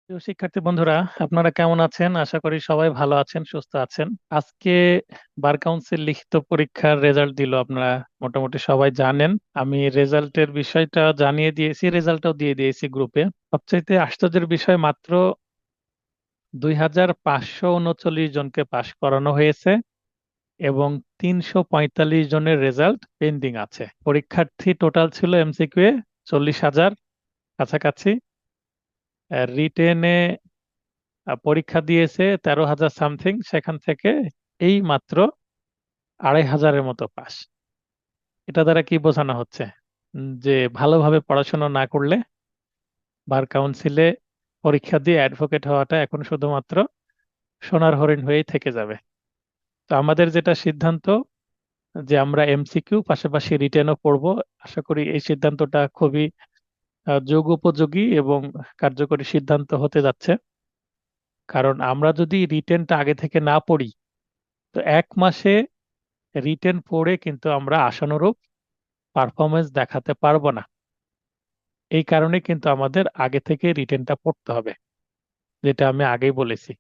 প্রিয় শিক্ষার্থী বন্ধুরা, আপনারা কেমন আছেন? আশা করি সবাই ভালো আছেন, সুস্থ আছেন। আজকে বার কাউন্সিল লিখিত পরীক্ষার রেজাল্ট দিল, আপনারা মোটামুটি সবাই জানেন। আমি রেজাল্টের বিষয়টা জানিয়ে দিয়েছি, রেজাল্টটাও দিয়ে দিয়েছি গ্রুপে। সবচাইতে আশ্চর্যের বিষয়, মাত্র 2539 জনকে পাশ করানো হয়েছে এবং 345 জনের রেজাল্ট পেন্ডিং আছে। পরীক্ষার্থী টোটাল ছিল এমসিকিউ এ 40,000 কাছাকাছি। রিটেনে পরীক্ষা দিয়েছে 13,000 সামথিং, সেখান থেকে এই মাত্র 2,500-এর মতো পাস। এটা দ্বারা কি বোঝানো হচ্ছে? যে ভালোভাবে পড়াশোনা না করলে বার কাউন্সিলে পরীক্ষা দিয়ে অ্যাডভোকেট হওয়াটা এখন শুধুমাত্র সোনার হরিণ হয়েই থেকে যাবে। তো আমাদের যেটা সিদ্ধান্ত, যে আমরা এমসিকিউ পাশাপাশি রিটেনও পড়বো। আশা করি এই সিদ্ধান্তটা খুবই যোগ উপযোগী এবং কার্যকরী সিদ্ধান্ত হতে যাচ্ছে। কারণ আমরা যদি রিটেনটা আগে থেকে না পড়ি, তো 1 মাসে রিটেন পড়ে কিন্তু আমরা আশানুরূপ পারফরমেন্স দেখাতে পারবো না। এই কারণে কিন্তু আমাদের আগে থেকে রিটেনটা পড়তে হবে, যেটা আমি আগেই বলেছি।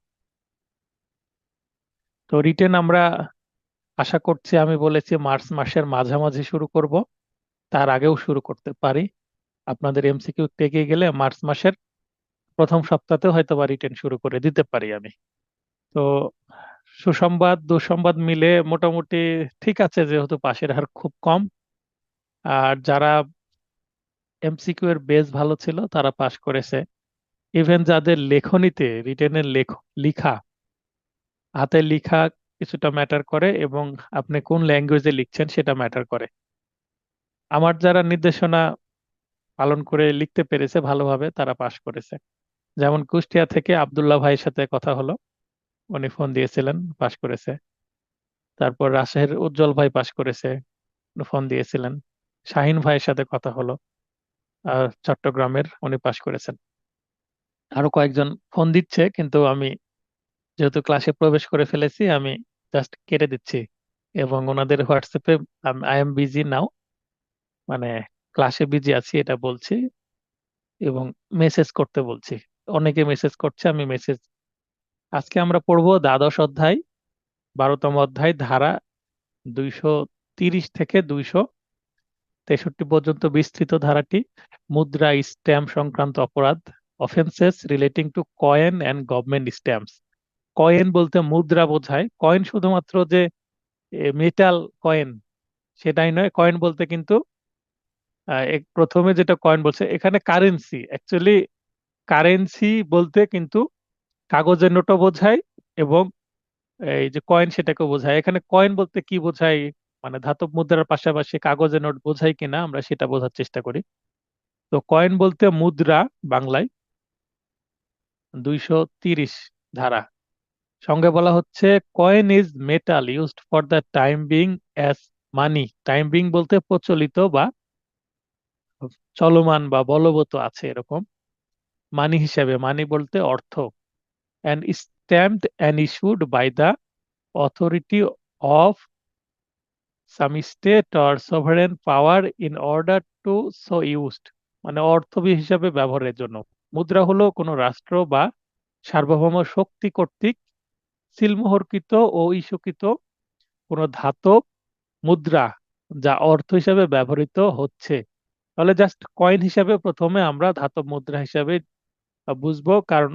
তো রিটেন আমরা আশা করছি, আমি বলেছি মার্চ মাসের মাঝামাঝি শুরু করব, তার আগেও শুরু করতে পারি। আপনাদের এমসিকিউ টেকে গেলে মার্চ মাসের প্রথম সপ্তাহতে হয়তো বা রিটেন শুরু করে দিতে পারি আমি। তো সুসংবাদ দুঃসংবাদ মিলে মোটামুটি ঠিক আছে, যেহেতু পাশের হার খুব কম। আর যারা এমসিকিউ এর বেস ভালো ছিল তারা পাশ করেছে। ইভেন যাদের লেখনীতে রিটেনের লিখা, হাতের লিখা কিছুটা ম্যাটার করে এবং আপনি কোন ল্যাঙ্গুয়েজে লিখছেন সেটা ম্যাটার করে। আমার যারা নির্দেশনা পালন করে লিখতে পেরেছে ভালোভাবে, তারা পাশ করেছে। যেমন কুষ্টিয়া থেকে আব্দুল্লাহ ভাইয়ের সাথে কথা হলো, উনি ফোন দিয়েছিলেন, পাশ করেছে। তারপর রাজশাহীর উজ্জ্বল ভাই পাশ করেছে, উনি ফোন দিয়েছিলেন। শাহিন ভাইয়ের সাথে কথা হলো, চট্টগ্রামের, উনি পাশ করেছেন। আরো কয়েকজন ফোন দিচ্ছে, কিন্তু আমি যেহেতু ক্লাসে প্রবেশ করে ফেলেছি, আমি জাস্ট কেটে দিচ্ছি এবং ওনাদের হোয়াটসঅ্যাপে আই এম বিজি নাও, মানে ক্লাসে বিজি আছি এটা বলছি এবং মেসেজ করতে বলছি। অনেকে মেসেজ করছে, আমি মেসেজ। আজকে আমরা পড়বো দ্বাদশ অধ্যায়, 12তম অধ্যায়, ধারা 230 থেকে 263 পর্যন্ত বিস্তৃত ধারাটি। মুদ্রা, স্ট্যাম্প সংক্রান্ত অপরাধ, offences relating two coin and government stamps. Coin বলতে মুদ্রা বোঝায়। কয়েন শুধুমাত্র যে মেটাল কয়েন সেটাই নয়, কয়েন বলতে কিন্তু প্রথমে যেটা কয়েন বলছে, এখানে কারেন্সি, অ্যাকচুয়ালি কারেন্সি বলতে কিন্তু কাগজের নোটও বোঝায় এবং এই যে কয়েন সেটাকে বোঝায়। এখানে কয়েন বলতে কি বোঝায়, মানে ধাতব মুদ্রার পাশাপাশি কাগজের নোট বোঝায় কিনা আমরা সেটা বোঝার চেষ্টা করি। তো কয়েন বলতে মুদ্রা, বাংলায় 230 ধারা। সঙ্গে বলা হচ্ছে coin is metal used for the time being as money. Time being বলতে প্রচলিত বা চলমান বা বলবৎ আছে এরকম, মানি হিসাবে, মানি বলতে অর্থ। And stamped and issued by the authority of some state or sovereign power in order to so used, মানে অর্থ হিসাবে ব্যবহারের জন্য। মুদ্রা হলো কোনো রাষ্ট্র বা সার্বভৌম শক্তি কর্তৃক সিলমোহরকৃত ও ইস্যুকৃত কোনো ধাতব মুদ্রা, যা অর্থ হিসাবে ব্যবহৃত হচ্ছে। তাহলে জাস্ট কয়েন হিসাবে প্রথমে আমরা ধাতব মুদ্রা হিসাবে বুঝবো, কারণ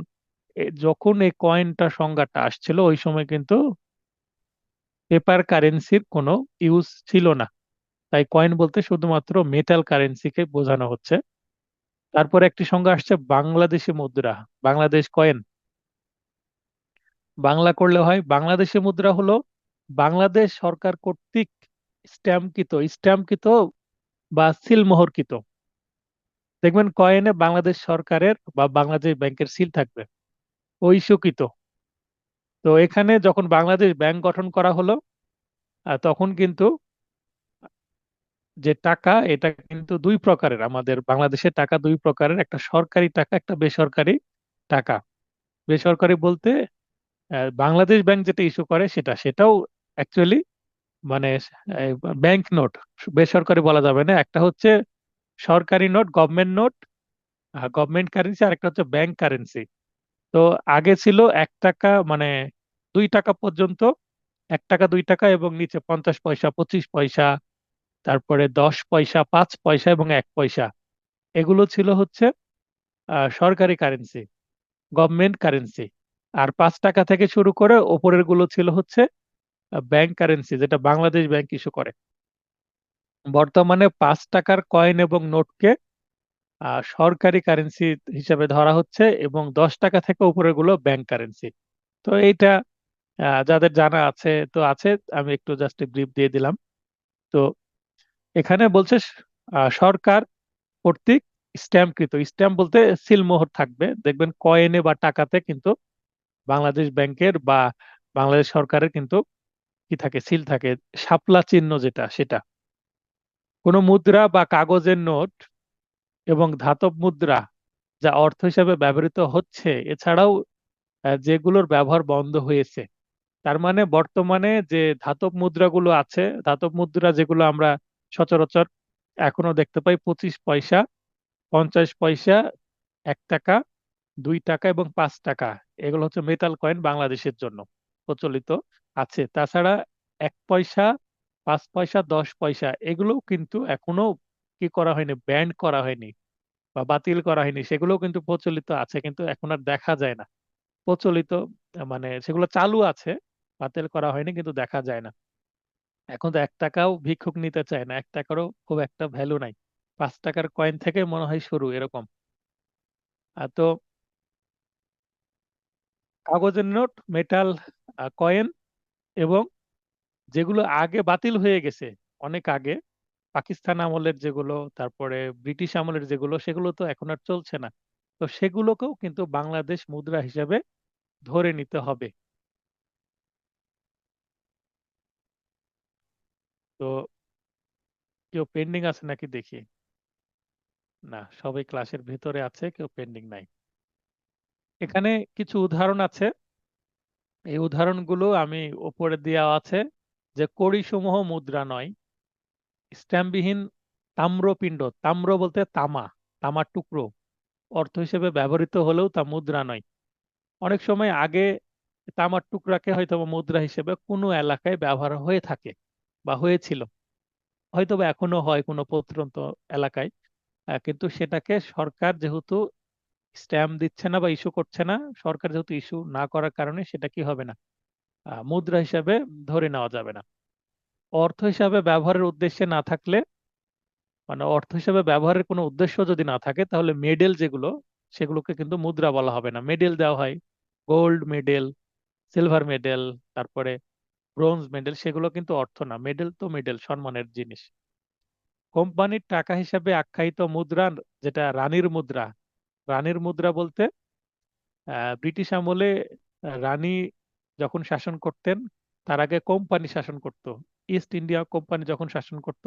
যখন এই কয়েনটা সংজ্ঞাটা আসছিল ওই সময় কিন্তু পেপার কারেন্সির কোনো ইউজ ছিল না। তাই কয়েন বলতে শুধুমাত্র মেটাল কারেন্সিকে বোঝানো হচ্ছে। তারপর একটি সংজ্ঞা আসছে বাংলাদেশি মুদ্রা, বাংলাদেশ কয়েন। বাংলা করলে হয়, বাংলাদেশি মুদ্রা হলো বাংলাদেশ সরকার কর্তৃক স্ট্যাম্পকৃত বা সিলমোহরকৃত। দেখবেন কয়েনে বাংলাদেশ সরকারের বা বাংলাদেশ ব্যাংকের সিল থাকবে, ওই স্বীকৃত। তো এখানে যখন বাংলাদেশ ব্যাংক গঠন করা হলো, তখন কিন্তু যে টাকা, এটা কিন্তু দুই প্রকারের। আমাদের বাংলাদেশের টাকা দুই প্রকারের, একটা সরকারি টাকা, একটা বেসরকারি টাকা। বেসরকারি বলতে বাংলাদেশ ব্যাংক যেটা ইস্যু করে সেটাও অ্যাকচুয়ালি মানে ব্যাংক নোট, বেসরকারি বলা যাবে না। একটা হচ্ছে সরকারি note, government note, government currency আর একটা হচ্ছে ব্যাংক কারেন্সি। তো আগে ছিল 1 টাকা, মানে 2 টাকা পর্যন্ত, 1 টাকা, 2 টাকা এবং নিচে 50 পয়সা, 25 পয়সা, তারপরে 10 পয়সা, 5 পয়সা এবং 1 পয়সা। এগুলো ছিল হচ্ছে সরকারি কারেন্সি, গভর্নমেন্ট কারেন্সি। আর 5 টাকা থেকে শুরু করে ওপরের গুলো ছিল হচ্ছে ব্যাংক কারেন্সি, যেটা বাংলাদেশ ব্যাংক ইস্যু করে। বর্তমানে 5 টাকার কয়েন এবং নোটকে সরকারি কারেন্সি হিসেবে ধরা হচ্ছে, এবং 10 টাকা থেকে উপরের গুলো ব্যাংক কারেন্সি। তো এইটা যাদের জানা আছে তো আছে, আমি একটু জাস্ট ব্রিফ দিয়ে দিলাম। তো এখানে বলছে সরকার কর্তৃক স্ট্যাম্পকৃত, স্ট্যাম্প বলতে সিলমোহর থাকবে, দেখবেন কয়েনে বা টাকাতে কিন্তু বাংলাদেশ ব্যাংকের বা বাংলাদেশ সরকারের কিন্তু কি থাকে, সিল থাকে, শাপলা চিহ্ন যেটা, সেটা। কোনো মুদ্রা বা কাগজের নোট এবং ধাতব মুদ্রা যা অর্থ হিসাবে ব্যবহৃত হচ্ছে, এছাড়াও যেগুলোর ব্যবহার বন্ধ হয়েছে। তার মানে বর্তমানে যে ধাতব মুদ্রাগুলো আছে, ধাতব মুদ্রা যেগুলো আমরা সচরাচর এখনো দেখতে পাই, 25 পয়সা, 50 পয়সা, 1 টাকা, 2 টাকা এবং 5 টাকা, এগুলো হচ্ছে মেটাল কয়েন বাংলাদেশের জন্য প্রচলিত আছে। তাছাড়া 1 পয়সা, 5 পয়সা, 10 পয়সা এগুলো কিন্তু এখনো কি করা হয়নি, ব্যান্ড করা হয়নি বা বাতিল করা হয়নি, সেগুলোও কিন্তু প্রচলিত আছে, কিন্তু এখন আর দেখা যায় না। প্রচলিত মানে সেগুলো চালু আছে, বাতিল করা হয়নি কিন্তু দেখা যায় না। এখন তো 1 টাকাও ভিক্ষুক নিতে চায় না, 1 টাকারও খুব একটা ভ্যালু নাই। 5 টাকার কয়েন থেকে মনে হয় শুরু, এরকম। তো কাগজের নোট, মেটাল কয়েন, এবং যেগুলো আগে বাতিল হয়ে গেছে অনেক আগে, পাকিস্তান আমলের যেগুলো, তারপরে ব্রিটিশ আমলের যেগুলো, সেগুলো তো এখন আর চলছে না। তো সেগুলোকেও কিন্তু বাংলাদেশ মুদ্রা হিসেবে ধরে নিতে হবে। তো কেউ পেন্ডিং আছে নাকি দেখি? না, সবাই ক্লাসের ভিতরে আছে, কেউ পেন্ডিং নাই। এখানে কিছু উদাহরণ আছে, এই উদাহরণগুলো আমি উপরে দেওয়া আছে। যে কড়িসমূহ মুদ্রা নয়, স্ট্যাম্পবিহীন তাম্রপিণ্ড, তাম্র বলতে তামা, তামার টুকরো অর্থ হিসেবে ব্যবহৃত হলেও তা মুদ্রা নয়। অনেক সময় আগে তামার টুকরাকে হয়তো বা মুদ্রা হিসেবে কোনো এলাকায় ব্যবহার হয়ে থাকে বা হয়েছিল, হয়তো বা এখনো হয় কোনো প্রত্যন্ত এলাকায়। কিন্তু সেটাকে সরকার যেহেতু স্ট্যাম্প দিচ্ছে না বা ইস্যু করছে না, সরকার যেহেতু ইস্যু না করার কারণে সেটা কি হবে না, মুদ্রা হিসাবে ধরে নেওয়া যাবে না। অর্থ হিসাবে ব্যবহারের উদ্দেশ্যে না থাকলে, মানে অর্থ হিসাবে ব্যবহারের কোনো উদ্দেশ্য যদি না থাকে, তাহলে মেডেল যেগুলো, সেগুলোকে কিন্তু মুদ্রা বলা হবে না। মেডেল দেওয়া হয়, গোল্ড মেডেল, সিলভার মেডেল, তারপরে ব্রোঞ্জ মেডেল, সেগুলো কিন্তু অর্থ না। মেডেল তো মেডেল, সম্মানের জিনিস। কোম্পানির টাকা হিসাবে আখ্যায়িত মুদ্রা, যেটা রানীর মুদ্রা। রানীর মুদ্রা বলতে ব্রিটিশ আমলে রানী যখন শাসন করতেন, তার আগে কোম্পানি শাসন করত। ইস্ট ইন্ডিয়া কোম্পানি যখন শাসন করত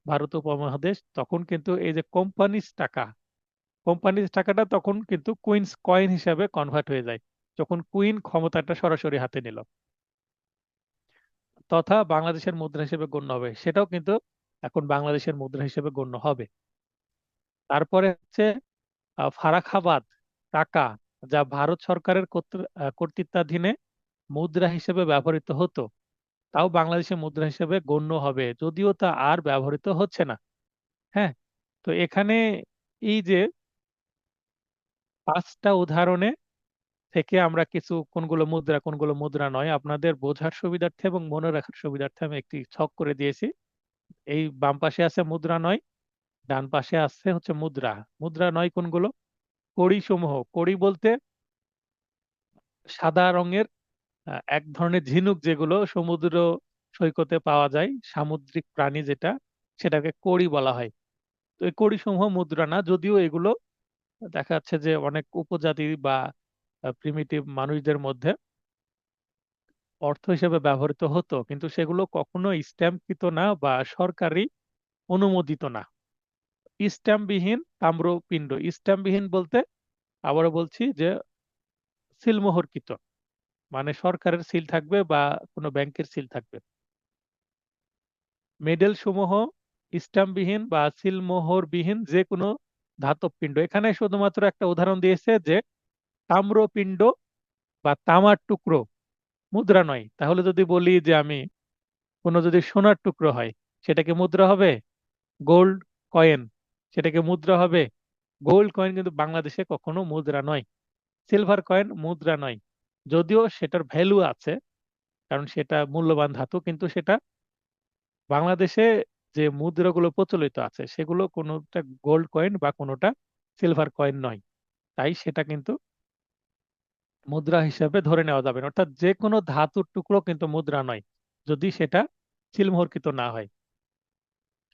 ভারত উপমহাদেশ, তখন কিন্তু এই যে কোম্পানিজ টাকা, কোম্পানিজ টাকাটা তখন কিন্তু কুইন্স কয়েন হিসাবে কনভার্ট হয়ে যায়, যখন কুইন ক্ষমতাটা সরাসরি হাতে নিল, তথা বাংলাদেশের মুদ্রা হিসেবে গণ্য হবে। সেটাও কিন্তু এখন বাংলাদেশের মুদ্রা হিসেবে গণ্য হবে। তারপরে হচ্ছে ফারাখাবাদ টাকা, যা ভারত সরকারের কর্তৃত্বাধীনে মুদ্রা হিসেবে ব্যবহৃত হতো, তাও বাংলাদেশের মুদ্রা হিসেবে গণ্য হবে, যদিও তা আর ব্যবহৃত হচ্ছে না। হ্যাঁ। তো এখানে এই যে 5টা উদাহরণে থেকে আমরা কিছু কোনগুলো মুদ্রা কোনগুলো মুদ্রা নয়, আপনাদের বোঝার সুবিধার্থে এবং মনে রাখার সুবিধার্থে আমি একটি ছক করে দিয়েছি। এই বাম পাশে আছে মুদ্রা নয়, ডান পাশে আছে হচ্ছে মুদ্রা। মুদ্রা নয় কোনগুলো? কড়ি সমূহ। কড়ি বলতে সাদা রঙের এক ধরনের ঝিনুক, যেগুলো সমুদ্র সৈকতে পাওয়া যায়, সামুদ্রিক প্রাণী যেটা, সেটাকে কড়ি বলা হয়। তো এই কড়ি সমূহ মুদ্রা না, যদিও এগুলো দেখা যাচ্ছে যে অনেক উপজাতি বা প্রিমিটিভ মানুষদের মধ্যে অর্থ হিসেবে ব্যবহৃত হতো, কিন্তু সেগুলো কখনো স্ট্যাম্পকৃত না বা সরকারি অনুমোদিত না। স্ট্যাম্পবিহীন তাম্রপিণ্ড, স্ট্যাম্পবিহীন বলতে আবারও বলছি যে সিলমোহরকৃত, মানে সরকারের সিল থাকবে বা কোনো ব্যাংকের সিল থাকবে। মেডেল সমূহ স্ট্যাম্পবিহীন বা সিলমোহরবিহীন যে কোনো ধাতব পিণ্ড। এখানে শুধুমাত্র একটা উদাহরণ দিয়েছে যে তাম্রপিণ্ড বা তামার টুকরো মুদ্রা নয়। তাহলে যদি বলি যে আমি কোনো যদি সোনার টুকরো হয়, সেটা কি মুদ্রা হবে? গোল্ড কয়েন, সেটা কি মুদ্রা হবে? গোল্ড কয়েন কিন্তু বাংলাদেশে কখনো মুদ্রা নয়। সিলভার কয়েন মুদ্রা নয়, যদিও সেটার ভ্যালু আছে, কারণ সেটা মূল্যবান ধাতু, কিন্তু সেটা বাংলাদেশে যে মুদ্রাগুলো প্রচলিত আছে সেগুলো কোনোটা গোল্ড কয়েন বা কোনোটা সিলভার কয়েন নয়। তাই সেটা কিন্তু মুদ্রা হিসাবে ধরে নেওয়া যাবে না। অর্থাৎ যে কোনো ধাতুর টুকরো কিন্তু মুদ্রা নয়, যদি সেটা সিলমোহরকৃত না হয়।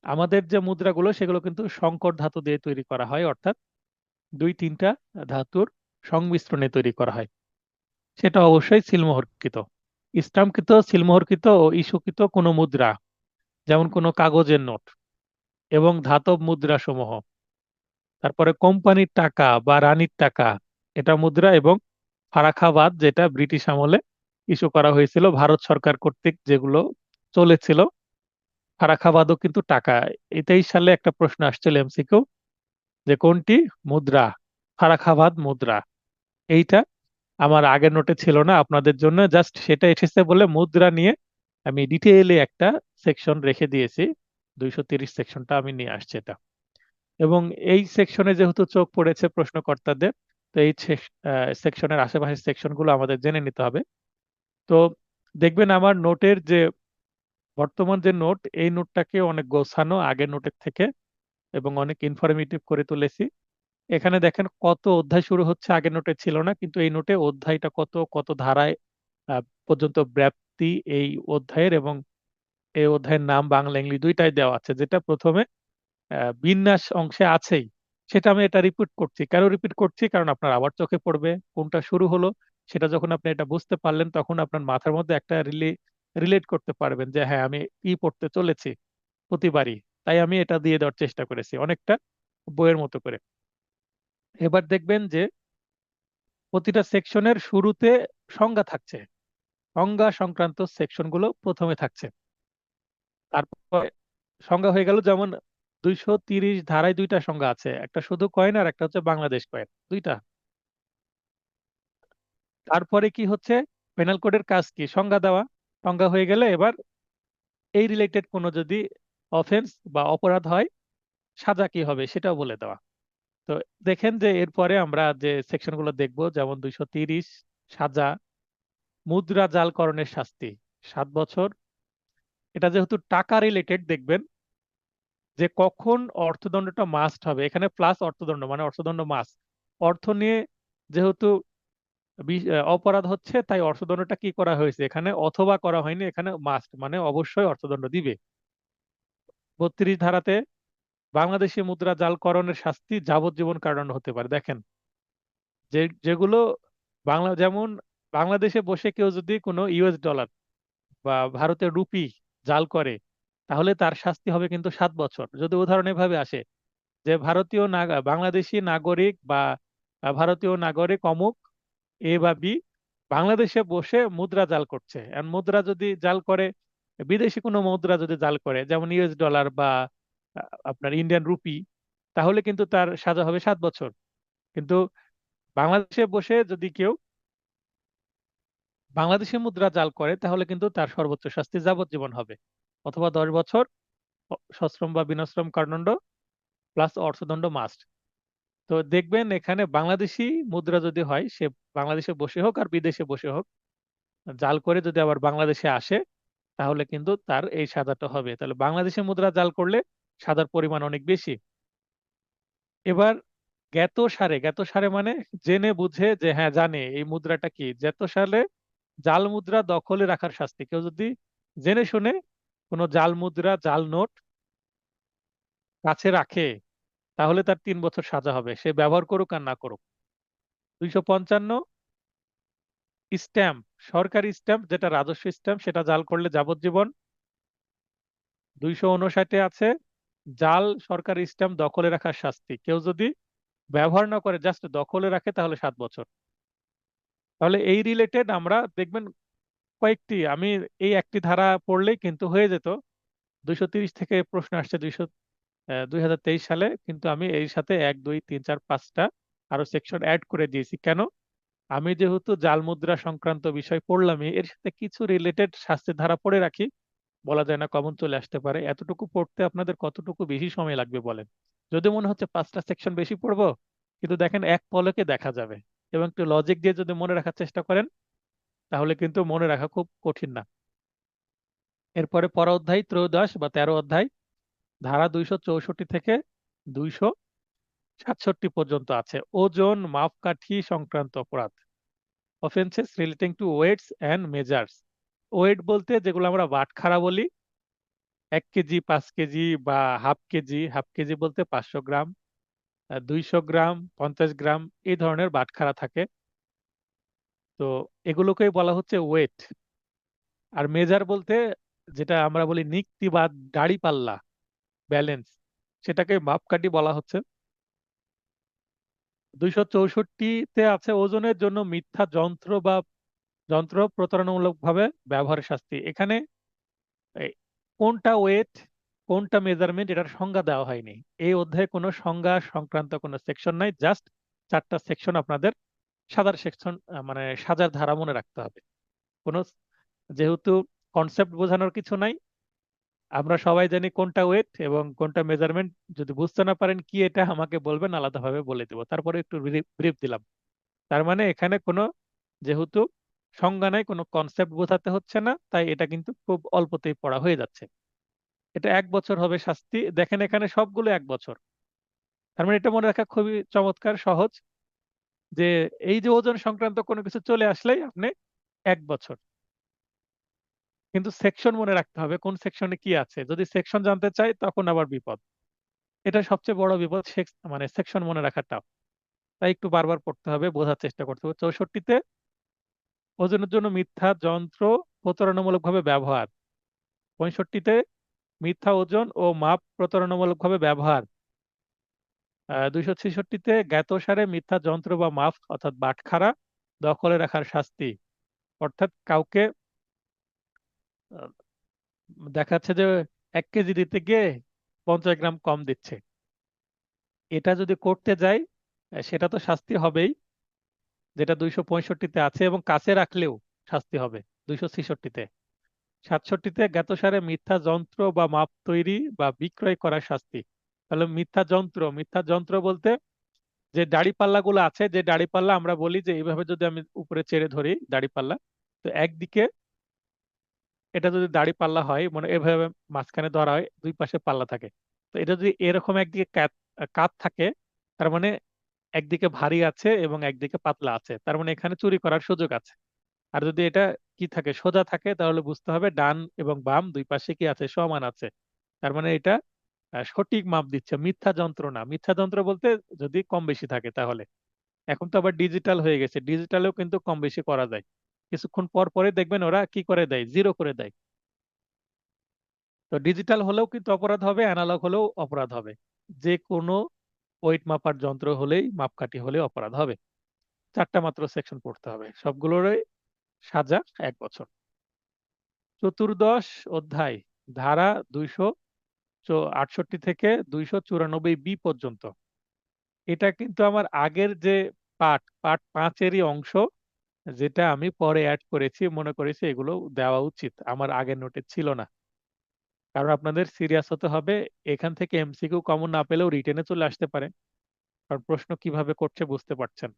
আমাদের যে মুদ্রাগুলো সেগুলো কিন্তু সংকর ধাতু দিয়ে তৈরি করা হয়, অর্থাৎ দুই তিনটা ধাতুর সংমিশ্রণে তৈরি করা হয়। সেটা অবশ্যই সিলমোহরকৃত। স্টাম্পকৃত, সিলমোহরকৃত ও ইস্যুকৃত কোনো মুদ্রা, যেমন কোনো কাগজের নোট এবং ধাতব মুদ্রা সমূহ, তারপরে কোম্পানির টাকা বা রানীর টাকা, এটা মুদ্রা, এবং ফারাখাবাদ যেটা ব্রিটিশ আমলে ইস্যু করা হয়েছিল ভারত সরকার কর্তৃক, যেগুলো চলেছিল, ফারাখাবাদও কিন্তু টাকা। 23 সালে একটা প্রশ্ন আসছিল এমসিকিউ, যে কোনটি মুদ্রা? ফারাখাবাদ মুদ্রা। এইটা আমার আগের নোটে ছিল না, আপনাদের জন্য জাস্ট সেটা এসেছে বলে মুদ্রা নিয়ে আমি ডিটেইলে একটা সেকশন রেখে দিয়েছি। 230 সেকশনটা আমি নিয়ে আসছি এটা। এবং এই সেকশনে যেহেতু চোখ পড়েছে প্রশ্নকর্তাদের, তো এই সেকশনের আশেপাশের সেকশনগুলো আমাদের জেনে নিতে হবে। তো দেখবেন আমার নোটের যে বর্তমান যে নোট, এই নোটটাকে অনেক গোছানো আগের নোটের থেকে, এবং অনেক ইনফরমেটিভ করে তুলেছি। এখানে দেখেন কত অধ্যায় শুরু হচ্ছে, আগের নোটে ছিল না, কিন্তু এই নোটে অধ্যায়টা কত কত ধারায় পর্যন্ত ব্যাপ্তি এই অধ্যায়ের, এবং এই অধ্যায়ের নাম বাংলা ইংলিশ দুইটাই দেওয়া আছে। যেটা প্রথমে বিন্যাস অংশে আছেই, সেটা আমি এটা রিপিট করছি। কেন রিপিট করছি? কারণ আপনার আবার চোখে পড়বে কোনটা শুরু হলো। সেটা যখন আপনি এটা বুঝতে পারলেন, তখন আপনার মাথার মধ্যে একটা রিলেট করতে পারবেন যে হ্যাঁ, আমি কি পড়তে চলেছি প্রতিবারই। তাই আমি এটা দিয়ে দেওয়ার চেষ্টা করেছি অনেকটা বইয়ের মতো করে। এবার দেখবেন যে প্রতিটা সেকশনের শুরুতে সংজ্ঞা থাকছে, সংজ্ঞা সংক্রান্ত সেকশনগুলো প্রথমে থাকছে। তারপর সংজ্ঞা হয়ে গেল, যেমন 230 ধারায় দুইটা সংজ্ঞা আছে, একটা শুধু কয়েন আর একটা হচ্ছে বাংলাদেশ কয়েন, দুইটা। তারপরে কি হচ্ছে, পেনাল কোডের কাজ কি? সংজ্ঞা দেওয়া। সংজ্ঞা হয়ে গেলে এবার এই রিলেটেড কোনো যদি অফেন্স বা অপরাধ হয়, সাজা কি হবে সেটাও বলে দেওয়া। তো দেখেন যে এরপরে আমরা যে সেকশনগুলো দেখবো, যেমন 230 সাজা, মুদ্রা জালকরণের শাস্তি 7 বছর। এটা যেহেতু টাকা রিলেটেড, দেখবেন যে কখন অর্থদণ্ডটা মাস্ট হবে। এখানে প্লাস অর্থদণ্ড, মানে অর্থদণ্ড মাস্ট। অর্থ নিয়ে যেহেতু অপরাধ হচ্ছে, তাই অর্থদণ্ডটা কি করা হয়েছে এখানে, অথবা করা হয়নি, এখানে মাস্ট মানে অবশ্যই অর্থদণ্ড দিবে। 32 ধারাতে বাংলাদেশি মুদ্রা জালকরণের শাস্তি যাবজ্জীবন কারাদণ্ড হতে পারে। দেখেন যেগুলো বাংলা, যেমন বাংলাদেশে বসে কেউ যদি কোনো ইউএস ডলার বা ভারতের রুপি জাল করে, তাহলে তার শাস্তি হবে কিন্তু 7 বছর। যদি উদাহরণ এভাবে আসে যে বাংলাদেশি নাগরিক বা ভারতীয় নাগরিক অমুক এ বা বি বাংলাদেশে বসে মুদ্রা জাল করছে, আর মুদ্রা যদি জাল করে, বিদেশি কোনো মুদ্রা যদি জাল করে, যেমন ইউএস ডলার বা আপনার ইন্ডিয়ান রুপি, তাহলে কিন্তু তার সাজা হবে 7 বছর। কিন্তু বাংলাদেশে বসে যদি কেউ বাংলাদেশি মুদ্রা জাল করে, তাহলে কিন্তু তার সর্বোচ্চ শাস্তি যাবজ্জীবন হবে, অথবা 10 বছর সশ্রম বা বিনাশ্রম কারাদণ্ড প্লাস অর্থদণ্ড মাস্ট। তো দেখবেন এখানে বাংলাদেশি মুদ্রা যদি হয়, সে বাংলাদেশে বসে হোক আর বিদেশে বসে হোক, জাল করে যদি আবার বাংলাদেশে আসে, তাহলে কিন্তু তার এই সাজাটা হবে। তাহলে বাংলাদেশি মুদ্রা জাল করলে সাজার পরিমাণ অনেক বেশি। এবার জ্ঞাত সারে মানে জেনে বুঝে, যে হ্যাঁ জানে এই মুদ্রাটা কি, জ্ঞাত সারে জাল মুদ্রা দখলে রাখার শাস্তি। কেউ যদি জেনে শুনে কোনো জাল মুদ্রা, জাল নোট কাছে রাখে, তাহলে তার 3 বছর সাজা হবে, সে ব্যবহার করুক আর না করুক। 255 স্ট্যাম্প, সরকারি স্ট্যাম্প যেটা রাজস্ব স্ট্যাম্প, সেটা জাল করলে যাবজ্জীবন। 259 আছে জাল সরকারি স্ট্যাম্প দখলে রাখার শাস্তি। কেউ যদি ব্যবহার না করে জাস্ট দখলে রাখে, তাহলে 7 বছর। তাহলে এই রিলেটেড আমরা দেখবেন কয়েকটি, আমি এই একটি ধারা পড়লেই কিন্তু হয়ে যেত। 230 থেকে প্রশ্ন আসছে, 2023 সালে কিন্তু আমি এর সাথে 1 2 3 4 5টা আরো সেকশন অ্যাড করে দিয়েছি। কেন? আমি যেহেতু জাল মুদ্রা সংক্রান্ত বিষয় পড়লামই, এর সাথে কিছু রিলেটেড শাস্তির ধারা পড়ে রাখি। বলা যায় না কখন চলে আসতে পারে। এতটুকু পড়তে আপনাদের কতটুকু বেশি সময় লাগবে বলেন? যদি মনে হচ্ছে 5টা সেকশন বেশি পড়বো, কিন্তু দেখেন এক পলকে দেখা যাবে। এবং একটু লজিক দিয়ে যদি মনে রাখার চেষ্টা করেন, তাহলে কিন্তু মনে রাখা খুব কঠিন না। এরপরে পর অধ্যায় ত্রয়োদশ বা 13 অধ্যায়, ধারা 264 থেকে 267 পর্যন্ত আছে ওজন মাপকাঠি সংক্রান্ত অপরাধ। Offences relating to weights and measures. Weight বলতে যেগুলো আমরা বাটখারা বলি, 1 কেজি, 5 কেজি বা হাফ কেজি। হাফ কেজি বলতে 500 গ্রাম, 200 গ্রাম, 50 গ্রাম, এই ধরনের বাটখারা থাকে। তো এগুলোকেই বলা হচ্ছে ওয়েট। আর মেজার বলতে যেটা আমরা বলি নিক্তি বা দাড়ি পাল্লা, ব্যালেন্স, সেটাকে মাপকাঠি বলা হচ্ছে। 264-তে আছে ওজনের জন্য মিথ্যা যন্ত্র বা যন্ত্র প্রতারণামূলকভাবে ব্যবহারের শাস্তি। এখানে এই কোনটা ওয়েট, কোনটা মেজারমেন্ট, এটার সংজ্ঞা দেওয়া হয়নি। এই অধ্যায়ে কোনো সংজ্ঞা সংক্রান্ত কোনো সেকশন নাই, জাস্ট 4টা সেকশন আপনাদের সাজার সেকশন, মানে সাজার ধারা মনে রাখতে হবে। কোনো, যেহেতু কনসেপ্ট বোঝানোর কিছু নাই, আমরা সবাই জানি কোনটা ওয়েট এবং কোনটা মেজারমেন্ট। যদি বুঝতে না পারেন কি এটা আমাকে বলবেন, আলাদাভাবে বলে দেবো। তারপরে একটু ব্রিফ দিলাম। তার মানে এখানে কোনো, যেহেতু সংজ্ঞা নাই, কোনো কনসেপ্ট বোঝাতে হচ্ছে না, তাই এটা কিন্তু খুব অল্পতেই পড়া হয়ে যাচ্ছে। এটা 1 বছর হবে শাস্তি। দেখেন এখানে সবগুলো 1 বছর। তার মানে এটা মনে রাখা খুবই চমৎকার, সহজ, যে এই যে ওজন সংক্রান্ত কোনো কিছু চলে আসলেই আপনি 1 বছর। কিন্তু সেকশন মনে রাখতে হবে কোন সেকশনে কি আছে। যদি সেকশন জানতে চাই তখন আবার বিপদ। এটা সবচেয়ে বড় বিপদ, মানে সেকশন মনে রাখাটা। তাই একটু বারবার পড়তে হবে, বোঝার চেষ্টা করতে হবে। 64-তে ওজনের জন্য মিথ্যা যন্ত্র প্রতারণামূলকভাবে ব্যবহার। 65-তে মিথ্যা ওজন ও মাপ প্রতারণামূলকভাবে ব্যবহার। 266-তে জ্ঞাতসারে মিথ্যা যন্ত্র বা মাপ অর্থাৎ বাটখারা দখলে রাখার শাস্তি। অর্থাৎ কাউকে আহ, দেখাচ্ছে যে 1 কেজি দিতে গিয়ে 50 গ্রাম কম দিচ্ছে, এটা যদি করতে যাই সেটা তো শাস্তি হবেই, যেটা 265-তে আছে। এবং কাছে রাখলেও শাস্তি হবে 266-তে। 67-তে জ্ঞাতসারে মিথ্যা যন্ত্র বা মাপ তৈরি বা বিক্রয় করার শাস্তি। তাহলে মিথ্যা যন্ত্র বলতে যে দাড়িপাল্লা গুলো আছে, যে দাড়িপাল্লা আমরা বলি যে এইভাবে যদি আমি উপরে চেড়ে ধরি দাড়িপাল্লা, তো একদিকে এটা যদি দাড়িপাল্লা হয়, মানে এভাবে মাঝখানে ধরা হয়, দুই পাশে পাল্লা থাকে। তো এটা যদি এরকম একদিকে কাত থাকে, তার মানে একদিকে ভারী আছে এবং একদিকে পাতলা আছে, তার মানে এখানে চুরি করার সুযোগ আছে। আর যদি এটা কি থাকে, সোজা থাকে, তাহলে বুঝতে হবে ডান এবং বাম দুই পাশে কি আছে, সমান আছে। তার মানে এটা সঠিক মাপ দিচ্ছে, মিথ্যা যন্ত্র না। মিথ্যা যন্ত্র বলতে যদি কম বেশি থাকে তাহলে। এখন তো আবার ডিজিটাল হয়ে গেছে, ডিজিটালেও কিন্তু কম বেশি করা যায়। কিছুক্ষণ পর পরে দেখবেন ওরা কি করে দেয়, জিরো করে দেয়। তো ডিজিটাল হলেও কিন্তু অপরাধ হবে, অ্যানালগ হলেও অপরাধ হবে। যে কোনো ওয়েট মাপার যন্ত্র হলেই, মাপকাঠি হলে অপরাধ হবে। 4টা মাত্র সেকশন পড়তে হবে, সবগুলোরই সাজা 1 বছর। চতুর্দশ অধ্যায়, ধারা 268 থেকে 294 বি পর্যন্ত। এটা কিন্তু আমার আগের যে পার্ট 5-এরই অংশ, যেটা আমি পরে অ্যাড করেছি, মনে করেছি এগুলো দেওয়া উচিত, আমার আগের নোটে ছিল না। কারণ আপনাদের সিরিয়াস হতে হবে। এখান থেকে এমসিকিউ কমন না পেলেও রিটেনে চলে আসতে পারে, কারণ প্রশ্ন কিভাবে করছে বুঝতে পারছেন।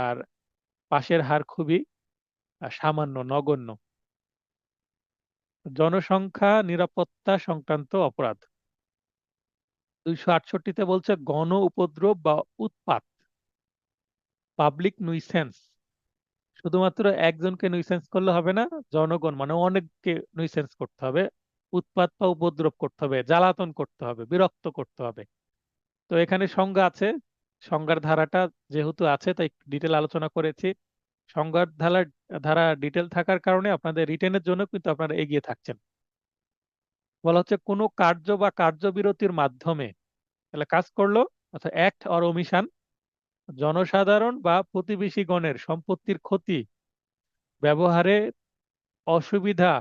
আর পাশের হার খুবই সামান্য, নগণ্য। জনসংখ্যা নিরাপত্তা সংক্রান্ত অপরাধ। 268-তে বলছে গণ উপদ্রব বা উৎপাত, পাবলিক নুইসেন্স। শুধুমাত্র একজনকে নুইসেন্স করলে হবে না, জনগণ মানে অনেককে নুইসেন্স করতে হবে, উৎপাত বা উপদ্রব করতে হবে, জ্বালাতন করতে হবে, বিরক্ত করতে হবে। তো এখানে সংজ্ঞা আছে। সংজ্ঞার ধারাটা যেহেতু আছে, তাই ডিটেল আলোচনা করেছি। সংজ্ঞার ধারা ডিটেল থাকার কারণে আপনাদের রিটেনের জন্য কিন্তু আপনারা এগিয়ে থাকছেন। বলা হচ্ছে কোনো কার্য বা কার্যবিরতির মাধ্যমে, তাহলে কাজ করলো, অর্থাৎ অ্যাক্ট অর ওমিশন, জনসাধারণ বা প্রতিবেশীগণের সম্পত্তির ক্ষতি, ব্যবহারে অসুবিধা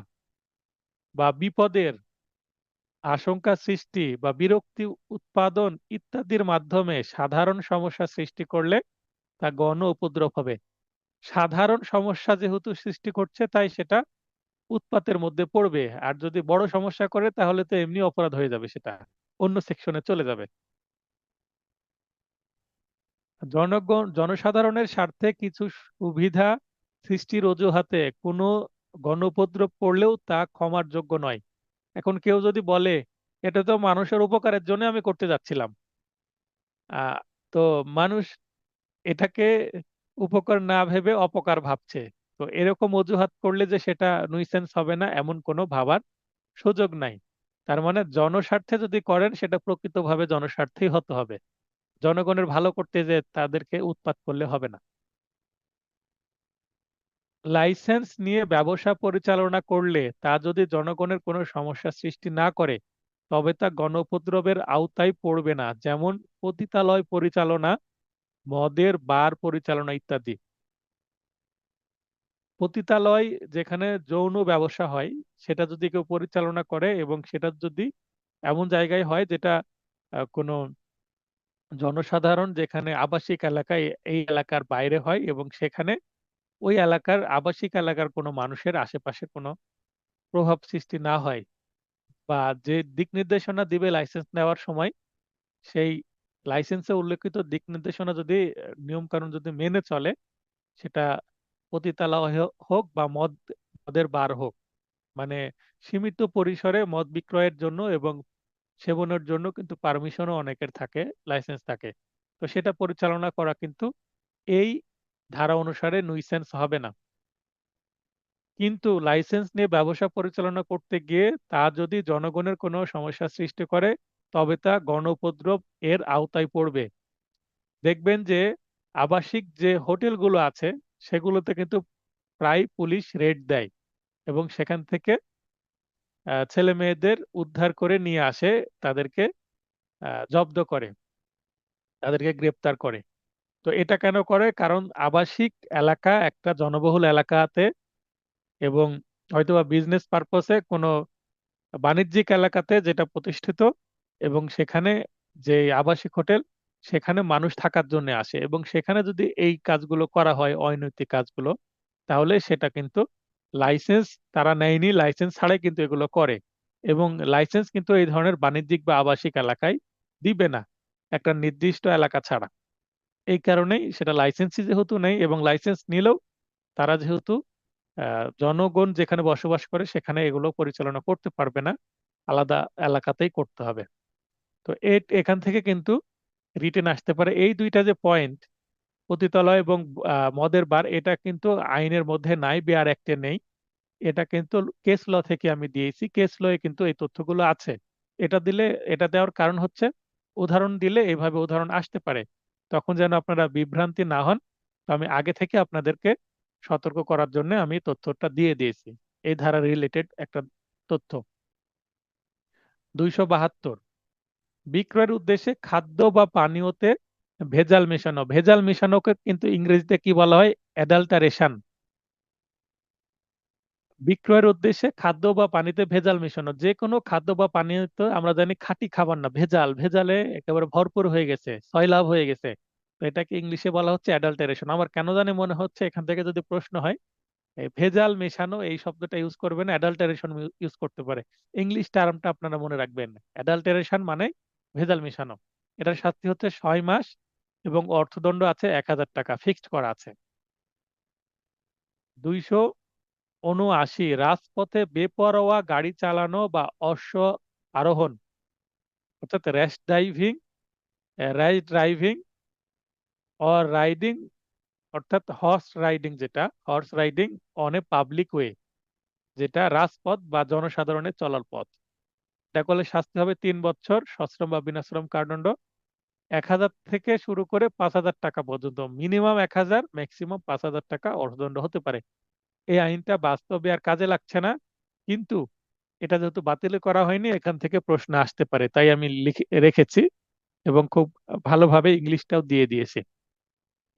বা বিপদের আশঙ্কা সৃষ্টি বা বিরক্তি উৎপাদন ইত্যাদির মাধ্যমে সাধারণ সমস্যা সৃষ্টি করলে তা গণ উপদ্রব হবে। সাধারণ সমস্যা যেহেতু সৃষ্টি করছে তাই সেটা উৎপাতের মধ্যে পড়বে। আর যদি বড় সমস্যা করে তাহলে তো এমনি অপরাধ হয়ে যাবে, সেটা অন্য সেকশনে চলে যাবে। জনসাধারণের স্বার্থে কিছু সুবিধা সৃষ্টির অজুহাতে কোনো গণউপদ্রব করলেও তা ক্ষমার যোগ্য নয়। এখন কেউ যদি বলে এটা তো মানুষের উপকারের জন্য আমি করতে যাচ্ছিলাম, আহ তো মানুষ এটাকে উপকার না ভেবে অপকার ভাবছে, তো এরকম অজুহাত করলে যে সেটা নুইসেন্স হবে না এমন কোনো ভাবার সুযোগ নাই। তার মানে জনস্বার্থে যদি করেন সেটা প্রকৃতভাবে জনস্বার্থেই হতে হবে। জনগণের ভালো করতে যে তাদেরকে উৎপাত করলে হবে না। লাইসেন্স নিয়ে ব্যবসা পরিচালনা করলে তা যদি জনগণের কোনো সমস্যা সৃষ্টি না করে তবে তা গণউপদ্রবের আওতায় পড়বে না, যেমন পতিতালয় পরিচালনা, মদের বার পরিচালনা ইত্যাদি। পতিতালয় যেখানে যৌন ব্যবসা হয় সেটা যদি কেউ পরিচালনা করে এবং সেটা যদি এমন জায়গায় হয় যেটা কোনো জনসাধারণ, যেখানে আবাসিক এলাকায় এই এলাকার বাইরে হয় এবং সেখানে ওই এলাকার আবাসিক এলাকার কোনো মানুষের আশেপাশে কোনো প্রভাব সৃষ্টি না হয়, বা যে দিক নির্দেশনা দিবে লাইসেন্স নেওয়ার সময় সেই লাইসেন্সে উল্লেখিত দিক নির্দেশনা যদি নিয়ম কানুন যদি মেনে চলে, সেটা পতিতালয় হোক বা মদের বার হোক, মানে সীমিত পরিসরে মদ বিক্রয়ের জন্য এবং সেবনের জন্য কিন্তু পারমিশনও অনেকের থাকে, লাইসেন্স থাকে। তো সেটা পরিচালনা করা কিন্তু এই ধারা অনুসারে নুইসেন্স হবে না। কিন্তু লাইসেন্স নিয়ে ব্যবসা পরিচালনা করতে গিয়ে তা যদি জনগণের কোনো সমস্যা সৃষ্টি করে তবে তা গণউপদ্রব এর আওতায় পড়বে। দেখবেন যে আবাসিক যে হোটেলগুলো আছে সেগুলোতে কিন্তু প্রায় পুলিশ রেড দেয় এবং সেখান থেকে ছেলে মেয়েদের উদ্ধার করে নিয়ে আসে, তাদেরকে জব্দ করে, তাদেরকে গ্রেপ্তার করে। তো এটা কেন করে? কারণ আবাসিক এলাকা একটা জনবহুল এলাকাতে এবং হয়তোবা বিজনেস পারপসে কোনো বাণিজ্যিক এলাকাতে যেটা প্রতিষ্ঠিত, এবং সেখানে যে আবাসিক হোটেল সেখানে মানুষ থাকার জন্য আসে এবং সেখানে যদি এই কাজগুলো করা হয় অনৈতিক কাজগুলো, তাহলে সেটা কিন্তু লাইসেন্স তারা নেয়নি, লাইসেন্স ছাড়াই কিন্তু এগুলো করে। এবং লাইসেন্স কিন্তু এই ধরনের বাণিজ্যিক বা আবাসিক এলাকায় দিবে না একটা নির্দিষ্ট এলাকা ছাড়া। এই কারণেই সেটা লাইসেন্সই যেহেতু নেই এবং লাইসেন্স নিলেও তারা যেহেতু জনগণ যেখানে বসবাস করে সেখানে এগুলো পরিচালনা করতে পারবে না, আলাদা এলাকাতেই করতে হবে। তো এখান থেকে কিন্তু রিটেন আসতে পারে। এই দুইটা যে পয়েন্ট, পতিতালয় এবং মদের বার, এটা কিন্তু আইনের মধ্যে নাই, বিআর অ্যাক্টে নেই। এটা কিন্তু কেস ল থেকে আমি দিয়েছি, কেস লয়ে কিন্তু এই তথ্যগুলো আছে। এটা দিলে, এটা দেওয়ার কারণ হচ্ছে উদাহরণ দিলে এইভাবে উদাহরণ আসতে পারে, তখন যেন আপনারা বিভ্রান্তি না হন। তো আমি আগে থেকে আপনাদেরকে সতর্ক করার জন্য আমি তথ্যটা দিয়ে দিয়েছি, এই ধারা রিলেটেড একটা তথ্য। 272, বিক্রয়ের উদ্দেশ্যে খাদ্য বা পানীয়তে ভেজাল মেশানো। ভেজাল মেশানোকে কিন্তু ইংরেজিতে কি বলা হয়? অ্যাডাল্টারেশন। বিক্রয়ের উদ্দেশ্যে খাদ্য বা পানিতে ভেজাল মেশানো, যে কোনো খাদ্য বা পানীয়তে আমরা জানি খাঁটি খাবার না, ভেজাল, ভেজালে একেবারে ভরপুর হয়ে গেছে, সয়লাব হয়ে গেছে। তো এটাকে ইংলিশে বলা হচ্ছে অ্যাডাল্টারেশন। আমার কেন জানি মনে হচ্ছে এখান থেকে যদি প্রশ্ন হয়, এই ভেজাল মেশানো এই শব্দটা ইউজ করবেন, অ্যাডাল্টারেশন ইউজ করতে পারে। ইংলিশ টার্মটা আপনারা মনে রাখবেন, অ্যাডাল্টারেশন মানে ভেজাল মেশানো। এটার শাস্তি হচ্ছে 6 মাস এবং অর্থদণ্ড আছে 1,000 টাকা, ফিক্সড করা আছে। 279, রাজপথে বেপরোয়া গাড়ি চালানো বা অশ্ব আরোহণ, অর্থাৎ র্যাশ ড্রাইভিং অর রাইডিং, অর্থাৎ হর্স রাইডিং, যেটা horse riding on a public way, যেটা রাজপথ বা জনসাধারণের চলার পথ। এটা করলে শাস্তি হবে 3 বছর সশ্রম বা বিনাশ্রম কারাদণ্ড, 1,000 থেকে শুরু করে 5,000 টাকা পর্যন্ত, মিনিমাম 1,000, ম্যাক্সিমাম 5,000 টাকা অর্থদণ্ড হতে পারে। এই আইনটা বাস্তবে আর কাজে লাগছে না, কিন্তু এটা যেহেতু বাতিল করা হয়নি এখান থেকে প্রশ্ন আসতে পারে, তাই আমি লিখে রেখেছি এবং খুব ভালোভাবে ইংলিশটাও দিয়ে দিয়েছি।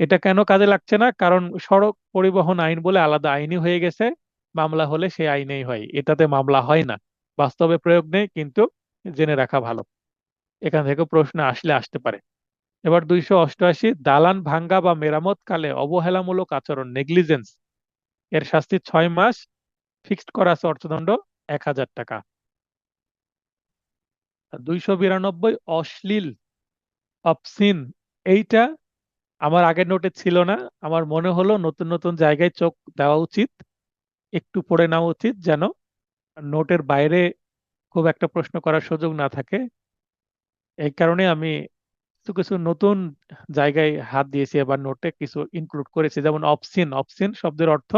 এটা কেন কাজে লাগছে না? কারণ সড়ক পরিবহন আইন বলে আলাদা আইনই হয়ে গেছে, মামলা হলে সেই আইনেই হয়, এটাতে মামলা হয় না, বাস্তবে প্রয়োগ নেই। কিন্তু জেনে রাখা ভালো। এখান থেকে প্রশ্ন আসলে আসতে পারে। এবার 288, দালান ভাঙ্গা বা মেরামত কালে অবহেলামূলক আচরণ, নেগলিজেন্স, এর শাস্তি 6 মাস, ফিক্সড করা আছে অর্থদণ্ড 1,000 টাকা। 292, অশ্লীল, অবসিন, এইটা আমার আগের নোটে ছিল না। আমার মনে হলো নতুন নতুন জায়গায় চোখ দেওয়া উচিত, একটু পড়ে নেওয়া উচিত, যেন নোটের বাইরে খুব একটা প্রশ্ন করার সুযোগ না থাকে। এই কারণে আমি কিছু কিছু নতুন জায়গায় হাত দিয়েছি, এবার নোটে কিছু ইনক্লুড করেছি। যেমন অবসিন, অবসিন শব্দের অর্থ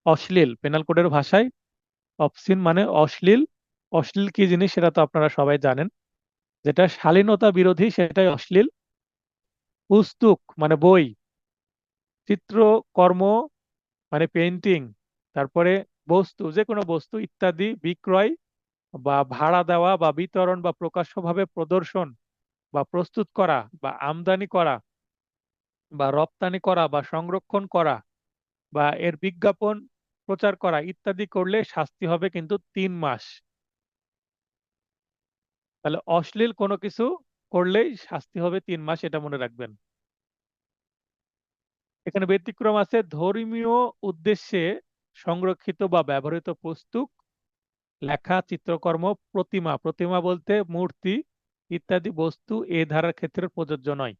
অশ্লীল, পেনাল কোডের ভাষায় অবসিন মানে অশ্লীল। অশ্লীল কি জিনিস সেটা তো আপনারা সবাই জানেন, যেটা শালীনতা বিরোধী সেটাই অশ্লীল। পুস্তক মানে বই, চিত্রকর্ম মানে পেইন্টিং, তারপরে বস্তু, যে কোনো বস্তু ইত্যাদি বিক্রয় বা ভাড়া দেওয়া বা বিতরণ বা প্রকাশ্যভাবে প্রদর্শন বা প্রস্তুত করা বা আমদানি করা বা রপ্তানি করা বা সংরক্ষণ করা বা এর বিজ্ঞাপন প্রচার করা ইত্যাদি করলে শাস্তি হবে কিন্তু 3 মাস। তাহলে অশ্লীল কোনো কিছু করলেই শাস্তি হবে 3 মাস, এটা মনে রাখবেন। এখানে ব্যতিক্রম আছে, ধর্মীয় উদ্দেশ্যে সংরক্ষিত বা ব্যবহৃত পুস্তক, লেখা, চিত্রকর্ম, প্রতিমা, প্রতিমা বলতে মূর্তি ইত্যাদি বস্তু এ ধারার ক্ষেত্রে প্রযোজ্য নয়।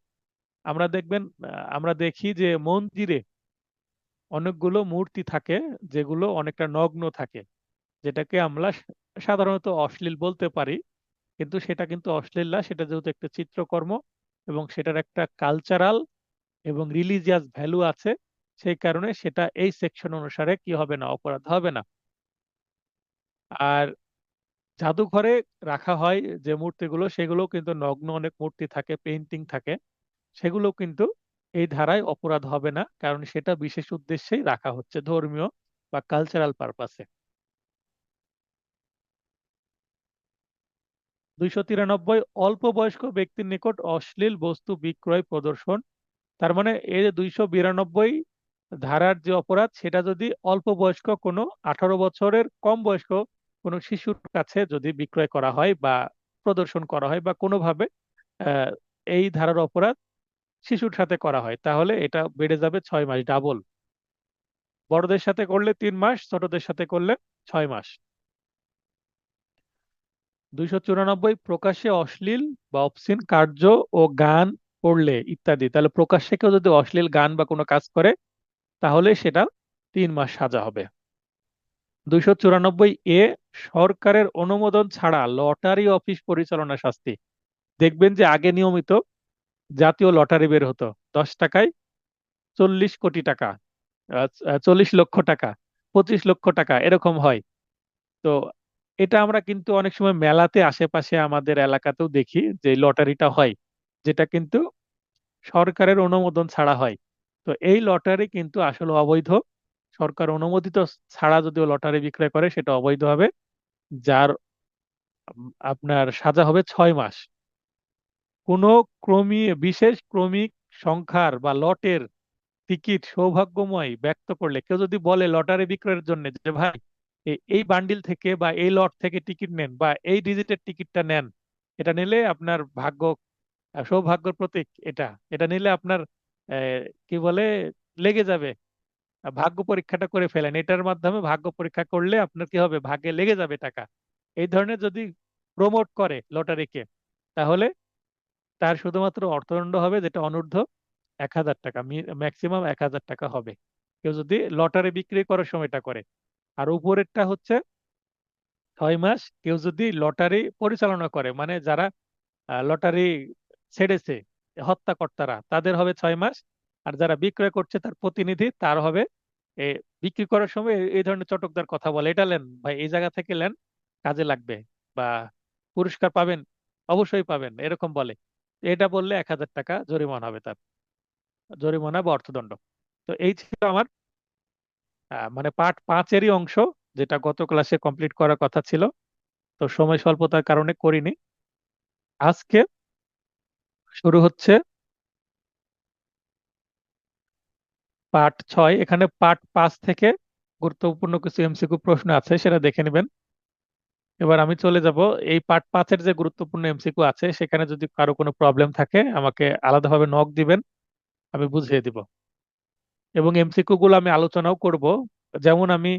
আমরা দেখবেন, আমরা দেখি যে মন্দিরে অনেকগুলো মূর্তি থাকে যেগুলো অনেকটা নগ্ন থাকে, যেটাকে আমরা সাধারণত অশ্লীল বলতে পারি, কিন্তু সেটা কিন্তু অশ্লীল না, সেটা যেহেতু একটা চিত্রকর্ম এবং সেটার একটা কালচারাল এবং রিলিজিয়াস ভ্যালু আছে, সেই কারণে সেটা এই সেকশন অনুসারে কি হবে না, অপরাধ হবে না। আর জাদুঘরে রাখা হয় যে মূর্তিগুলো, সেগুলো কিন্তু নগ্ন অনেক মূর্তি থাকে, পেইন্টিং থাকে, সেগুলো কিন্তু এই ধারায় অপরাধ হবে না, কারণ সেটা বিশেষ উদ্দেশ্যেই রাখা হচ্ছে, ধর্মীয় বা কালচারাল পারপাসে। 293, অল্প বয়স্ক ব্যক্তির নিকট অশ্লীল বস্তু বিক্রয় প্রদর্শন। তার মানে এই যে 292 ধারার যে অপরাধ, সেটা যদি অল্প বয়স্ক কোনো 18 বছরের কম বয়স্ক কোনো শিশুর কাছে যদি বিক্রয় করা হয় বা প্রদর্শন করা হয় বা কোনোভাবে আহ, এই ধারার অপরাধ শিশুর সাথে করা হয়, তাহলে এটা বেড়ে যাবে 6 মাস, ডাবল। বড়দের সাথে করলে 3 মাস, ছোটদের সাথে করলে 6 মাস। 294, প্রকাশ্যে অশ্লীল বা অবসিন কার্য ও গান করলে ইত্যাদি, তাহলে প্রকাশ্যে কেউ যদি অশ্লীল গান বা কোনো কাজ করে তাহলে সেটা 3 মাস সাজা হবে। 294 এ, সরকারের অনুমোদন ছাড়া লটারি অফিস পরিচালনা শাস্তি। দেখবেন যে আগে নিয়মিত জাতীয় লটারি বের হতো, 10 টাকায় 40 কোটি টাকা, 40 লক্ষ টাকা, 25 লক্ষ টাকা এরকম হয়। তো এটা আমরা কিন্তু অনেক সময় মেলাতে আশেপাশে আমাদের এলাকাতেও দেখি যে লটারিটা হয়, যেটা কিন্তু সরকারের অনুমোদন ছাড়া হয়। তো এই লটারি কিন্তু আসলে অবৈধ। সরকার অনুমোদিত ছাড়া যদি লটারি বিক্রয় করে সেটা অবৈধ হবে, যার আপনার সাজা হবে 6 মাস। কোনো বিশেষ ক্রমিক সংখ্যার বা লটের টিকিট সৌভাগ্যময় ব্যক্ত করলে, কেউ যদি বলে লটারি বিক্রয়ের জন্য যে ভাই এই বান্ডিল থেকে বা এই লট থেকে টিকিট নেন বা এই ডিজিটের টিকিটটা নেন, এটা নিলে আপনার ভাগ্য, সৌভাগ্যের প্রতীক, এটা এটা নিলে আপনার কি বলে লেগে যাবে, ভাগ্য পরীক্ষাটা করে ফেলেন, এটার মাধ্যমে ভাগ্য পরীক্ষা করলে আপনার কি হবে, ভাগ্যে লেগে যাবে টাকা, এই ধরনের যদি প্রমোট করে লটারিকে, তাহলে তার শুধুমাত্র অর্থদণ্ড হবে, যেটা অনূর্ধ্ব 1,000 টাকা, ম্যাক্সিমাম 1,000 টাকা হবে কেউ যদি লটারি বিক্রি করার সময়টা করে। আর উপরেরটা হচ্ছে 6 মাস কেউ যদি লটারি পরিচালনা করে, মানে যারা লটারি ছেড়েছে, হত্যাকর্তারা, তাদের হবে 6 মাস। আর যারা বিক্রয় করছে তার প্রতিনিধি, তার হবে এ, বিক্রি করার সময় এই ধরনের চটকদার কথা বলে, এটা নেন ভাই, এই জায়গা থেকে নেন, কাজে লাগবে, বা পুরস্কার পাবেন, অবশ্যই পাবেন, এরকম বলে। এটা বললে 1,000 টাকা জরিমানা হবে তার, জরিমানা বা অর্থদণ্ড। তো এই ছিল আমার মানে পার্ট 5-এরই অংশ, যেটা গত ক্লাসে কমপ্লিট করার কথা ছিল, তো সময় স্বল্পতার কারণে করিনি। আজকে শুরু হচ্ছে পার্ট 6। এখানে পার্ট 5 থেকে গুরুত্বপূর্ণ কিছু এমসিকিউ প্রশ্ন আছে, সেটা দেখে নেবেন। এবার আমি চলে যাব এই পার্ট 5-এর যে গুরুত্বপূর্ণ এমসিকিউ আছে সেখানে যদি কারো কোনো প্রবলেম থাকে আমাকে আলাদাভাবে নক দিবেন, আমি বুঝিয়ে দিব। এবং এমসিকিউ গুলো আমি আলোচনাও করব। যেমন আমি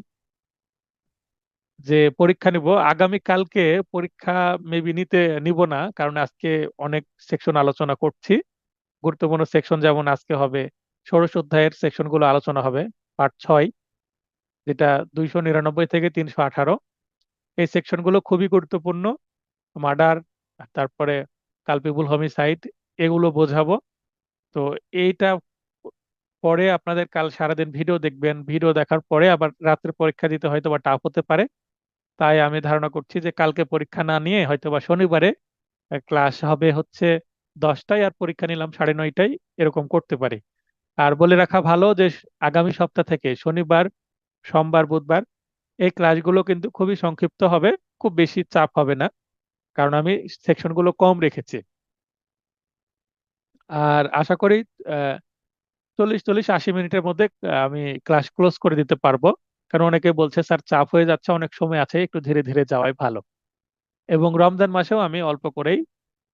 যে পরীক্ষা নিব আগামী কালকে, পরীক্ষা মেবি নিব না, কারণ আজকে অনেক সেকশন আলোচনা করছি। গুরুত্বপূর্ণ সেকশন যেমন আজকে হবে ষোড়শ অধ্যায়ের সেকশন গুলো আলোচনা হবে, পার্ট 6, যেটা 299 থেকে 318। এই সেকশন গুলো খুবই গুরুত্বপূর্ণ। মার্ডার, তারপরে কালপেবল হোমিসাইড, এগুলো বোঝাবো। তো এইটা পরে আপনাদের কাল সারাদিন ভিডিও দেখবেন, ভিডিও দেখার পরে আবার রাত্রে পরীক্ষা দিতে হয়তো বা টাফ হতে পারে। তাই আমি ধারণা করছি যে কালকে পরীক্ষা না নিয়ে হয়তো বা শনিবারে ক্লাস হবে হচ্ছে 10টায়, আর পরীক্ষা নিলাম 9:30টায়, এরকম করতে পারি। আর বলে রাখা ভালো যে আগামী সপ্তাহ থেকে শনিবার, সোমবার, বুধবার এই ক্লাসগুলো কিন্তু খুবই সংক্ষিপ্ত হবে, খুব বেশি চাপ হবে না, কারণ আমি সেকশনগুলো কম রেখেছি। আর আশা করি 40-40-80 মিনিটের মধ্যে আমি ক্লাস ক্লোজ করে দিতে পারবো। কারণ অনেকে বলছে স্যার চাপ হয়ে যাচ্ছে, অনেক সময় আছে, একটু ধীরে ধীরে যাওয়াই ভালো। এবং রমজান মাসেও আমি অল্প করেই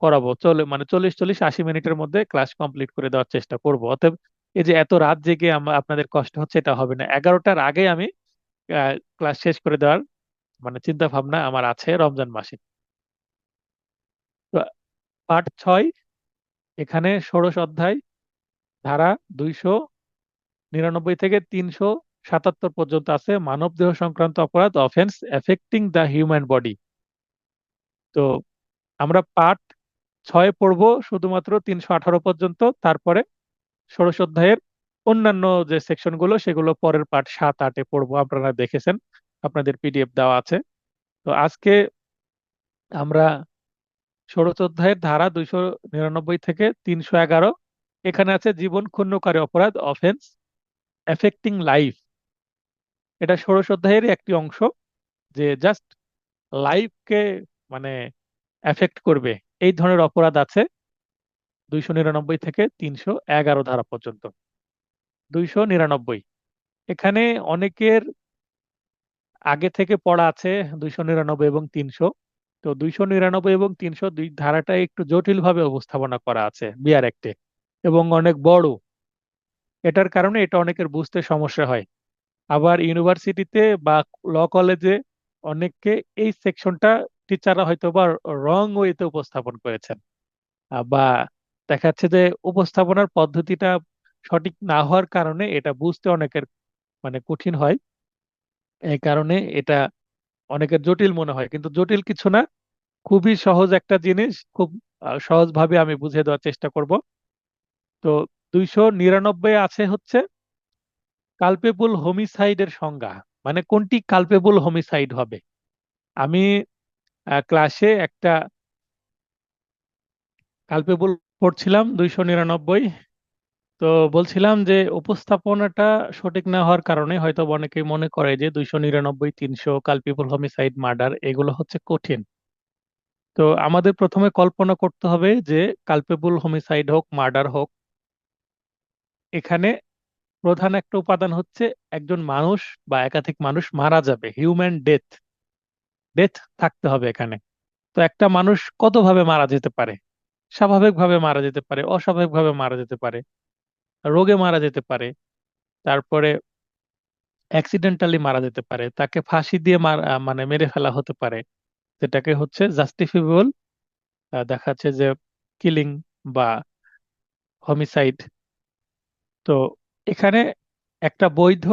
করাবো, মানে 40-40-80 মিনিটের মধ্যে ক্লাস কমপ্লিট করে দেওয়ার চেষ্টা করব। অতএব এই যে এত রাত জেগে আপনাদের কষ্ট হচ্ছে, এটা হবে না। 11টার আগে আমি ক্লাস শেষ করে দেওয়ার মানে চিন্তা ভাবনা আমার আছে রমজান মাসে। তো পার্ট 6, এখানে ষোড়শ অধ্যায়, ধারা 299 থেকে 377 পর্যন্ত আছে, মানব দেহ সংক্রান্ত অপরাধ, offence affecting the human body. তো আমরা পার্ট 6 পড়বো শুধুমাত্র 318 পর্যন্ত, তারপরে ষোড়শ অধ্যায়ের অন্যান্য যে সেকশন গুলো সেগুলো পরের পার্ট 7-8-এ পড়বো। আপনারা দেখেছেন, আপনাদের পিডিএফ দেওয়া আছে। তো আজকে আমরা ষোড়শ অধ্যায়ের ধারা 299 থেকে 311, এখানে আছে জীবন ক্ষুণ্ণকারী অপরাধ, অফেন্স এফেক্টিং লাইফ। এটা ষোড়শ অধ্যায়েরই একটি অংশ, যে জাস্ট লাইফকে মানে এফেক্ট করবে এই ধরনের অপরাধ আছে 299 থেকে 311 ধারা পর্যন্ত। 299, এখানে অনেকের আগে থেকে পড়া আছে 299 এবং 300। তো 299 এবং 300 দুই ধারাটা একটু জটিল ভাবে উপস্থাপনা করা আছে বিআর অ্যাক্টে, এবং অনেক বড়। এটার কারণে এটা অনেকের বুঝতে সমস্যা হয়। আবার ইউনিভার্সিটিতে বা ল কলেজে অনেককে এই সেকশনটা টিচাররা হয়তো বা রং ওয়েতে উপস্থাপন করেছেন, বা দেখা যাচ্ছে যে উপস্থাপনার পদ্ধতিটা সঠিক না হওয়ার কারণে এটা বুঝতে অনেকের মানে কঠিন হয়। এই কারণে এটা অনেকের জটিল মনে হয়, কিন্তু জটিল কিছু না, খুবই সহজ একটা জিনিস। খুব সহজভাবে আমি বুঝিয়ে দেওয়ার চেষ্টা করব। তো 299 আছে হচ্ছে কালপেবল হোমিসাইডের সংজ্ঞা, মানে কোনটি কালপেবল হোমিসাইড হবে। আমি ক্লাসে একটা কালপেবল পড়ছিলাম 299। তো বলছিলাম যে উপস্থাপনাটা সঠিক না হওয়ার কারণে হয়তো অনেকেই মনে করে যে 299, 300 কালপেবল হোমিসাইড, মার্ডার এগুলো হচ্ছে কঠিন। তো আমাদের প্রথমে কল্পনা করতে হবে যে কালপেবল হোমিসাইড হোক, মার্ডার হোক, এখানে প্রধান একটা উপাদান হচ্ছে একজন মানুষ বা একাধিক মানুষ মারা যাবে, হিউম্যান ডেথ, ডেথ থাকতে হবে এখানে। তো একটা মানুষ কতভাবে মারা যেতে পারে? স্বাভাবিকভাবে মারা যেতে পারে, অস্বাভাবিকভাবে মারা যেতে পারে, রোগে মারা যেতে পারে, তারপরে অ্যাক্সিডেন্টালি মারা যেতে পারে, তাকে ফাঁসি দিয়ে মানে মেরে ফেলা হতে পারে, যেটাকে হচ্ছে জাস্টিফিবল দেখাচ্ছে যে কিলিং বা হোমিসাইড। তো এখানে একটা বৈধ,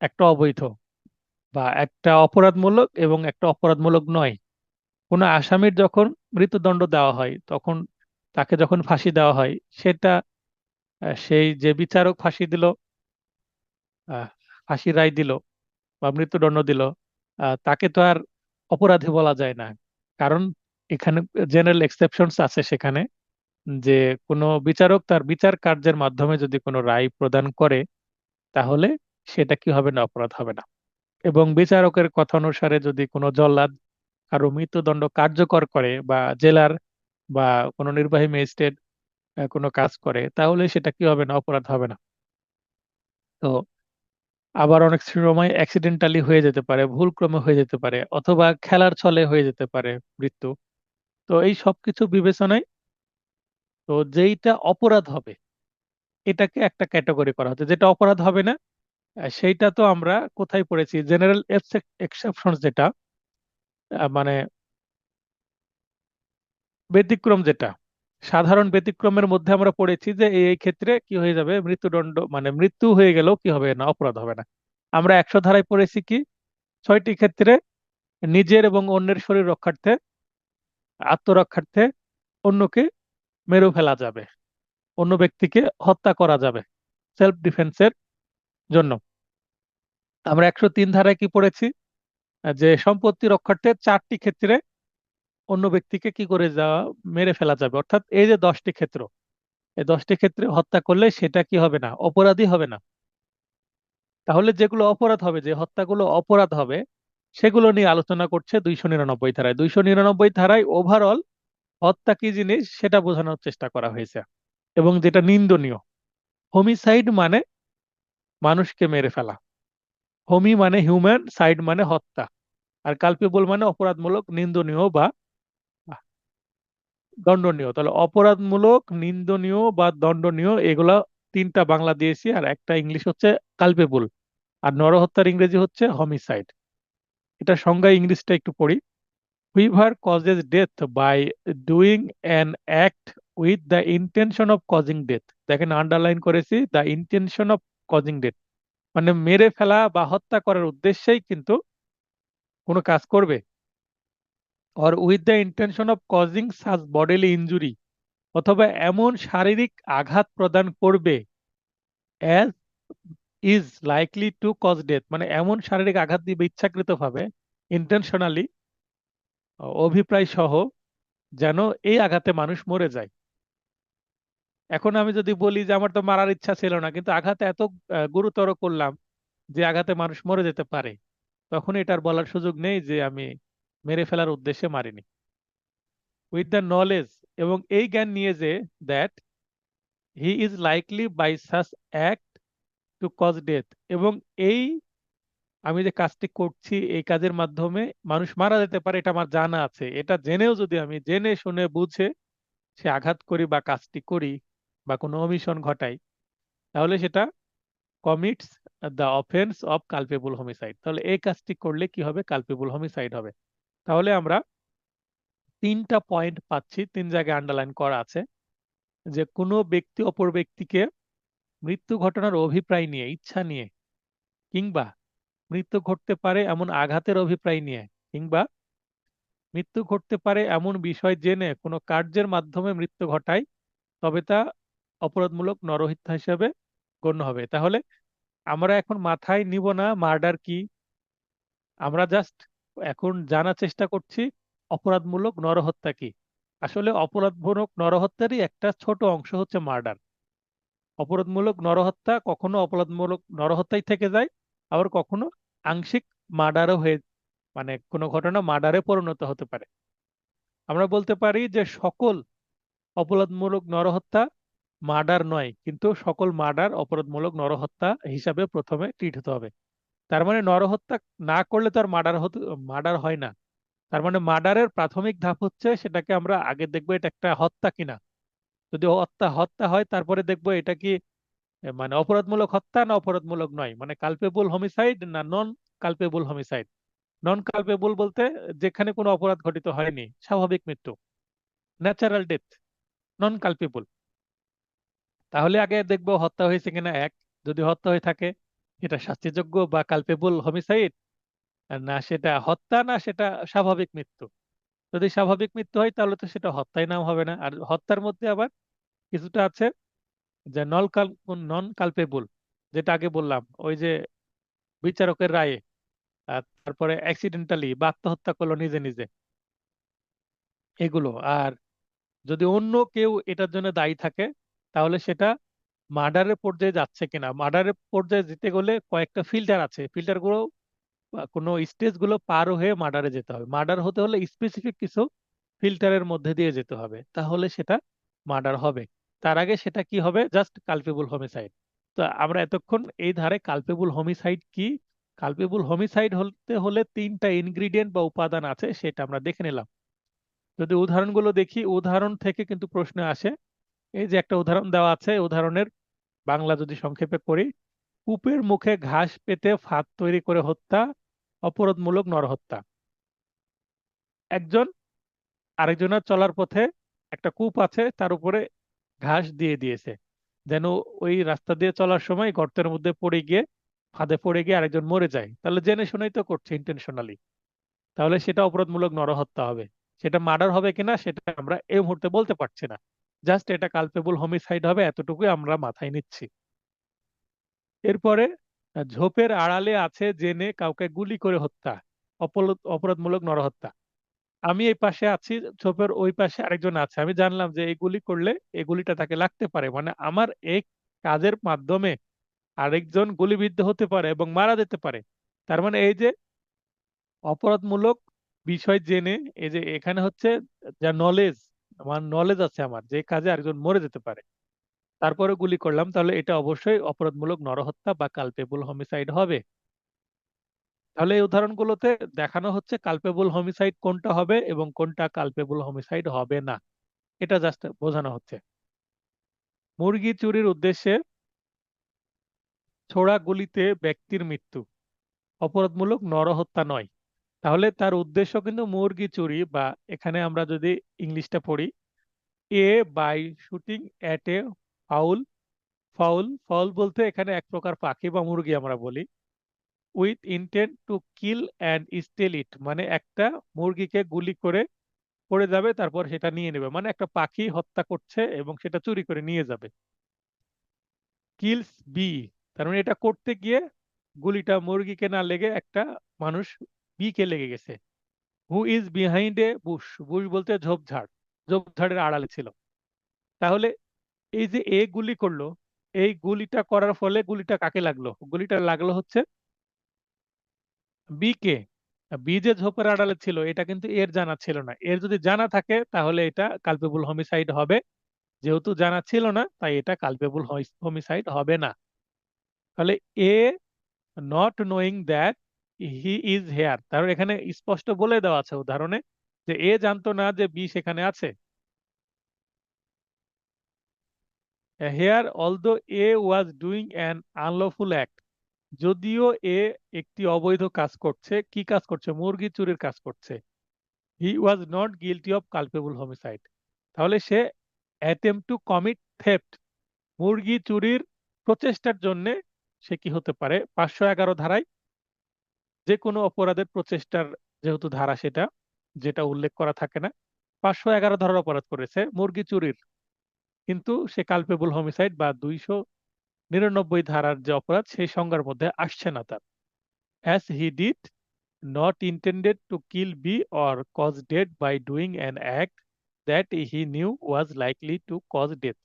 একটা অবৈধ, বা একটা অপরাধমূলক এবং একটা অপরাধমূলক নয়। কোনো আসামির যখন মৃত্যুদণ্ড দেওয়া হয় তখন তাকে যখন ফাঁসি দেওয়া হয়, সেটা সেই যে বিচারক ফাঁসি দিল, আহ, ফাঁসির রায় দিল বা মৃত্যুদণ্ড দিল, তাকে তো আর অপরাধী বলা যায় না। কারণ এখানে জেনারেল এক্সেপশনস আছে সেখানে, যে কোনো বিচারক তার বিচার কার্যের মাধ্যমে যদি কোনো রায় প্রদান করে, তাহলে সেটা কি হবে না, অপরাধ হবে না। এবং বিচারকের কথা অনুসারে যদি কোনো জল্লাদ কারো মৃত্যুদণ্ড কার্যকর করে, বা জেলার বা কোনো নির্বাহী ম্যাজিস্ট্রেট কোনো কাজ করে, তাহলে সেটা কি হবে না, অপরাধ হবে না। তো আবার অনেক সময় অ্যাক্সিডেন্টালি হয়ে যেতে পারে, ভুলক্রমে হয়ে যেতে পারে, অথবা খেলার ছলে হয়ে যেতে পারে মৃত্যু। তো এই সবকিছু বিবেচনায় তো যেইটা অপরাধ হবে এটাকে একটা ক্যাটাগরি করা হচ্ছে, যেটা অপরাধ হবে না সেইটা তো আমরা কোথায় পড়েছি, জেনারেল এক্সেপশন যেটা, মানে ব্যতিক্রম যেটা, সাধারণ ব্যতিক্রমের মধ্যে আমরা পড়েছি যে এই ক্ষেত্রে কি হয়ে যাবে, মৃত্যুদণ্ড মানে মৃত্যু হয়ে গেলেও কি হবে না, অপরাধ হবে না। আমরা 100 ধারায় পড়েছি কি, 6টি ক্ষেত্রে নিজের এবং অন্যের শরীর রক্ষার্থে, আত্মরক্ষার্থে অন্যকে মেরে ফেলা যাবে, অন্য ব্যক্তিকে হত্যা করা যাবে সেলফ ডিফেন্সের জন্য। আমরা 103 ধারায় কি পড়েছি, যে সম্পত্তি রক্ষার্থে 4টি ক্ষেত্রে অন্য ব্যক্তিকে কি করে যাওয়া, মেরে ফেলা যাবে। অর্থাৎ এই যে 10টি ক্ষেত্র, এই 10টি ক্ষেত্রে হত্যা করলে সেটা কি হবে না, অপরাধী হবে না। তাহলে যেগুলো অপরাধ হবে, যে হত্যাগুলো অপরাধ হবে, সেগুলো নিয়ে আলোচনা করছে 299 ধারায়। 299 ধারায় ওভারঅল হত্যা কি জিনিস সেটা বোঝানোর চেষ্টা করা হয়েছে, এবং যেটা নিন্দনীয়। হোমিসাইড মানে মানুষকে মেরে ফেলা, হোমি মানে হিউম্যান, সাইড মানে হত্যা, আর কালপেবল মানে অপরাধমূলক, নিন্দনীয় বা দণ্ডনীয়। তাহলে অপরাধমূলক, নিন্দনীয় বা দণ্ডনীয়, এগুলা তিনটা বাংলা দিয়েছি, আর একটা ইংলিশ হচ্ছে কালপেবল। আর নরহত্যার ইংরেজি হচ্ছে হোমিসাইড। এটা সংজ্ঞা ইংলিশটা একটু পড়ি। Whoever causes death by doing an act with the intention of causing death. দেখেন আন্ডারলাইন করেছি, the intention of causing death, মানে মেরে ফেলা বা হত্যা করার উদ্দেশ্যেই কিন্তু কোনো কাজ করবে। Or with the intention of causing such bodily injury, অথবা এমন শারীরিক আঘাত প্রদান করবে, as is likely to cause death, মানে এমন শারীরিক আঘাত দিবে ইচ্ছাকৃতভাবে, ইন্টেনশনালি, অভিপ্রায় সহ, যেন এই আঘাতে মানুষ মরে যায়। এখন আমি যদি বলি যে আমার তো মারার ইচ্ছা ছিল না, কিন্তু আঘাতে এত গুরুতর করলাম যে আঘাতে মানুষ মরে যেতে পারে, তখন এটার বলার সুযোগ নেই যে আমি মেরে ফেলার উদ্দেশ্যে মারিনি। উইথ দ্য নলেজ, এবং এই জ্ঞান নিয়ে যে, that he is likely by such act to cause death, এবং এই আমি যে কাজটি করছি এই কাজের মাধ্যমে মানুষ মারা যেতে পারে, এটা আমার জানা আছে, এটা জেনেও যদি আমি জেনে শুনে বুঝে সে আঘাত করি বা কাজটি করি বা কোনো অমিশন ঘটাই, তাহলে সেটা commits the offence of culpable homicide. তাহলে এই কাজটি করলে কি হবে, কালপেবল হোমিসাইড হবে। তাহলে আমরা 3টা পয়েন্ট পাচ্ছি, 3 জায়গায় আন্ডারলাইন করা আছে, যে কোনো ব্যক্তি অপর ব্যক্তিকে মৃত্যু ঘটনার অভিপ্রায় নিয়ে, ইচ্ছা নিয়ে, কিংবা মৃত্যু ঘটতে পারে এমন আঘাতের অভিপ্রায় নিয়ে, কিংবা মৃত্যু ঘটতে পারে এমন বিষয় জেনে কোনো কার্যের মাধ্যমে মৃত্যু ঘটায়, তবে তা অপরাধমূলক নরহত্যা হিসেবে গণ্য হবে। তাহলে আমরা এখন মাথায় নিব না মার্ডার কি, আমরা জাস্ট এখন জানার চেষ্টা করছি অপরাধমূলক নরহত্যা কি। আসলে অপরাধমূলক নরহত্যারই একটা ছোট অংশ হচ্ছে মার্ডার। অপরাধমূলক নরহত্যা কখনো অপরাধমূলক নরহত্যাই থেকে যায়, আবার কখনো আংশিক মার্ডারও হয়ে, মানে কোনো ঘটনা মার্ডারে পরিণত হতে পারে। আমরা বলতে পারি যে সকল অপরাধমূলক নরহত্যা মার্ডার নয়, কিন্তু সকল মার্ডার অপরাধমূলক নরহত্যা হিসাবে প্রথমে ট্রিট হতে হবে। তার মানে নরহত্যা না করলে তো আর মার্ডার হতে, মার্ডার হয় না। তার মানে মার্ডারের প্রাথমিক ধাপ হচ্ছে সেটাকে আমরা আগে দেখবো এটা একটা হত্যা কিনা। যদি হত্যা হত্যা হয় তারপরে দেখবো এটা কি মানে অপরাধমূলক হত্যা না অপরাধমূলক নয়, মানে কালপেবল হোমিসাইড না নন কালপেবল হোমিসাইড। নন কালপেবল বলতে যেখানে কোনো অপরাধ ঘটিত হয়নি, স্বাভাবিক মৃত্যু, ন্যাচারাল ডেথ, নন কালপেবল। তাহলে আগে দেখবো হত্যা হয়েছে কিনা, এক, যদি হত্যা হয়ে থাকে এটা শাস্তিযোগ্য বা কালপেবল হোমিসাইড, না সেটা হত্যা, না সেটা স্বাভাবিক মৃত্যু। যদি স্বাভাবিক মৃত্যু হয় তাহলে তো সেটা হত্যায় নাম হবে না। আর হত্যার মধ্যে আবার কিছুটা আছে, যে নন কালপেবল, যেটা আগে বললাম ওই যে বিচারকের রায়ে, আর তারপরে অ্যাক্সিডেন্টালি বা আত্মহত্যা করলো নিজে নিজে, এগুলো। আর যদি অন্য কেউ এটার জন্য দায়ী থাকে, তাহলে সেটা মার্ডারের পর্যায়ে যাচ্ছে কিনা। মার্ডারের পর্যায়ে যেতে গেলে কয়েকটা ফিল্টার আছে, ফিল্টার গুলো বা কোনো স্টেজ গুলো পার হয়ে মার্ডারে যেতে হবে। মার্ডার হতে হলে স্পেসিফিক কিছু ফিল্টারের মধ্যে দিয়ে যেতে হবে, তাহলে সেটা মার্ডার হবে। তার আগে সেটা কি হবে, জাস্ট কালপেবল হোমিসাইড। তো আমরা এতক্ষণ এই ধারে কালপেবল হোমিসাইড কি, কালপেবল হোমিসাইড হতে হলে তিনটা ইনগ্রিডিয়েন্ট বা উপাদান আছে সেটা আমরা দেখে নিলাম। যদি উদাহরণগুলো দেখি, উদাহরণ থেকে কিন্তু প্রশ্ন আসে। এই যে একটা উদাহরণ দেওয়া আছে, উদাহরণের বাংলা যদি সংক্ষেপে করি, কূপের মুখে ঘাস পেতে ফাঁদ তৈরি করে হত্যা, অপরাধমূলক নরহত্যা। একজন আরেকজনের চলার পথে একটা কূপ আছে, তার উপরে ঘাস দিয়ে দিয়েছে, যেন ওই রাস্তা দিয়ে চলার সময় গর্তের মধ্যে পড়ে গিয়ে, ফাঁদে পড়ে গিয়ে আরেকজন মরে যায়। তাহলে জেনে শুনেই তো করছে, ইন্টেনশনালি। তাহলে সেটা অপরাধমূলক নরহত্যা হবে। সেটা মার্ডার হবে কিনা সেটা আমরা এই মুহূর্তে বলতে পারছি না। জাস্ট এটা কালপেবল হোমিসাইড হবে, এতটুকুই আমরা মাথায় নিচ্ছি। এরপরে ঝোপের আড়ালে আছে জেনে কাউকে গুলি করে হত্যা, অপরাধমূলক নরহত্যা। আমি এই পাশে আছি, ঝোপের ওই পাশে আরেকজন আছে, আমি জানলাম যে এই গুলি করলে এই গুলিটা তাকে লাগতে পারে, মানে আমার এই কাজের মাধ্যমে আরেকজন গুলিবিদ্ধ হতে পারে এবং মারা যেতে পারে। তার মানে এই যে অপরাধমূলক বিষয় জেনে, এই যে এখানে হচ্ছে যা নলেজ, আমার নলেজ আছে আমার যে কাজে আরেকজন মরে যেতে পারে, তারপরে গুলি করলাম, তাহলে এটা অবশ্যই অপরাধমূলক নরহত্যা বা কালপেবল হোমিসাইড হবে। তাহলে এই উদাহরণগুলোতে দেখানো হচ্ছে কালপেবল হোমিসাইড কোনটা হবে এবং কোনটা কালপেবল হোমিসাইড হবে না, এটা জাস্ট বোঝানো হচ্ছে। মুরগি চুরির উদ্দেশ্যে ছোড়া গুলিতে ব্যক্তির মৃত্যু, অপরাধমূলক নরহত্যা নয়। তাহলে তার উদ্দেশ্য কিন্তু মুরগি চুরি, বা এখানে আমরা যদি ইংলিশটা পড়ি, a by shooting at a fowl, fowl fowl বলতে এখানে এক প্রকার পাখি বা মুরগি আমরা বলি, with intent to kill and steal it, মানে একটা মুরগিকে গুলি করে পড়ে যাবে, তারপর সেটা নিয়ে নেবে, মানে একটা পাখি হত্যা করছে এবং সেটা চুরি করে নিয়ে যাবে। কিলস বি, তার মানে এটা করতে গিয়ে গুলিটা মুরগিকে না লেগে একটা মানুষ বি কে লেগে গেছে। Who is behind A Bush, Bush বলতে ঝোপঝাড়, ঝোপঝাড়ের আড়ালে ছিল। তাহলে এই যে এ গুলি করলো, এই গুলিটা করার ফলে গুলিটা কাকে লাগলো? গুলিটা লাগলো হচ্ছে বি কে। বি যে ঝোপের আড়ালে ছিল এটা কিন্তু এর জানা ছিল না, এর যদি জানা থাকে তাহলে এটা কালপেবল হোমিসাইড হবে। যেহেতু জানা ছিল না, তাই এটা কালপেবল হোমিসাইড হবে না। তাহলে a not knowing that he is here, তার এখানে স্পষ্ট বলে দেওয়া আছে উদাহরণে যে এ জানতো না যে বি সেখানে আছে। Here although A was doing an unlawful act, যদিও এ একটি অবৈধ কাজ করছে, কি কাজ করছে? মুরগি চুরির কাজ করছে। He was not guilty of culpable homicide, তাহলে সে অ্যাটেম্প টু কমিট থেফট, মুরগি চুরির প্রচেষ্টার জন্য সে কি হতে পারে? 511 ধারায় যে কোনো অপরাধের প্রচেষ্টার যেহেতু ধারা, সেটা যেটা উল্লেখ করা থাকে না, 511 ধারার অপরাধ করেছে মুরগি চুরির, কিন্তু সে কালপেবল হোমিসাইড বা 299 ধারার যে অপরাধ সেই সংজ্ঞার মধ্যে আসছে না তার। As he did not intended to kill B or cause death by doing an act that he knew was likely to cause death।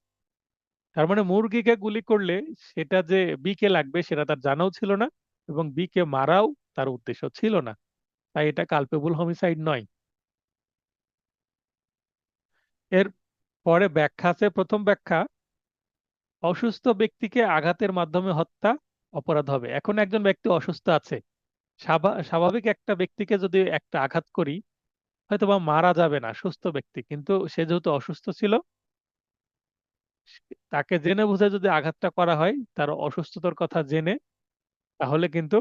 তার মানে মুরগিকে গুলি করলে সেটা যে বি কে লাগবে সেটা তার জানাও ছিল না, এবং বি কে মারাও তার উদ্দেশ্য ছিল না, তাই এটা কালপেবল হোমিসাইড নয়। এর পরে ব্যাখ্যা আছে। প্রথম ব্যাখ্যা, অসুস্থ ব্যক্তিকে আঘাতের মাধ্যমে হত্যা অপরাধ হবে। এখন একজন ব্যক্তি অসুস্থ আছে, স্বাভাবিক একটা ব্যক্তিকে যদি একটা আঘাত করি হয়তো বা মারা যাবে না, সুস্থ ব্যক্তি, কিন্তু সে যেহেতু অসুস্থ ছিল, তাকে জেনে বুঝে যদি আঘাতটা করা হয় তার অসুস্থতার কথা জেনে, তাহলে কিন্তু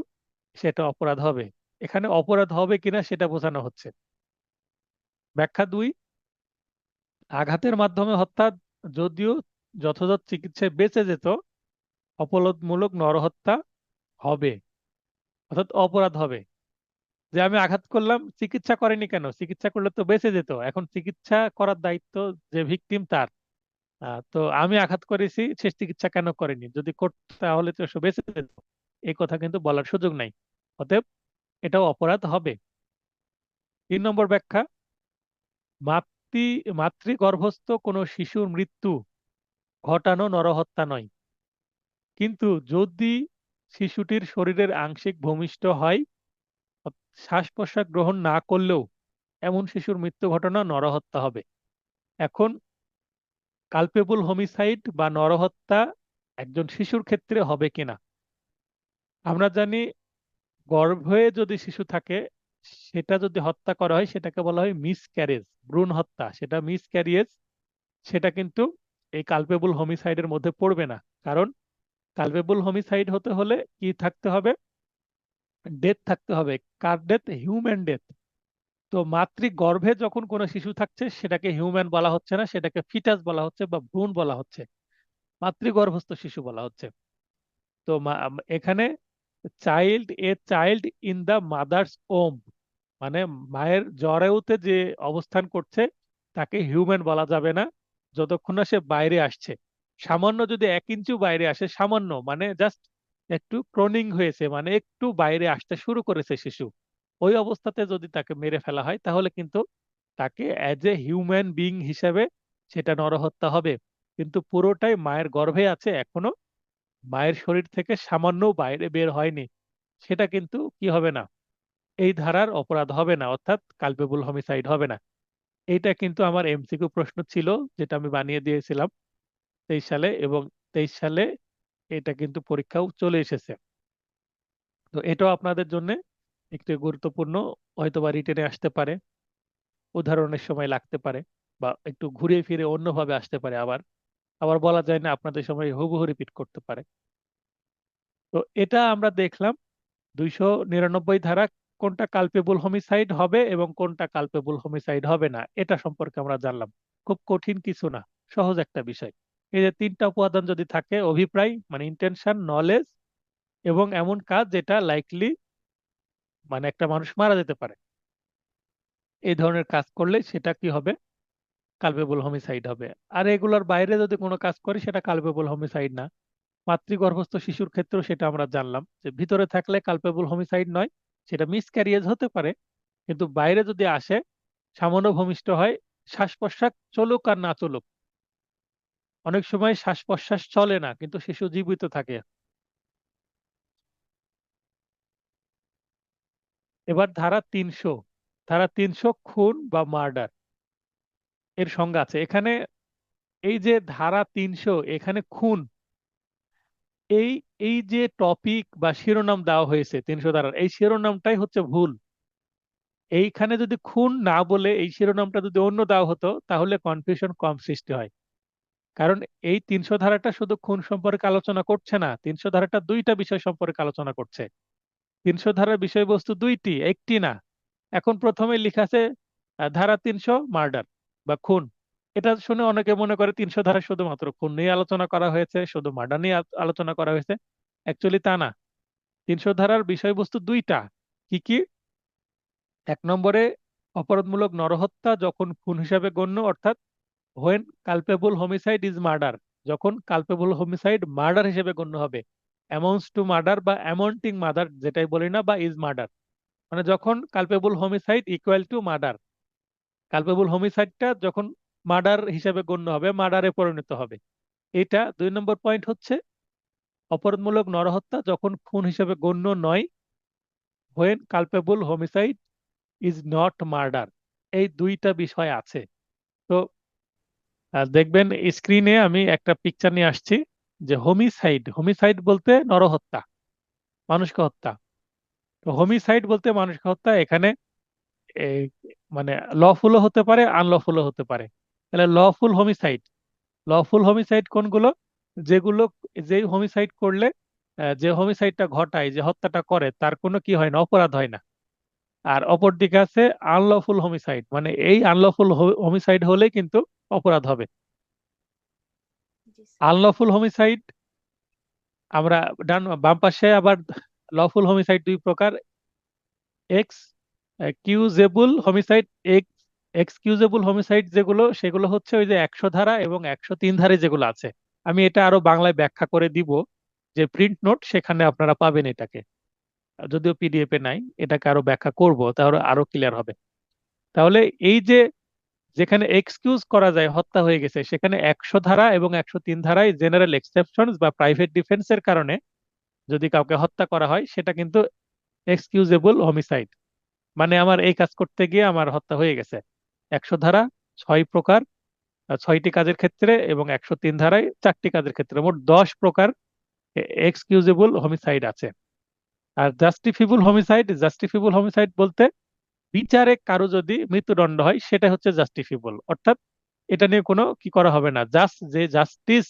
সেটা অপরাধ হবে। এখানে অপরাধ হবে কিনা সেটা বোঝানো হচ্ছে। ব্যাখ্যা দুই, আঘাতের মাধ্যমে হত্যা যদিও যথাযথ চিকিৎসায় বেঁচে যেত, অপরাধমূলক নরহত্যা হবে, অর্থাৎ অপরাধ হবে। যে আমি আঘাত করলাম, চিকিৎসা করেনি কেন? চিকিৎসা করলে তো বেঁচে যেত, এখন চিকিৎসা করার দায়িত্ব যে ভিকটিম তার। তো আমি আঘাত করেছি, সে চিকিৎসা কেন করেনি? যদি করতো তাহলে তো সে বেঁচে যেত, এই কথা কিন্তু বলার সুযোগ নাই। অতএব এটাও অপরাধ হবে। 3 নম্বর ব্যাখ্যা, মাতৃ মাতৃগর্ভস্থ কোনো শিশুর মৃত্যু ঘটানো নরহত্যা নয়, কিন্তু যদি শিশুটির শরীরের আংশিক ভূমিষ্ঠ হয়, শ্বাস প্রশ্বাস গ্রহণ না করলেও এমন শিশুর মৃত্যু ঘটানো নরহত্যা হবে। এখন কালপেবল হোমিসাইড বা নরহত্যা একজন শিশুর ক্ষেত্রে হবে কিনা। আমরা জানি গর্ভে যদি শিশু থাকে, সেটা যদি হত্যা করা হয় সেটাকে বলা হয় মিসক্যারেজ, ভ্রূণ হত্যা, সেটা মিসক্যারিয়েজ। সেটা কিন্তু এই কালপেবল হোমিসাইডের মধ্যে পড়বে না। কারণ কালপেবল হোমিসাইড হতে হলে কি থাকতে হবে? ডেথ থাকতে হবে। কার ডেথ? Human death. তো মাতৃগর্ভে যখন কোনো শিশু থাকছে সেটাকে হিউম্যান বলা হচ্ছে না, সেটাকে ফিটাস বলা হচ্ছে বা ভ্রূণ বলা হচ্ছে, মাতৃগর্ভস্থ শিশু বলা হচ্ছে। তো এখানে চাইল্ড ইন দা মাদার্স ওম, মানে মায়ের জরায়ুতে যে অবস্থান করছে তাকে হিউম্যান বলা যাবে না যতক্ষণ না সে বাইরে আসছে। সামান্য যদি 1 ইঞ্চিও বাইরে আসে, সামান্য মানে জাস্ট একটু ক্রনিং হয়েছে, মানে একটু বাইরে আসতে শুরু করেছে শিশু, ওই অবস্থাতে যদি তাকে মেরে ফেলা হয় তাহলে কিন্তু তাকে অ্যাজ এ হিউম্যান বিং হিসেবে সেটা নরহত্যা হবে। কিন্তু পুরোটাই মায়ের গর্ভে আছে এখনো, মায়ের শরীর থেকে সামান্য বাইরে বের হয়নি, সেটা কিন্তু কি হবে না, এই ধারার অপরাধ হবে না, অর্থাৎ কালপেবল হোমিসাইড হবে না। এইটা কিন্তু আমার এমসিকিউ প্রশ্ন ছিল, যেটা আমি বানিয়ে দিয়েছিলাম 23 সালে, এবং 23 সালে এটা কিন্তু পরীক্ষাও চলে এসেছে। তো এটাও আপনাদের জন্য একটু গুরুত্বপূর্ণ, হয়তোবা রিটেনে আসতে পারে, উদাহরণের সময় লাগতে পারে, বা একটু ঘুরে ফিরে অন্যভাবে আসতে পারে, আবার আবার বলা যায় না আপনাদের সময় হুবহু রিপিট করতে পারে। তো এটা আমরা দেখলাম 299 ধারা কোনটা কালপেবল হোমিসাইড হবে এবং কোনটা কালপেবল হোমিসাইড হবে না, এটা সম্পর্কে আমরা জানলাম। খুব কঠিন কিছু না, সহজ একটা বিষয়। এই যে 3টা উপাদান যদি থাকে, অভিপ্রায় মানে ইন্টেনশন, নলেজ, এবং এমন কাজ যেটা লাইকলি মানে একটা মানুষ মারা যেতে পারে, এই ধরনের কাজ করলে সেটা কি হবে? কালপেবল হোমিসাইড হবে। আর এগুলোর বাইরে যদি কোনো কাজ করে সেটা কালপেবল হোমিসাইড না। মাতৃগর্ভস্থ শিশুর ক্ষেত্রেও সেটা আমরা জানলাম যে ভিতরে থাকলে কালপেবল হোমিসাইড নয়, সেটা মিসক্যারিয়েজ হতে পারে। কিন্তু বাইরে যদি আসে, সামান্য ভূমিষ্ঠ হয়, শ্বাস প্রশ্বাস চলুক আর না চলুক, অনেক সময় শ্বাস প্রশ্বাস চলে না কিন্তু শিশু জীবিত থাকে। এবার ধারা 300 খুন বা মার্ডার এর সংজ্ঞা আছে এখানে। এই যে ধারা 300, এখানে খুন, এই এই যে টপিক বা শিরোনাম দেওয়া হয়েছে 300 ধারার, এই শিরোনামটাই হচ্ছে ভুল। এইখানে যদি খুন না বলে এই শিরোনামটা যদি অন্য দেওয়া হতো তাহলে কনফিউশন কম সৃষ্টি হয়। কারণ এই 300 ধারাটা শুধু খুন সম্পর্কে আলোচনা করছে না, 300 ধারাটা 2টা বিষয় সম্পর্কে আলোচনা করছে। 300 ধারার বিষয়বস্তু 2টি, একটি না। এখন প্রথমে লেখা আছে ধারা 300 মার্ডার বা খুন। এটা শুনে অনেকে মনে করে 300 ধারা শুধুমাত্র খুন নিয়ে আলোচনা করা হয়েছে, শুধু মার্ডার নিয়ে আলোচনা করা হয়েছে। অ্যাকচুয়ালি তা না। 300 ধারার বিষয়বস্তু 2টা। কি কি? 1 নম্বরে অপরাধমূলক নরহত্যা যখন খুন হিসাবে গণ্য, অর্থাৎ when culpable homicide is murder, যখন কালপেবল হোমিসাইড মার্ডার হিসেবে গণ্য হবে। অ্যামাউন্টস টু মার্ডার বা অ্যামাউন্টিং মার্ডার যেটাই বলি না, বা ইজ মার্ডার, মানে যখন culpable homicide equal to murder, culpable হোমিসাইডটা যখন মার্ডার হিসেবে গণ্য হবে, মার্ডারে পরিণত হবে। এটা 2 নম্বর পয়েন্ট হচ্ছে অপরাধমূলক নরহত্যা যখন খুন হিসেবে গণ্য নয়, when culpable homicide is not murder. এই 2টা বিষয় আছে। তো দেখবেন স্ক্রিনে আমি একটা পিকচার নিয়ে আসছি, যে হোমিসাইড, হোমিসাইড বলতে নরহত্যা, মানুষকে হত্যা। তো হোমিসাইড বলতে মানুষকে হত্যা। এখানে এই, মানে লফুলও হতে পারে, আনলফুলও হতে পারে। তাহলে লফুল হোমিসাইড কোনগুলো? যেগুলো, যে হোমিসাইড করলে যে হোমিসাইডটা ঘটায়, যে হত্যাটা করে, তার কোনো কি হয় না, অপরাধ হয় না। আর অপর দিকে আছে আনলফুল হোমিসাইড, মানে এই আনলফুল হোমিসাইড হলে কিন্তু অপরাধ হবে। জি স্যার। আনলফুল হোমিসাইড আমরা বাম পাশে আবার, লফুল হোমিসাইড 2 প্রকার। এক্স কিউজেবল হোমিসাইড, এক্সকিউজেবল হোমিসাইড যেগুলো, সেগুলো হচ্ছে ওই যে 100 ধারা এবং 103 ধারে যেগুলো আছে। আমি এটা আরো বাংলায় ব্যাখ্যা করে দিব, যে প্রিন্ট নোট সেখানে আপনারা পাবেন এটাকে, যদিও পিডিএফ এ নাই, এটাকে আরো ব্যাখ্যা করব, তাহলে আরো ক্লিয়ার হবে। তাহলে এই যে যেখানে এক্সকিউজ করা যায় হত্যা হয়ে গেছে, সেখানে 100 ধারা এবং 103 ধারায় জেনারেল এক্সেপশন বা প্রাইভেট ডিফেন্সের কারণে যদি কাউকে হত্যা করা হয় সেটা কিন্তু এক্সকিউজেবল হোমিসাইড, মানে আমার এই কাজ করতে গিয়ে আমার হত্যা হয়ে গেছে। 100 ধারা 6 প্রকার, 6টি কাজের ক্ষেত্রে এবং 103 ধারায় 4টি কাজের ক্ষেত্রে, মোট 10 প্রকার এক্সকিউজেবল হোমিসাইড আছে। আর জাস্টিফিবল হোমিসাইড বলতে বিচারে কারো যদি মৃত্যুদণ্ড হয় সেটা হচ্ছে জাস্টিফিবল, অর্থাৎ এটা নিয়ে কোনো কি করা হবে না, জাস্ট যে জাস্টিস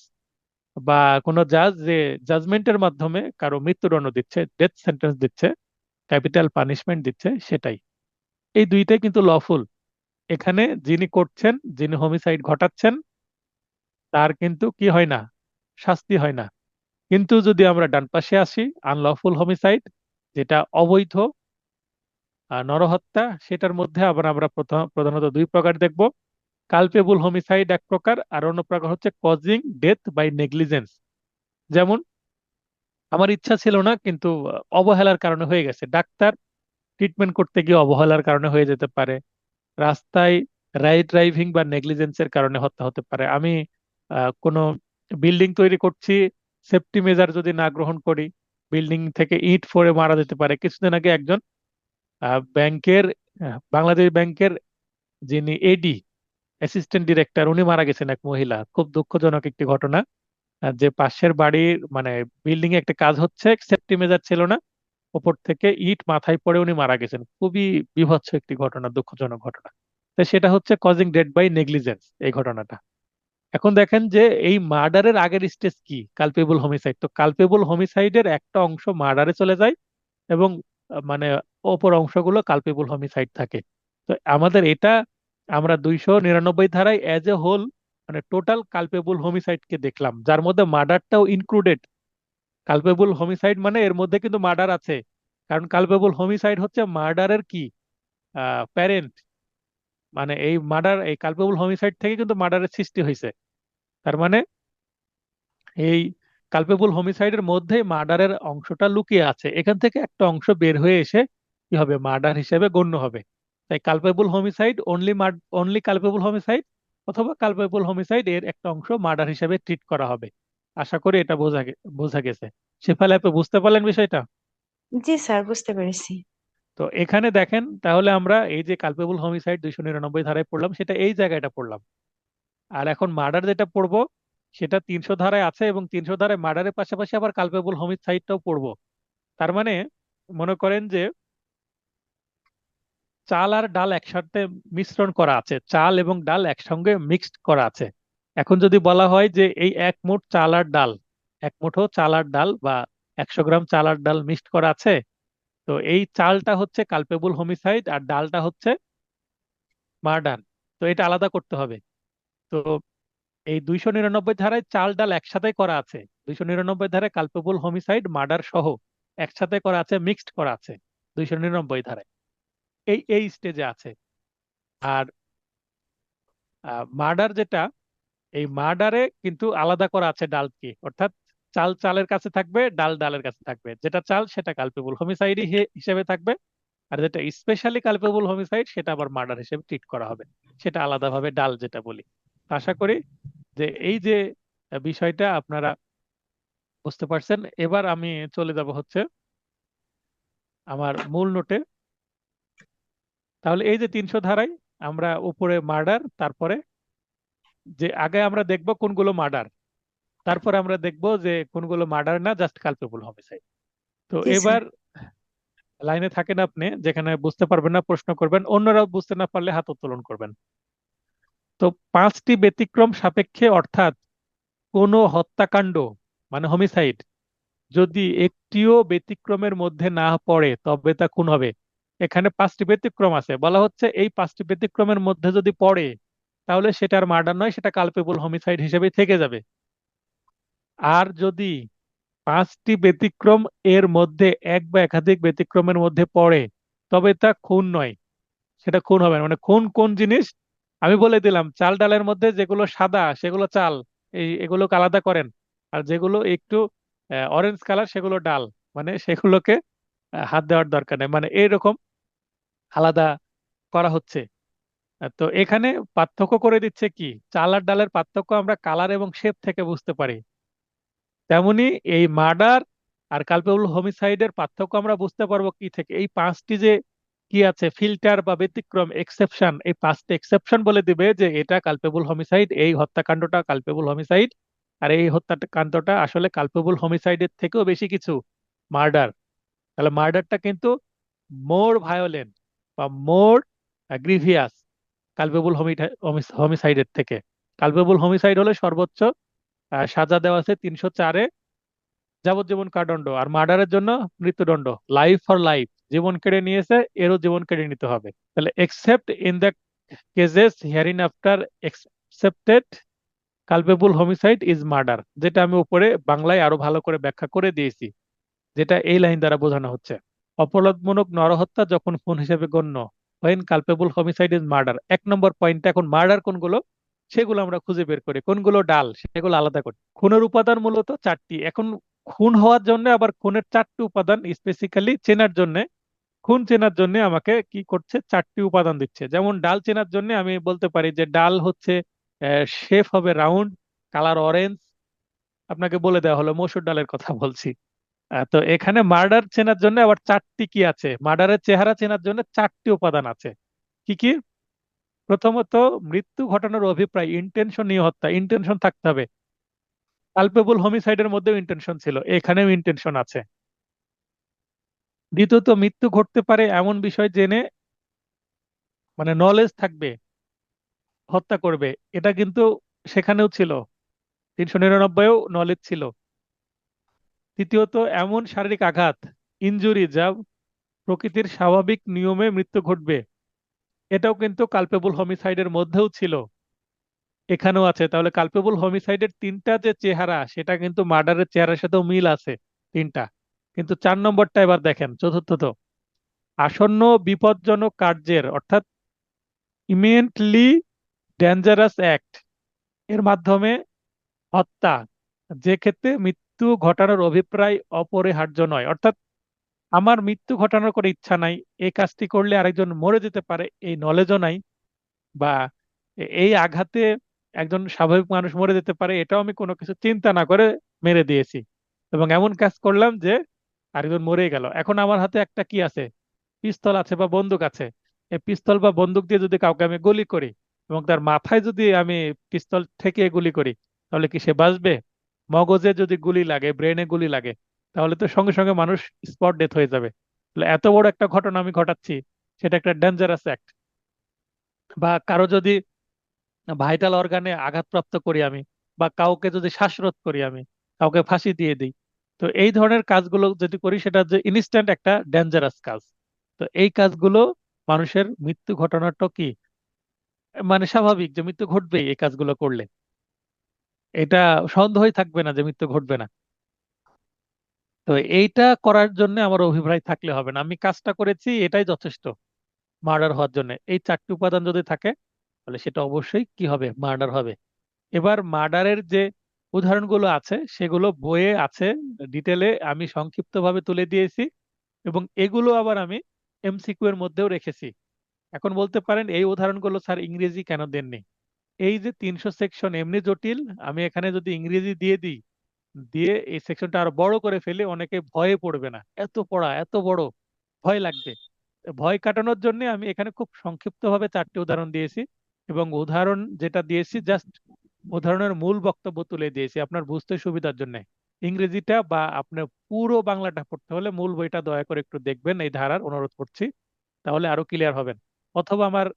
বা কোনো জাজ যে জাজমেন্টের মাধ্যমে কারো মৃত্যুদণ্ড দিচ্ছে, ডেথ সেন্টেন্স দিচ্ছে, ক্যাপিটাল পানিশমেন্ট দিচ্ছে, সেটাই। এই দুইটাই কিন্তু লফুল। এখানে যিনি করছেন, যিনি হোমিসাইড ঘটাচ্ছেন, তার কিন্তু কি হয় না, শাস্তি হয় না। কিন্তু যদি আমরা ডান পাশে আসি, আনলফুল হোমিসাইড, যেটা অবৈধ নরহত্যা, সেটার মধ্যে আবার আমরা প্রধানত 2 প্রকার দেখব। কালপেবল হোমিসাইড এক প্রকার, আর অন্য প্রকার হচ্ছে কজিং ডেথ বাই নেগলিজেন্স। যেমন আমার ইচ্ছা ছিল না কিন্তু অবহেলার কারণে হয়ে গেছে, ডাক্তার ট্রিটমেন্ট করতে গিয়ে অবহেলার কারণে হয়ে যেতে পারে, রাস্তায় রাইট ড্রাইভিং বা নেগলিজেন্সের কারণে হত্যা হতে পারে, আমি কোনো বিল্ডিং তৈরি করছি, সেফটি মেজার যদি না গ্রহণ করি, বিল্ডিং থেকে ইট ফোড়ে মারা যেতে পারে। কিছুদিন আগে একজন ব্যাংকের, বাংলাদেশ ব্যাংকের যিনি এডি, অ্যাসিস্ট্যান্ট ডিরেক্টর, উনি মারা গেছেন, এক মহিলা। খুব দুঃখজনক একটি ঘটনা। যে পাশের বাড়ির মানে বিল্ডিং এ একটা কাজ হচ্ছে, সেফটি মেজার ছিল না, উপর থেকে ইট মাথায় পড়ে উনি মারা গেছেন। খুবই বীভৎস একটি ঘটনা, দুঃখজনক ঘটনা। তো সেটা হচ্ছে কজিং ডেথ বাই নেগলিজেন্স, এই ঘটনাটা। এখন দেখেন যে এই মার্ডারের আগের স্টেজ কি, কালপেবল হোমিসাইড। তো কালপেবল হোমিসাইডের একটা অংশ মার্ডারে চলে যায় এবং মানে অপর অংশগুলো কালপেবল হোমিসাইড থাকে। তো আমাদের এটা, আমরা 299 ধারায় অ্যাজ এ হোল মানে টোটাল কালপেবল হোমিসাইড কে দেখলাম, যার মধ্যে মার্ডারটাও ইনক্লুডেড। কালপেবল হোমিসাইড মানে এর মধ্যে কিন্তু মার্ডার আছে, কারণ কালপেবল হোমিসাইড হচ্ছে মার্ডারের কি প্যারেন্ট। মানে এই কালপেবল হোমিসাইড থেকে কিন্তু মার্ডারের সৃষ্টি হয়েছে। তার মানে এই কালপেবল হোমিসাইডের মধ্যে মার্ডারের অংশটা লুকিয়ে আছে, এখান থেকে একটা অংশ বের হয়ে এসে কি হবে, মার্ডার হিসেবে গণ্য হবে। তাই culpable homicide only culpable homicide, অথবা কালপেবল হোমিসাইড এর একটা অংশ মার্ডার হিসেবে ট্রিট করা হবে। আশা করি এটা বোঝা গেছে। শেফালি, আপনি বুঝতে পারলেন বিষয়টা? জি স্যার, বুঝতে পেরেছি। তো এখানে দেখেন, তাহলে আমরা এই যে কালপেবল হোমিসাইড 299 ধারায় পড়লাম, সেটা এই জায়গাটা পড়লাম। আর এখন মার্ডার যেটা পড়বো, সেটা 300 ধারায় আছে, এবং 300 ধারায় মার্ডারের পাশাপাশি আবার কালপেবল হোমিসাইডটাও পড়বো। তার মানে মনে করেন যে চাল আর ডাল একসাথে মিশ্রণ করা আছে, চাল এবং ডাল একসঙ্গে মিক্সড করা আছে। এখন যদি বলা হয় যে এই এক মুঠ চাল আর ডাল, এক মুঠো চাল আর ডাল বা 100 গ্রাম চাল আর ডাল মিক্সড করা আছে, তো এই চালটা হচ্ছে কালপেবল হোমিসাইড আর ডালটা হচ্ছে মার্ডার। তো এটা আলাদা করতে হবে। তো এই 299 ধারায় চাল ডাল একসাথে করা আছে, 299 ধারায় কালপেবল হোমিসাইড মার্ডার সহ একসাথে করা আছে, মিক্সড করা আছে 299 ধারায়, এই এই স্টেজে আছে। আর মার্ডার যেটা, এই মার্ডারে কিন্তু আলাদা করা আছে ডালকে, অর্থাৎ চাল চালের কাছে থাকবে, ডাল ডালের কাছে থাকবে, যেটা চাল সেটা কালপেবল হোমিসাইড হিসেবে থাকবে, আর যেটা স্পেশালি কালপেবল হোমিসাইড সেটা আবার মার্ডার হিসেবে ট্রিট করা হবে, সেটা আলাদাভাবে ডাল যেটা বলি। আশা করি যে এই যে বিষয়টা আপনারা বুঝতে পারছেন। এবার আমি চলে যাব হচ্ছে আমার মূল নোটে। তাহলে এই যে 300 ধারায় আমরা উপরে মার্ডার, তারপরে যে আগে আমরা দেখব কোনগুলো মার্ডার, তারপরে আমরা দেখব যে কোনগুলো মার্ডার না, জাস্ট কালপেবল হোমিসাইড। তো জি স্যার। এবার লাইনে থাকেন, আপনি যেখানে বুঝতে পারবেন না প্রশ্ন করবেন, অন্যরাও বুঝতে না পারলে হাত উত্তোলন করবেন। তো 5টি ব্যতিক্রম সাপেক্ষে, অর্থাৎ কোনো হত্যাকাণ্ড মানে হোমিসাইড যদি একটিও ব্যতিক্রমের মধ্যে না পড়ে তবে তা খুন হবে। এখানে 5টি ব্যতিক্রম আছে, বলা হচ্ছে এই 5টি ব্যতিক্রমের মধ্যে যদি পড়ে তাহলে সেটা আর মার্ডার নয়, সেটা কালপেবল হোমিসাইড হিসেবে থেকে যাবে। আর যদি 5টি ব্যতিক্রম এর মধ্যে এক বা একাধিক ব্যতিক্রমের মধ্যে পড়ে তবে তা খুন নয়, সেটা খুন হবে না। মানে খুন কোন জিনিস আমি বলে দিলাম, চাল ডালের মধ্যে যেগুলো সাদা সেগুলো চাল, এগুলোকে আলাদা করেন। আর যেগুলো একটু অরেঞ্জ কালার সেগুলো ডাল, মানে সেগুলোকে হাত দেওয়ার দরকার নেই, মানে এইরকম আলাদা করা হচ্ছে। তো এখানে পার্থক্য করে দিচ্ছে কি, চাল আর ডালের পার্থক্য আমরা কালার এবং শেপ থেকে বুঝতে পারি। তেমনি এই মার্ডার আর কালপেবল হোমিসাইডের পার্থক্য আমরা বুঝতে পারবো কি থেকে, এই 5টি যে কি আছে, ফিল্টার বা ব্যতিক্রম, এক্সেপশন, এই পাঁচটা এক্সেপশন বলে দিবে যে এটা কালপেবল হোমিসাইড, এই হত্যাকাণ্ডটা কালপেবল হোমিসাইড, আর এই হত্যাকাণ্ডটা আসলে কালপেবল হোমিসাইডের থেকেও বেশি কিছু, মার্ডার। তাহলে মার্ডারটা কিন্তু মোর ভায়োলেন্ট বা মোর গ্রিভিয়াস কালপেবল হোমিসাইডের থেকে। কালপেবল হোমিসাইড হলে সর্বোচ্চ সাজা দেওয়া আছে 304-এ, যাবজ্জীবন কারাদণ্ড। আর মার্ডারের জন্য মৃত্যুদণ্ড, লাইফ ফর লাইফ, জীবন কেড়ে নিয়েছে, এরও জীবন কেড়ে নিতে হবে। তাহলে except in the cases hereinafter excepted culpable homicide is murder, যেটা আমি উপরে বাংলায় আরো ভালো করে ব্যাখ্যা করে দিয়েছি, যেটা এই লাইন দ্বারা বোঝানো হচ্ছে। অপরাধমূলক নরহত্যা যখন খুন হিসেবে গণ্য, when culpable homicide is murder। 1 নম্বর পয়েন্টে এখন মার্ডার কোনগুলো সেগুলো আমরা খুঁজে বের করি, কোনগুলো ডাল সেগুলো আলাদা করি। খুনের উপাদান মূলত চারটি। এখন খুন হওয়ার জন্য আবার খুনের চারটি উপাদান স্পেসিক্যালি চেনার জন্য, খুন চেনার জন্য আমাকে কি করছে, চারটি উপাদান দিচ্ছে। যেমন ডাল চেনার জন্য আমি বলতে পারি যে ডাল হচ্ছে শেপ হবে রাউন্ড, কালার অরেঞ্জ, আপনাকে বলে দেওয়া হলো মসুর ডালের কথা বলছি। তো এখানে মার্ডার চেনার জন্য আবার চারটি কি আছে, মার্ডারের চেহারা চেনার জন্য চারটি উপাদান আছে। কি কি? প্রথমত, মৃত্যু ঘটানোর অভিপ্রায়, ইন্টেনশন নিয়ে হত্যা, ইন্টেনশন থাকতে হবে। কালপেবল হোমিসাইডের মধ্যেও ইন্টেনশন ছিল, এখানেও ইন্টেনশন আছে। দ্বিতীয়ত, মৃত্যু ঘটতে পারে এমন বিষয় জেনে, মানে নলেজ থাকবে, হত্যা করবে, এটা কিন্তু সেখানেও ছিল, 399-এও নলেজ ছিল। তৃতীয়ত, এমন শারীরিক আঘাত, ইনজুরি, যা প্রকৃতির স্বাভাবিক নিয়মে মৃত্যু ঘটবে, এটাও কিন্তু কালপেবল হোমিসাইডের মধ্যেও ছিল, এখানেও আছে। তাহলে কালপেবল হোমিসাইডের তিনটা যে চেহারা, সেটা কিন্তু মার্ডারের চেহারার সাথেও মিল আছে, তিনটা। কিন্তু 4 নম্বরটা এবার দেখেন, চতুর্থত, আসন্ন বিপজ্জনক কার্যের, অর্থাৎ ইমিনেন্টলি ডেঞ্জারাস অ্যাক্ট এর মাধ্যমে হত্যা, যে ক্ষেত্রে মৃত্যু ঘটানোর অভিপ্রায় অপরিহার্য নয়। অর্থাৎ আমার মৃত্যু ঘটানোর কোনো ইচ্ছা নাই, এই কাজটি করলে আরেকজন মরে যেতে পারে এই নলেজও নাই, বা এই আঘাতে একজন স্বাভাবিক মানুষ মরে যেতে পারে এটাও আমি কোনো কিছু চিন্তা না করে মেরে দিয়েছি, এবং এমন কাজ করলাম যে আরেকজন মরে গেল। এখন আমার হাতে একটা কি আছে, পিস্তল আছে বা বন্দুক আছে। এই পিস্তল বা বন্দুক দিয়ে যদি কাউকে আমি গুলি করি এবং তার মাথায় যদি আমি পিস্তল থেকে গুলি করি, তাহলে কি সে বাঁচবে? মগজে যদি গুলি লাগে, ব্রেনে গুলি লাগে, তাহলে তো সঙ্গে সঙ্গে মানুষ স্পট ডেথ হয়ে যাবে। তাহলে এত বড় একটা ঘটনা আমি ঘটাচ্ছি, সেটা একটা ডেঞ্জারাস অ্যাক্ট। বা কারো যদি ভাইটাল অর্গানে আঘাতপ্রাপ্ত করি আমি, বা কাউকে যদি শ্বাসরোধ করি আমি, কাউকে ফাঁসি দিয়ে দিই, তো এই ধরনের কাজগুলো যদি করি সেটা যে ইনস্ট্যান্ট একটা ডেঞ্জারাস কাজ। তো এই কাজগুলো মানুষের মৃত্যু ঘটনাটা কি, মানে স্বাভাবিক যে মৃত্যু ঘটবেই এই কাজগুলো করলে, এটা সন্দেহই থাকবে না যে মৃত্যু ঘটবে না। তো এইটা করার জন্য আমার অভিপ্রায় থাকলে হবে না, আমি কাজটা করেছি এটাই যথেষ্ট মার্ডার হওয়ার জন্য। এই চারটি উপাদান যদি থাকে, তাহলে সেটা অবশ্যই কি হবে, মার্ডার হবে। এবার মার্ডারের যে উদাহরণগুলো আছে সেগুলো বইয়ে আছে, ডিটেলে আমি সংক্ষিপ্তভাবে তুলে দিয়েছি, এবং এগুলো আবার আমি এমসিকিউ এর মধ্যেও রেখেছি। এখন বলতে পারেন এই উদাহরণগুলো স্যার ইংরেজি কেন দেননি? এই যে 300 সেকশন এমনি জটিল, আমি এখানে যদি ইংরেজি দিয়ে দিই, দিয়ে এই সেকশনটা আরো বড় করে ফেলে, অনেকে ভয়ে পড়বে না, এত পড়া এত বড়, ভয় লাগবে। ভয় কাটানোর জন্য আমি এখানে খুব সংক্ষিপ্তভাবে চারটি উদাহরণ দিয়েছি, এবং উদাহরণ যেটা দিয়েছি জাস্ট উদাহরণের মূল বক্তব্য তুলে দিয়েছি আপনার বুঝতে সুবিধার জন্য। ইংরেজিটা বা আপনার পুরো বাংলাটা পড়তে হলে মূল বইটা দয়া করে একটু দেখবেন, এই ধারার অনুরোধ করছি, তাহলে আরো ক্লিয়ার হবেন। অথবা আমার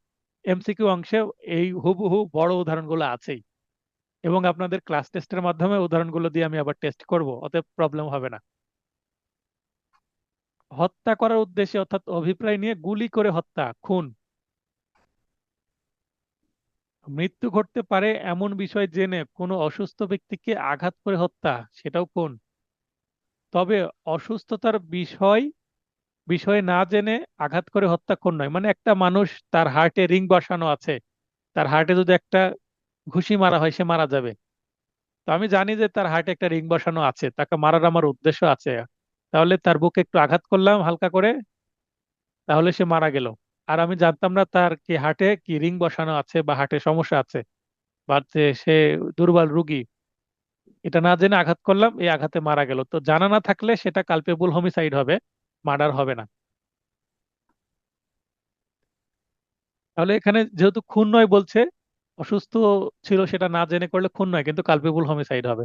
এমসিকিউ অংশে এই হুবহু বড় উদাহরণগুলো আছেই, এবং আপনাদের ক্লাস টেস্টের মাধ্যমে উদাহরণগুলো দিয়ে আমি আবার টেস্ট করব, অতএব প্রবলেম হবে না। হত্যা করার উদ্দেশ্যে, অর্থাৎ অভিপ্রায় নিয়ে গুলি করে হত্যা, খুন। মৃত্যু ঘটতে পারে এমন বিষয় জেনে কোনো অসুস্থ ব্যক্তিকে আঘাত করে হত্যা, সেটাও খুন। তবে অসুস্থতার বিষয় না জেনে আঘাত করে হত্যা খুন নয়। মানে একটা মানুষ, তার হার্টে রিং বসানো আছে, তার হার্টে যদি একটা ঘুষি মারা হয় সে মারা যাবে। তো আমি জানি যে তার হার্টে একটা রিং বসানো আছে, তাকে মারার আমার উদ্দেশ্য আছে, তাহলে তার বুকে একটু আঘাত করলাম হালকা করে, তাহলে সে মারা গেল। আর আমি জানতাম না তার কি হার্টে কি রিং বসানো আছে বা হার্টে সমস্যা আছে, বা যে সে দুর্বল রোগী, এটা না জেনে আঘাত করলাম, এই আঘাতে মারা গেল। তো জানা না থাকলে সেটা কালপেবল হোমিসাইড হবে, মার্ডার হবে না। তাহলে এখানে যেহেতু খুন নয় বলছে, অসুস্থ ছিল সেটা না জেনে করলে খুন নয়, কিন্তু কালপেবল হোমিসাইড হবে।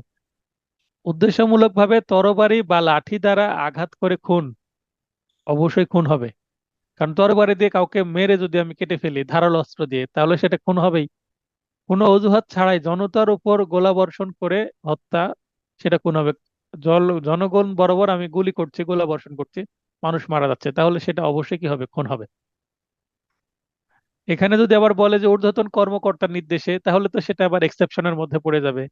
উদ্দেশ্যমূলকভাবে তরবারি বা লাঠি দ্বারা আঘাত করে খুন, অবশ্যই খুন হবে। কারণ তরবারি দিয়ে কাউকে মেরে যদি আমি কেটে ফেলি ধারালো অস্ত্র দিয়ে, তাহলে সেটা খুন হবেই। কোনো অজুহাত ছাড়াই জনতার উপর গোলাবর্ষণ করে হত্যা, সেটা খুন হবে। জনগণ বরাবর আমি গুলি করছি, গোলাবর্ষণ করছি, মানুষ মারা যাচ্ছে, তাহলে সেটা অবশ্যই কি হবে, খুন হবে। এখানে যদি আবার বলে যে ঊর্ধ্বতন কর্মকর্তার নির্দেশে, তাহলে তো সেটা আবার এক্সেপশনের মধ্যে পড়ে যাবে।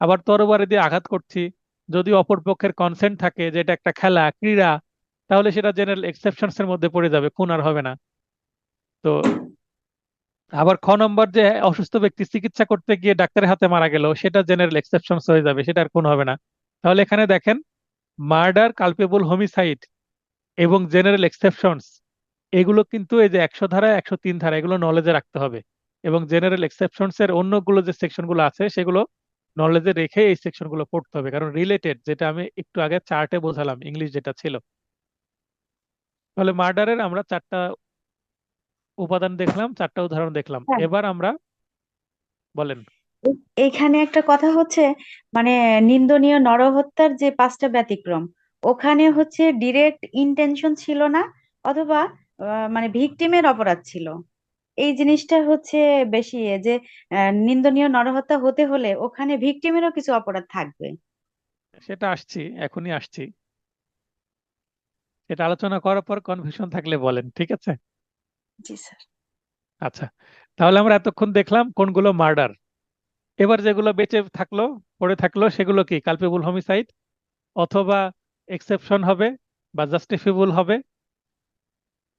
আবার তরবারি দিয়ে আঘাত করছি, যদি অপর পক্ষের কনসেন্ট থাকে যে এটা একটা খেলা ক্রীড়া, তাহলে সেটা জেনারেল এক্সেপশনস এর মধ্যে পড়ে যাবে, খুন আর হবে না। তো আবার খ নম্বর যে অসুস্থ ব্যক্তি চিকিৎসা করতে গিয়ে ডাক্তারের হাতে মারা গেল, সেটা জেনারেল এক্সেপশনস হয়ে যাবে, সেটা আর খুন হবে না। তাহলে এখানে দেখেন, মার্ডার, কালপেবল হোমিসাইড এবং জেনারেল এক্সেপশনস, এগুলো কিন্তু এই যে 100 ধারা 103 ধারা এগুলো নলেজে রাখতে হবে। এবং জেনারেল এক্সেপশনস এর অন্যগুলো যে সেকশনগুলো আছে সেগুলো নলেজে রেখে এই সেকশনগুলো পড়তে হবে, কারণ রিলেটেড, যেটা আমি একটু আগে চার্টে বোঝালাম, ইংলিশ যেটা ছিল। তাহলে মার্ডারের আমরা 4টা উপাদান দেখলাম, 4টা উদাহরণ দেখলাম। হ্যাঁ, এবার আমরা, বলেন। এখানে একটা কথা হচ্ছে, মানে নিন্দনীয় নরহত্যার যে 5টা ব্যতিক্রম, ওখানে হচ্ছে ডিরেক্ট ইন্টেনশন ছিল না, অথবা মানে ভিকটিমের অপরাধ ছিল। এই জিনিসটা হচ্ছে বেশি যে নিন্দনীয় নরহত্যা হতে হলে ওখানে ভিকটিমেরও কিছু অপরাধ থাকবে। সেটা আসছি, এখনই আসছি। এটা আলোচনা করার পর কনফিউশন থাকলে বলেন, ঠিক আছে? জি স্যার। আচ্ছা, তাহলে আমরা এতক্ষণ দেখলাম কোনগুলো মার্ডার। এবার যেগুলো বেঁচে থাকলো, পড়ে থাকলো, সেগুলো কি কালপেবল হোমিসাইড, অথবা এক্সেপশন হবে বা জাস্টিফিবল হবে,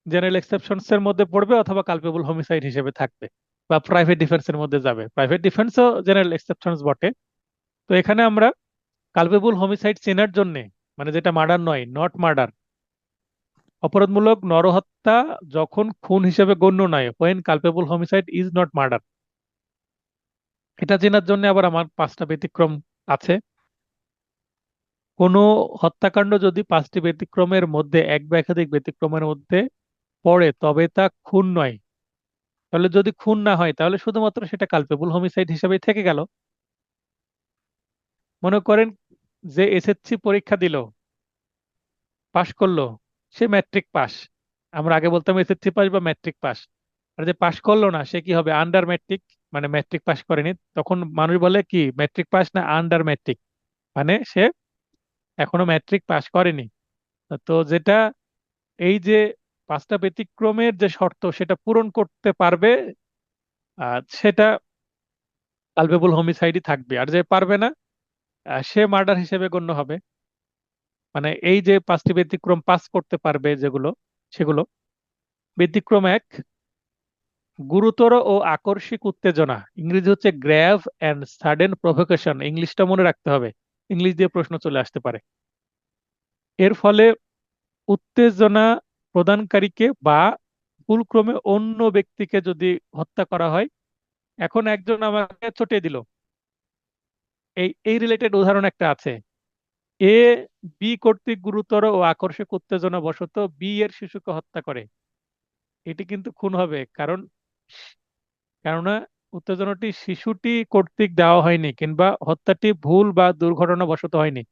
জেনারেল এক্সেপশনস এর মধ্যে পড়বে, অথবা কালপেবল হোমিসাইড হিসেবে থাকবে, বা প্রাইভেট ডিফেন্সের মধ্যে যাবে। প্রাইভেট ডিফেন্সও জেনারেল এক্সেপশনস বটে। তো এখানে আমরা কালপেবল হোমিসাইড চেনার জন্য, মানে যেটা মার্ডার নয়, নট মার্ডার, অপরাধমূলক নরহত্যা যখন খুন হিসেবে গণ্য নয়, when culpable homicide is not murder, এটা চেনার জন্য আবার আমার 5টা ব্যতিক্রম আছে। কোনো হত্যাকাণ্ড যদি 5টি ব্যতিক্রমের মধ্যে এক বা একাধিক ব্যতিক্রমের মধ্যে পড়ে, তবে তা খুন নয়। তাহলে যদি খুন না হয়, তাহলে শুধুমাত্র সেটা কালপেবল হোমিসাইড হিসেবে থেকে গেল। মনে করেন যে এসএসসি পরীক্ষা দিল, পাশ করলো, সে ম্যাট্রিক পাস। আমরা আগে বলতাম এসএসসি পাস বা ম্যাট্রিক পাস। আর যে পাশ করলো না, সে কি হবে, আন্ডার ম্যাট্রিক, মানে ম্যাট্রিক পাস করেনি। তখন মানুষ বলে কি, ম্যাট্রিক পাস না আন্ডার ম্যাট্রিক, মানে সে এখনো ম্যাট্রিক পাস করেনি। তো যেটা, এই যে 5টা ব্যতিক্রমের যে শর্ত সেটা পূরণ করতে পারবে, সেটা কালপেবল হোমিসাইডই থাকবে। আর যে পারবে না, সে মার্ডার হিসেবে গণ্য হবে। মানে এই যে 5টি ব্যতিক্রম পাস করতে পারবে যেগুলো, সেগুলো: ব্যতিক্রম 1, গুরুতর ও আকস্মিক উত্তেজনা, ইংরেজি হচ্ছে গ্র্যাভ অ্যান্ড সাডেন প্রভোকেশন, ইংলিশটা মনে রাখতে হবে, ইংলিশ দিয়ে প্রশ্ন চলে আসতে পারে। এর ফলে উত্তেজনা প্রদানকারীকে বা ভুলক্রমে অন্য ব্যক্তিকে যদি হত্যা করা হয়, এখন একজন আমাকে চটে দিল, এই এই রিলেটেড উদাহরণ একটা আছে। এ বি কর্তৃক গুরুতর ও আকস্মিক উত্তেজনা বশত বি এর শিশুকে হত্যা করে, এটি কিন্তু খুন হবে। কেননা উত্তেজনাটি শিশুটি কর্তৃক দেওয়া হয়নি, কিংবা হত্যাটি ভুল বা দুর্ঘটনা বশত হয়নি।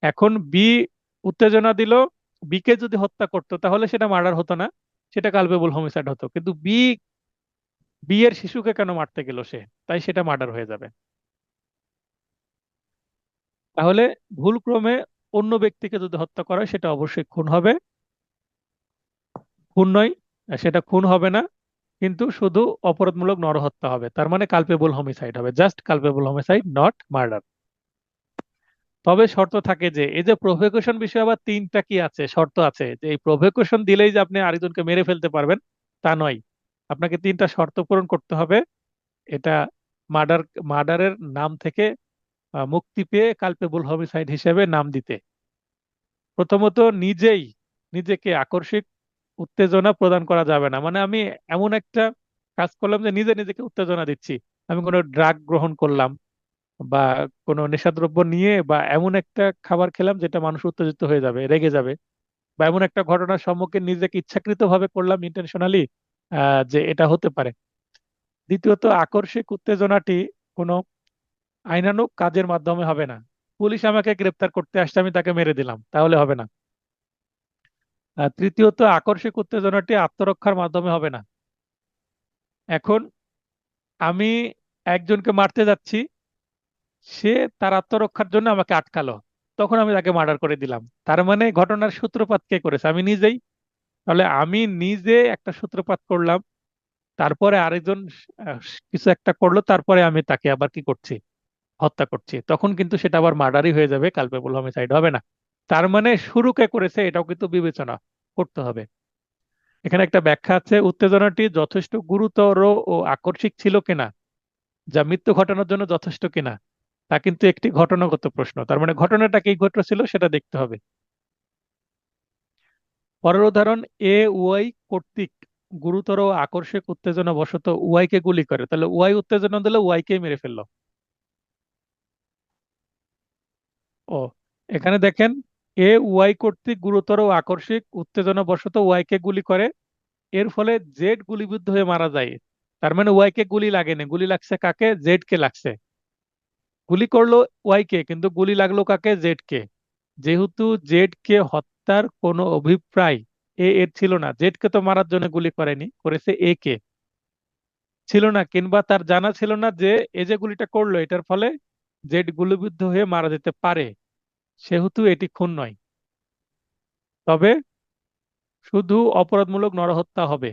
এখন বি উত্তেজনা দিল, বি কে যদি হত্যা করতো, তাহলে সেটা মার্ডার হতো না, সেটা কালপেবল হোমিসাইড হতো। কিন্তু বি এর শিশুকে কেন মারতে গেল সে, তাই সেটা মার্ডার হয়ে যাবে। তাহলে ভুলক্রমে অন্য ব্যক্তিকে যদি হত্যা করা হয়, সেটা অবশ্যই খুন হবে, খুন নয়, সেটা খুন হবে না, কিন্তু শুধু অপরাধমূলক নরহত্যা হবে। তার মানে কালপেবল হোমিসাইড হবে, just culpable homicide, not murder. তবে শর্ত থাকে যে এই যে প্রভোকেশন বিষয়ে আবার 3টা কি আছে, শর্ত আছে, যে এই প্রভোকেশন দিলেই যে আপনি আরেকজনকে মেরে ফেলতে পারবেন তা নয়, আপনাকে 3টা শর্ত পূরণ করতে হবে। এটা মার্ডার, মার্ডারের নাম থেকে মুক্তি পেয়ে কালপেবল হোমিসাইড হিসেবে নাম দিতে। প্রথমত, নিজেকে আকস্মিক উত্তেজনা প্রদান করা যাবে না। মানে আমি এমন একটা কাজ করলাম যে নিজে নিজেকে উত্তেজনা দিচ্ছি, আমি কোনো ড্রাগ গ্রহণ করলাম, বা কোনো নেশাদ্রব্য নিয়ে, বা এমন একটা খাবার খেলাম যেটা মানুষ উত্তেজিত হয়ে যাবে, রেগে যাবে, বা এমন একটা ঘটনার সম্মুখীন নিজেকে ইচ্ছাকৃত ভাবে করলাম ইন্টেনশনালি, যে এটা হতে পারে। দ্বিতীয়ত, আকস্মিক উত্তেজনাটি কোনো আইনানুগ কাজের মাধ্যমে হবে না। পুলিশ আমাকে গ্রেপ্তার করতে আসছে, আমি তাকে মেরে দিলাম, তাহলে হবে না। তৃতীয়ত, আকস্মিক উত্তেজনাটি আত্মরক্ষার মাধ্যমে হবে না। এখন আমি একজনকে মারতে যাচ্ছি, সে তার আত্মরক্ষার জন্য আমাকে আটকালো, তখন আমি তাকে মার্ডার করে দিলাম। তার মানে ঘটনার সূত্রপাত কে করেছে? আমি নিজেই। তাহলে আমি নিজে একটা সূত্রপাত করলাম, তারপরে আরেকজন আহ, কিছু একটা করলো, তারপরে আমি তাকে আবার কি করছি, হত্যা করছি, তখন কিন্তু সেটা আবার মার্ডারই হয়ে যাবে, কালপেবল হোমিসাইড হবে না। তার মানে শুরু কে করেছে এটাও কিন্তু বিবেচনা করতে হবে। এখানে একটা ব্যাখ্যা আছে, উত্তেজনাটি যথেষ্ট গুরুতর ও আকস্মিক ছিল কিনা, যা মৃত্যু ঘটানোর জন্য যথেষ্ট কিনা, তা কিন্তু একটি ঘটনাগত প্রশ্ন। তার মানে ঘটনাটা কি ঘটেছিল সেটা দেখতে হবে। পরের উদাহরণ, এ ওয়াই কর্তৃক গুরুতর ও আকস্মিক উত্তেজনা বশত ওয়াই কে গুলি করে। তাহলে ওয়াই উত্তেজনা দিলে ওয়াই কে মেরে ফেললো। ও, এখানে দেখেন, এ ওয়াই কর্তৃক গুরুতর ও আকস্মিক উত্তেজনা বশত ওয়াই কে গুলি করে, এর ফলে জেড গুলিবিদ্ধ হয়ে মারা যায়। তার মানে ওয়াই কে গুলি লাগেনি, গুলি লাগছে কাকে? জেড কে লাগছে। গুলি করলো ওয়াই কে, কিন্তু গুলি লাগলো কাকে? জেড কে। যেহেতু জেড কে হত্যার কোনো অভিপ্রায় এর ছিল না, জেড কে তো মারার জন্য গুলি করেনি, করেছে এ কে। ছিল না, কিংবা তার জানা ছিল না যে এ যে গুলিটা করলো এটার ফলে জেড গুলিবিদ্ধ হয়ে মারা যেতে পারে, সেহেতু এটি খুন নয়। তবে শুধু অপরাধমূলক নরহত্যা হবে।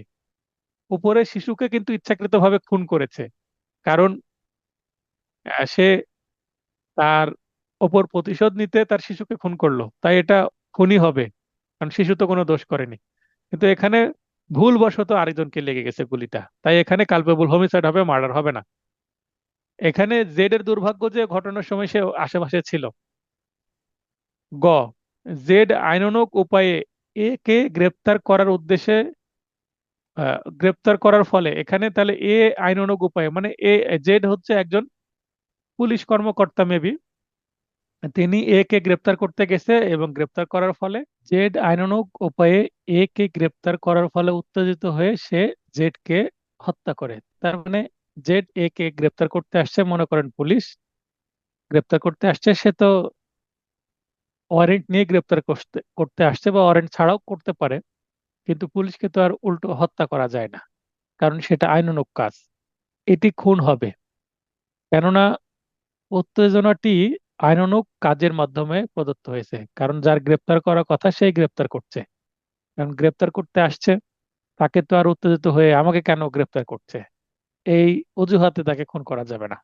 উপরে শিশুকে কিন্তু ইচ্ছাকৃতভাবে খুন করেছে, কারণ সে তার ওপর প্রতিশোধ নিতে তার শিশুকে খুন করলো, তাই এটা খুনই হবে, কারণ শিশু তো কোনো দোষ করেনি। কিন্তু এখানে ভুলবশত আরেকজনকে লেগে গেছে গুলিটা, তাই এখানে কালপেবল হোমিসাইড হবে, মার্ডার হবে না। এখানে জেড এর দুর্ভাগ্য যে ঘটনার সময় সে আশেপাশে ছিল। গ, জেড আইনানুগ উপায়ে এ কে গ্রেপ্তার করার উদ্দেশ্যে গ্রেপ্তার করার ফলে, এখানে তাহলে এ আইনানুগ উপায়ে মানে জেড হচ্ছে একজন পুলিশ কর্মকর্তা মেবি, তিনি এ কে গ্রেপ্তার করতে গেছে এবং গ্রেপ্তার করার ফলে জেড আইনানুগ উপায়ে এ কে গ্রেপ্তার করার ফলে উত্তেজিত হয়ে সে জেড কে হত্যা করে। তার মানে জেড এ কে গ্রেপ্তার করতে আসছে, মনে করেন পুলিশ গ্রেপ্তার করতে আসছে, সে তো ওয়ারেন্ট নিয়ে গ্রেপ্তার করতে করতে আসছে, বা ওয়ারেন্ট ছাড়াও করতে পারে, কিন্তু পুলিশকে তো আর উল্টো হত্যা করা যায় না, কারণ সেটা আইনানুগ কাজ। এটি খুন হবে, কেননা উত্তেজনাটি আইনানুগ কাজের মাধ্যমে প্রদত্ত হয়েছে, কারণ যার গ্রেপ্তার করার কথা সেই গ্রেপ্তার করছে, কারণ গ্রেপ্তার করতে আসছে, তাকে তো আর উত্তেজিত হয়ে আমাকে কেন গ্রেপ্তার করছে এই অজুহাতে তাকে খুন করা যাবে না।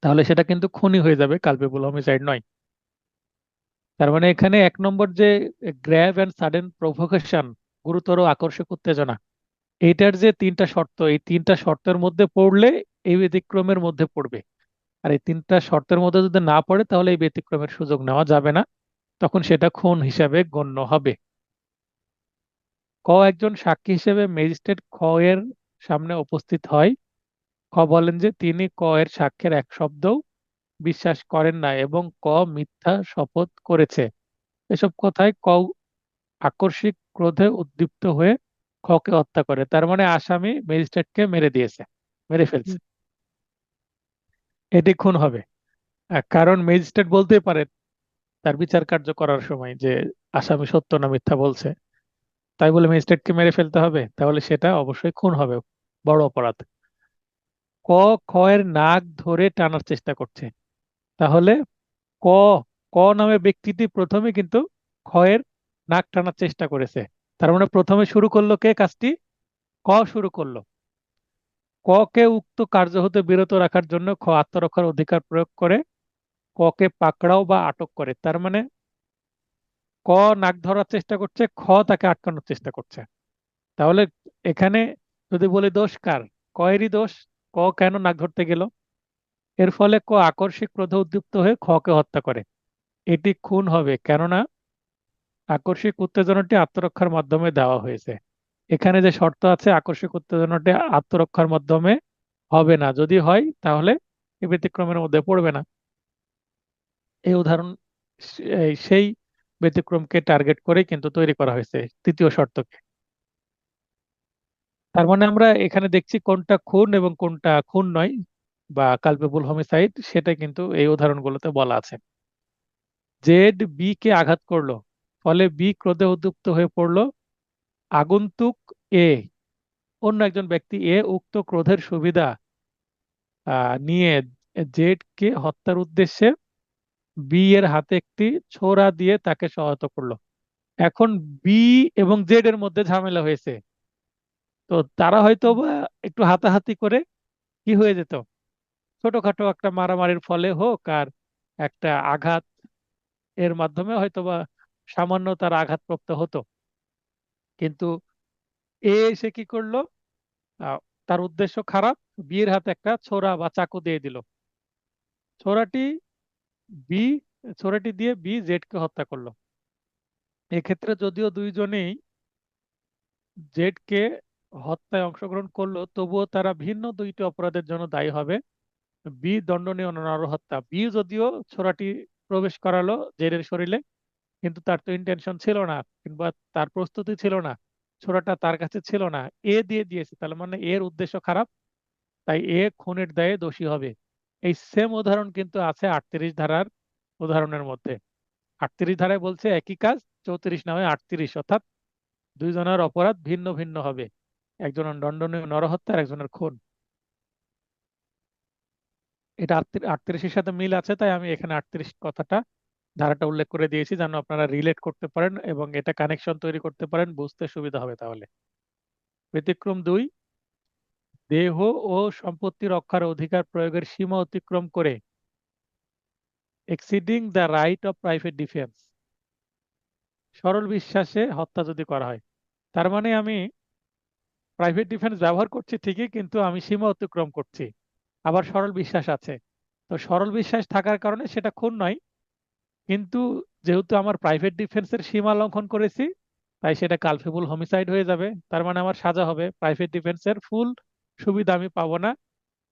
তাহলে সেটা কিন্তু খুনই হয়ে যাবে, কালপেবল হোমিসাইড নয়। তার মানে এখানে এক নম্বর যে গ্র্যাভ অ্যান্ড সাডেন প্রভোকেশন, গুরুতর আকর্ষক উত্তেজনা, এইটার যে তিনটা শর্ত, এই তিনটা শর্তের মধ্যে পড়লে এই ব্যতিক্রমের মধ্যে পড়বে। আর এই তিনটা শর্তের মধ্যে যদি না পড়ে তাহলে এই ব্যতিক্রমের সুযোগ নেওয়া যাবে না, তখন সেটা খুন হিসাবে গণ্য হবে। ক, একজন সাক্ষী হিসেবে ম্যাজিস্ট্রেট খ এর সামনে উপস্থিত হয়। খ বলেন যে তিনি ক এর সাক্ষ্যের এক শব্দও বিশ্বাস করেন না এবং ক মিথ্যা শপথ করেছে। এসব কথায় ক আকস্মিক ক্রোধে উদ্দীপ্ত হয়ে খকে হত্যা করে। তার মানে আসামি ম্যাজিস্ট্রেটকে মেরে দিয়েছে, মেরে ফেলছে, এটি খুন হবে। কারণ ম্যাজিস্ট্রেট বলতেই পারে তার বিচার কার্য করার সময় যে আসামি সত্য না মিথ্যা বলছে, তাই বলে ম্যাজিস্ট্রেটকে মেরে ফেলতে হবে? তাহলে সেটা অবশ্যই খুন হবে, বড় অপরাধ। ক খ এর নাক ধরে টানার চেষ্টা করছে। তাহলে ক ক নামে ব্যক্তিটি প্রথমে কিন্তু খ এর নাক টানার চেষ্টা করেছে। তার মানে প্রথমে শুরু করলো কে কাজটি? ক শুরু করলো। ক কে উক্ত কার্য হতে বিরত রাখার জন্য খ আত্মরক্ষার অধিকার প্রয়োগ করে ক কে পাকড়াও বা আটক করে। তার মানে ক নাক ধরার চেষ্টা করছে, খ তাকে আটকানোর চেষ্টা করছে। তাহলে এখানে যদি বলি দোষ কার, ক এরই দোষ। ক কেন নাক ধরতে গেল? এর ফলে ক আকস্মিক ক্রোধে উদ্দীপ্ত হয়ে খ কে হত্যা করে, এটি খুন হবে, কেননা আকস্মিক উত্তেজনাটি আত্মরক্ষার মাধ্যমে দেওয়া হয়েছে। এখানে যে শর্ত আছে, আকস্মিক উত্তেজনাটি আত্মরক্ষার মাধ্যমে হবে না, যদি হয় তাহলে এই ব্যতিক্রমের মধ্যে পড়বে না। এই উদাহরণ সেই ব্যতিক্রমকে টার্গেট করে কিন্তু তৈরি করা হয়েছে তৃতীয় শর্তকে। তার মানে আমরা এখানে দেখছি কোনটা খুন এবং কোনটা খুন নয়, বা কালপেবল হোমিসাইড, সেটা কিন্তু এই উদাহরণগুলোতে বলা আছে। জেড বি কে আঘাত করলো, ফলে বি ক্রোধে উদ্যুক্ত হয়ে পড়লো। আগন্তুক এ, অন্য একজন ব্যক্তি এ উক্ত ক্রোধের সুবিধা নিয়ে জেড কে হত্যার উদ্দেশ্যে বি এর হাতে একটি ছোরা দিয়ে তাকে সহায়তা করলো। এখন বি এবং জেড এর মধ্যে ঝামেলা হয়েছে, তো তারা হয়তো বা একটু হাতাহাতি করে কি হয়ে যেত, ছোটখাটো একটা মারামারির ফলে হোক আর একটা আঘাত এর মাধ্যমে হয়তো বা সামান্য তার আঘাতপ্রাপ্ত হতো। কিন্তু এ এসে কি করলো, আহ, তার উদ্দেশ্য খারাপ, বিয়ের হাতে একটা ছোরা বা চাকু দিয়ে দিল। ছোরাটি বি ছোরাটি দিয়ে বি জেড কে হত্যা করলো। এক্ষেত্রে যদিও দুইজনেই জেড কে হত্যায় অংশগ্রহণ করলো, তবুও তারা ভিন্ন দুইটি অপরাধের জন্য দায়ী হবে। বি দণ্ডনীয় নরহত্যা, বি যদিও ছোরাটি প্রবেশ করালো জেডের শরীরে, কিন্তু তার তো ইন্টেনশন ছিল না, কিংবা তার প্রস্তুতি ছিল না, ছোরাটা তার কাছে ছিল না, এ দিয়ে দিয়েছে, তাহলে মানে এর উদ্দেশ্য খারাপ, তাই এ খুনের দায়ে দোষী হবে। এই সেম উদাহরণ কিন্তু আছে 38 ধারার উদাহরণের মধ্যে। 38 ধারায় বলছে একই কাজ, 34 নামে 38, অর্থাৎ দুইজনের অপরাধ ভিন্ন ভিন্ন হবে, একজনের দণ্ডনীয় নরহত্যা আর একজনের খুন। এটা 38-এর সাথে মিল আছে, তাই আমি এখানে 38 কথাটা, ধারাটা উল্লেখ করে দিয়েছি, যেন আপনারা রিলেট করতে পারেন এবং এটা কানেকশন তৈরি করতে পারেন, বুঝতে সুবিধা হবে তাহলে। ব্যতিক্রম 2, দেহ ও সম্পত্তি রক্ষার অধিকার প্রয়োগের সীমা অতিক্রম করে, exceeding the right of private defence, সরল বিশ্বাসে হত্যা যদি করা হয়। তার মানে আমি প্রাইভেট ডিফেন্স ব্যবহার করছি ঠিকই, কিন্তু আমি সীমা অতিক্রম করছি, আবার সরল বিশ্বাস আছে। তো সরল বিশ্বাস থাকার কারণে সেটা খুন নয়, কিন্তু যেহেতু আমার প্রাইভেট ডিফেন্সের সীমা লঙ্ঘন করেছি, তাই সেটা কালপেবল হোমিসাইড হয়ে যাবে। তার মানে আমার সাজা হবে, প্রাইভেট ডিফেন্সের ফুল সুবিধা আমি পাবো না,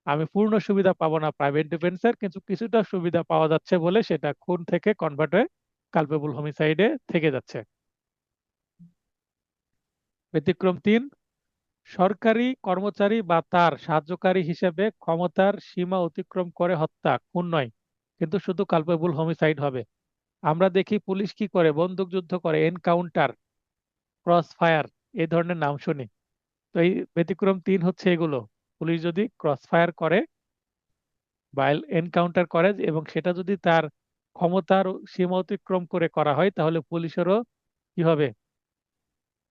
আমি পূর্ণ সুবিধা পাবো না প্রাইভেট ডিফেন্সের, কিন্তু কিছুটা সুবিধা পাওয়া যাচ্ছে বলে সেটা খুন থেকে কনভার্ট হয়ে কালপেবল হোমিসাইডে থেকে যাচ্ছে। ব্যতিক্রম 3, সরকারি কর্মচারী বা তার সাহায্যকারী হিসেবে ক্ষমতার সীমা অতিক্রম করে হত্যা খুন নয়, কিন্তু শুধু কালপেবল হোমিসাইড হবে। আমরা দেখি পুলিশ কি করে, বন্দুকযুদ্ধ করে, এনকাউন্টার, ক্রস ফায়ার, এই ধরনের নাম শুনি। তো এই ব্যতিক্রম 3 হচ্ছে এগুলো। পুলিশ যদি ক্রস ফায়ার করে বা এনকাউন্টার করে এবং সেটা যদি তার ক্ষমতার সীমা অতিক্রম করে করা হয়, তাহলে পুলিশেরও কি হবে,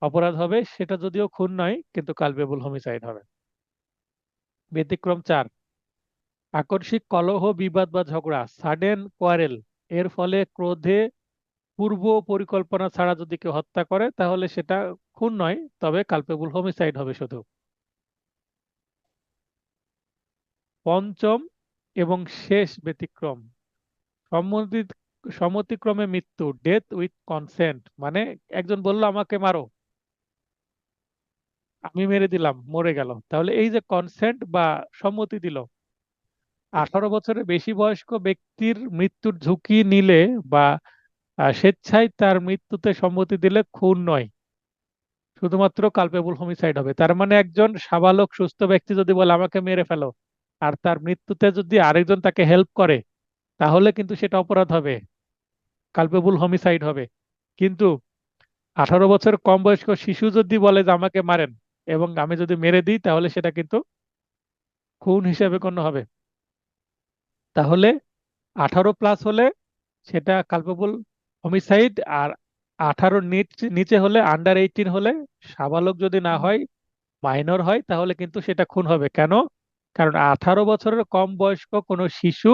অপরাধ হবে, সেটা যদিও খুন নয় কিন্তু কালপেবল হোমিসাইড হবে। ব্যতিক্রম 4, আকস্মিক কলহ, বিবাদ বা ঝগড়া, সাডেন কোয়ারেল, এর ফলে ক্রোধে পূর্ব পরিকল্পনা ছাড়া যদি কেউ হত্যা করে, তাহলে সেটা খুন নয়, তবে কালপেবল হোমিসাইড হবে শুধু। পঞ্চম এবং শেষ ব্যতিক্রম, সম্মতি সম্মতিক্রমে মৃত্যু, ডেথ উইথ কনসেন্ট, মানে একজন বলল আমাকে মারো, আমি মেরে দিলাম, মরে গেল, তাহলে এই যে কনসেন্ট বা সম্মতি দিল, 18 বছরের বেশি বয়স্ক ব্যক্তির মৃত্যুর ঝুঁকি নিলে বা স্বেচ্ছায় তার মৃত্যুতে সম্মতি দিলে খুন নয়, শুধুমাত্র কালপেবল হোমিসাইড হবে। তার মানে একজন সাবালক সুস্থ ব্যক্তি যদি বলে আমাকে মেরে ফেলো, আর তার মৃত্যুতে যদি আরেকজন তাকে হেল্প করে, তাহলে কিন্তু সেটা অপরাধ হবে, কালপেবল হোমিসাইড হবে। কিন্তু 18 বছর কম বয়স্ক শিশু যদি বলে যে আমাকে মারেন এবং আমি যদি মেরে দিই, তাহলে সেটা কিন্তু খুন হিসেবে গণ্য হবে। তাহলে 18+ হলে সেটা কালপেবল হোমিসাইড, আর 18 নিচে হলে, আন্ডার 18 হলে, সাবালক যদি না হয়, মাইনর হয়, তাহলে কিন্তু সেটা খুন হবে। কেন? কারণ 18 বছরের কম বয়স্ক কোনো শিশু,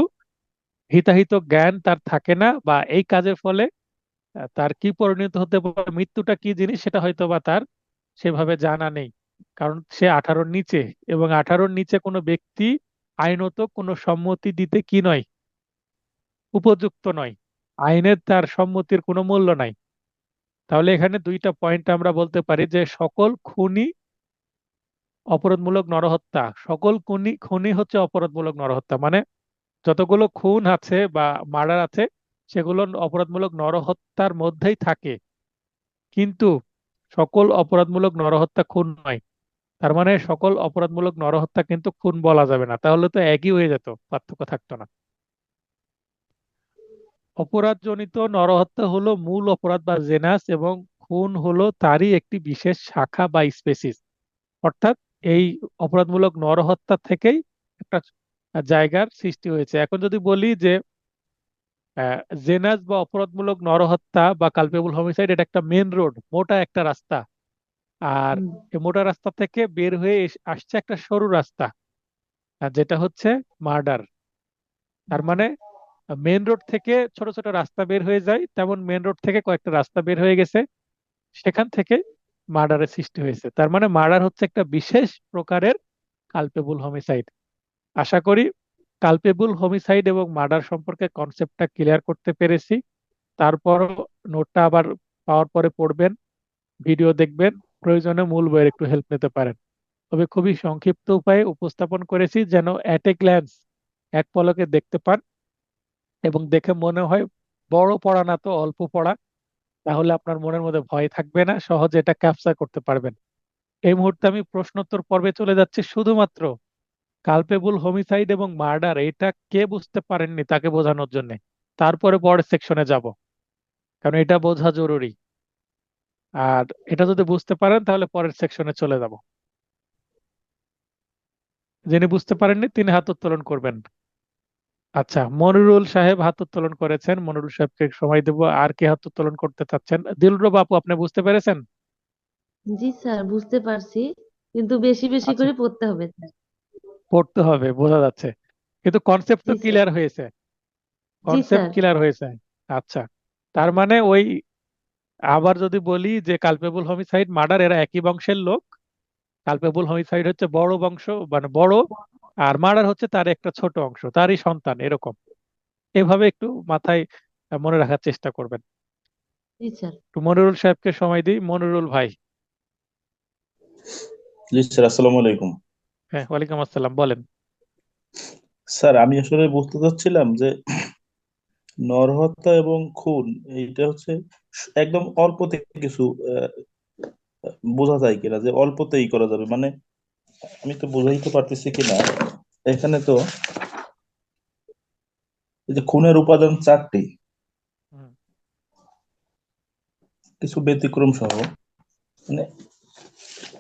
হিতাহিত জ্ঞান তার থাকে না, বা এই কাজের ফলে তার কি পরিণত হতে পারে, মৃত্যুটা কি জিনিস সেটা হয়তো বা তার সেভাবে জানা নেই, কারণ সে 18-র নিচে, এবং 18-র নিচে কোনো ব্যক্তি আইনত কোনো সম্মতি দিতে কি নয়, উপযুক্ত নয়, আইনের তার সম্মতির কোনো মূল্য নাই। তাহলে এখানে দুইটা পয়েন্ট আমরা বলতে পারি যে সকল খুনি অপরাধমূলক নরহত্যা, সকল খুনি খুনি হচ্ছে অপরাধমূলক নরহত্যা, মানে যতগুলো খুন আছে বা মার্ডার আছে, সেগুলো অপরাধমূলক নরহত্যার মধ্যেই থাকে, কিন্তু সকল অপরাধমূলক নরহত্যা খুন নয়। তার মানে সকল অপরাধমূলক নরহত্যা কিন্তু খুন বলা যাবে না, তাহলে তো একই হয়ে যেত, পার্থক্য থাকতো না। অপরাধজনিত নরহত্যা হলো মূল অপরাধ বা জেনাস, এবং খুন হলো তারই একটি বিশেষ শাখা বা স্পেসিস। অর্থাৎ এই অপরাধমূলক নরহত্যা থেকেই একটা জায়গার সৃষ্টি হয়েছে। এখন যদি বলি যে জেনাস বা অপরাধমূলক নরহত্যা বা কালপেবল হোমিসাইড, এটা একটা মেন রোড, মোটা একটা রাস্তা। আর হুম। এই মোটা রাস্তা থেকে বের হয়ে আসছে একটা সরু রাস্তা, আর যেটা হচ্ছে মার্ডার। তার মানে মেন রোড থেকে ছোট ছোট রাস্তা বের হয়ে যায়, তেমন মেন রোড থেকে কয়েকটা রাস্তা বের হয়ে গেছে, সেখান থেকে মার্ডারের সৃষ্টি হয়েছে। তার মানে মার্ডার হচ্ছে একটা বিশেষ প্রকারের কালপেবল হোমিসাইড। আশা করি কালপেবল হোমিসাইড এবং মার্ডার সম্পর্কে কনসেপ্টটা ক্লিয়ার করতে পেরেছি। তারপরও নোটটা আবার পাওয়ার পরে পড়বেন, ভিডিও দেখবেন, প্রয়োজনে মূল বইয়ের একটু হেল্প নিতে পারেন। তবে খুবই সংক্ষিপ্ত উপায়ে উপস্থাপন করেছি যেন অ্যাট এ গ্ল্যান্স, এক পলকে দেখতে পান, এবং দেখে মনে হয় বড় পড়া না তো অল্প পড়া। তাহলে আপনার মনের মধ্যে ভয় থাকবে না, সহজে এটা ক্যাপচার করতে পারবেন। এই মুহূর্তে আমি প্রশ্নোত্তর পর্বে চলে যাচ্ছি, শুধুমাত্র কালপেবল হোমিসাইড এবং মার্ডার এটা কে বুঝতে পারেননি তাকে বোঝানোর জন্য। তারপরে পরের সেকশনে যাব, কারণ এটা বোঝা জরুরি। আর এটা যদি বুঝতে পারেন তাহলে পরের সেকশনে চলে যাব। যিনি বুঝতে পারেননি তিনি হাত উত্তোলন করবেন। আচ্ছা, মনিরুল সাহেব হাত উত্তোলন করেছেন, মনিরুল সাহেবকে সময় দেব। আর কে হাত উত্তোলন করতে চাচ্ছেন? দিলরুবা আপু, আপনি বুঝতে পেরেছেন? জি স্যার, বুঝতে পারছি, কিন্তু বেশি বেশি আচ্ছা, করে পড়তে হবে স্যার। পড়তে হবে বোঝা যাচ্ছে, কিন্তু কনসেপ্ট তো জি স্যার। ক্লিয়ার হয়েছে। জি কনসেপ্ট স্যার। ক্লিয়ার হয়েছে। আচ্ছা, তার মানে ওই, আবার যদি বলি যে কালপেবল হোমিসাইড মার্ডার এরা একই বংশের লোক। কালপেবল হোমিসাইড হচ্ছে বড় বংশ, মানে বড়, আর মার্ডার হচ্ছে তার একটা ছোট অংশ, তারই সন্তান, এরকম। এভাবে একটু মাথায় মনে রাখার চেষ্টা করবেন। জি স্যার। একটু মনিরুল সাহেবকে সময় দিই। মনিরুল ভাই। জি স্যার, আসসালামু আলাইকুম। হ্যাঁ, ওয়ালাইকুম আসসালাম, বলেন। স্যার, আমি আসলে বুঝতে চাচ্ছিলাম যে নরহত্যা এবং খুন এইটা হচ্ছে একদম অল্পতে কিছু বোঝা যায় কিনা, যে অল্পতেই করা যাবে, মানে আমি তো বোঝাইতে পারতেছি কিনা। এখানে তো এই যে খুনের উপাদান চারটি, হুম। কিছু ব্যতিক্রম সহ, মানে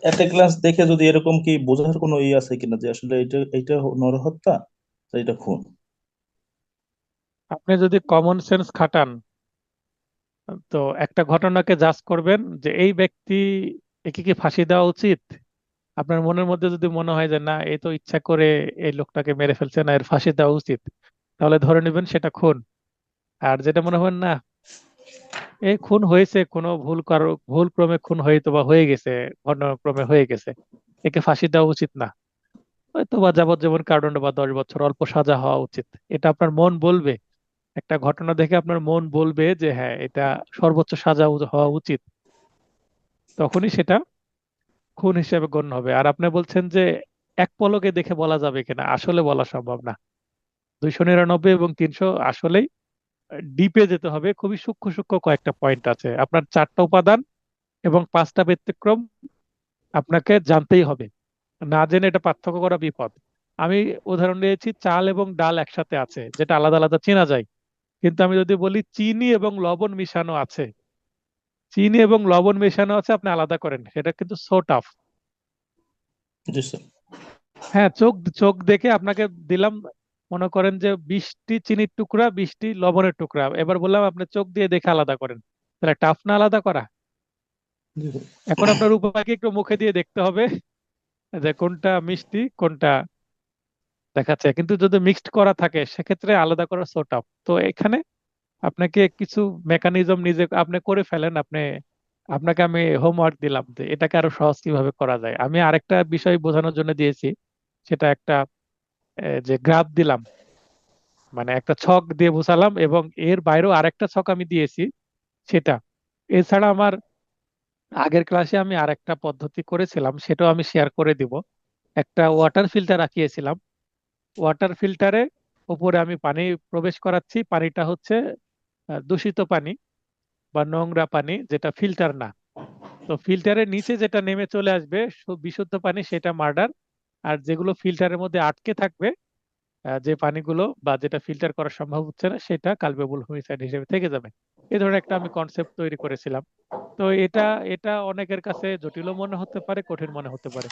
এট এ গ্লান্স দেখে যদি এরকম কি বোঝার কোনো আছে কিনা যে আসলে এটা এইটা নরহত্যা আর এটা খুন। আপনি যদি কমন সেন্স খাটান, তো একটা ঘটনাকে জাজ করবেন যে এই ব্যক্তি, একে কি ফাঁসি দেওয়া উচিত। আপনার মনের মধ্যে যদি মনে হয় যে না, এ তো ইচ্ছা করে এই লোকটাকে মেরে ফেলছে, না এর ফাঁসি দেওয়া উচিত, তাহলে ধরে নেবেন সেটা খুন। আর যেটা মনে হয় না, এই খুন হয়েছে কোনো ভুল, কারো ভুল ক্রমে খুন হয়তো বা হয়ে গেছে, ঘটনাক্রমে হয়ে গেছে, একে ফাঁসি দেওয়া উচিত না, হয়তো বা যাবজ্জীবন কারাদণ্ড বা 10 বছর অল্প সাজা হওয়া উচিত, এটা আপনার মন বলবে। একটা ঘটনা দেখে আপনার মন বলবে যে হ্যাঁ, এটা সর্বোচ্চ সাজা হওয়া উচিত, তখনই সেটা খুন হিসেবে গণ্য হবে। আর আপনি বলছেন যে এক পলকে দেখে বলা যাবে কিনা, আসলে বলা সম্ভব না। 299 এবং 300 আসলেই ডিপে যেতে হবে, খুবই সূক্ষ্ম সূক্ষ্ম কয়েকটা পয়েন্ট আছে, আপনার 4টা উপাদান এবং 5টা ব্যতিক্রম আপনাকে জানতেই হবে। না জেনে এটা পার্থক্য করা বিপদ। আমি উদাহরণ দিয়েছি, চাল এবং ডাল একসাথে আছে, যেটা আলাদা আলাদা চেনা যায়। কিন্তু আমি যদি বলি চিনি এবং লবণ মিশানো আছে, চিনি এবং লবণ মেশানো আছে, আপনি আলাদা করেন, সেটা কিন্তু সো টাফ। জি স্যার। হ্যাঁ, চোখ চোখ দেখে আপনাকে দিলাম, মনে করেন যে 20টি চিনির টুকরা, 20টি লবণের টুকরা, এবার বললাম আপনি চোখ দিয়ে দেখে আলাদা করেন, তাহলে টাফ না আলাদা করা? জি স্যার। এখন আপনার উপায়কে একটু মুখে দিয়ে দেখতে হবে যে কোনটা মিষ্টি কোনটা দেখাচ্ছে, কিন্তু যদি মিক্সড করা থাকে সেক্ষেত্রে আলাদা করা সো টাফ। তো এখানে আপনাকে কিছু মেকানিজম নিজে আপনি করে ফেলেন। আপনাকে আমি হোমওয়ার্ক দিলাম যে এটাকে আরো সহজ কিভাবে করা যায়। আমি আরেকটা বিষয় বোঝানোর জন্য দিয়েছি, সেটা একটা যে গ্রাফ দিলাম, মানে একটা ছক দিয়ে বোঝালাম, এবং এর বাইরেও আরেকটা ছক আমি দিয়েছি সেটা। এছাড়া আমার আগের ক্লাসে আমি আরেকটা পদ্ধতি করেছিলাম, সেটাও আমি শেয়ার করে দিব। একটা ওয়াটার ফিল্টার রাখিয়েছিলাম, ওয়াটার ফিল্টারে উপরে আমি পানি প্রবেশ করাচ্ছি, পানিটা হচ্ছে দূষিত পানি বা নোংরা পানি, যেটা ফিল্টার না। তো ফিল্টারের নিচে যেটা নেমে চলে আসবে বিশুদ্ধ পানি, সেটা মার্ডার। আর যেগুলো ফিল্টারের মধ্যে আটকে থাকবে, যে পানিগুলো বা যেটা ফিল্টার করা সম্ভব হচ্ছে না, সেটা কালপেবল হোমিসাইড হিসেবে থেকে যাবে। এই ধরনের একটা আমি কনসেপ্ট তৈরি করেছিলাম। তো এটা এটা অনেকের কাছে জটিলও মনে হতে পারে, কঠিন মনে হতে পারে।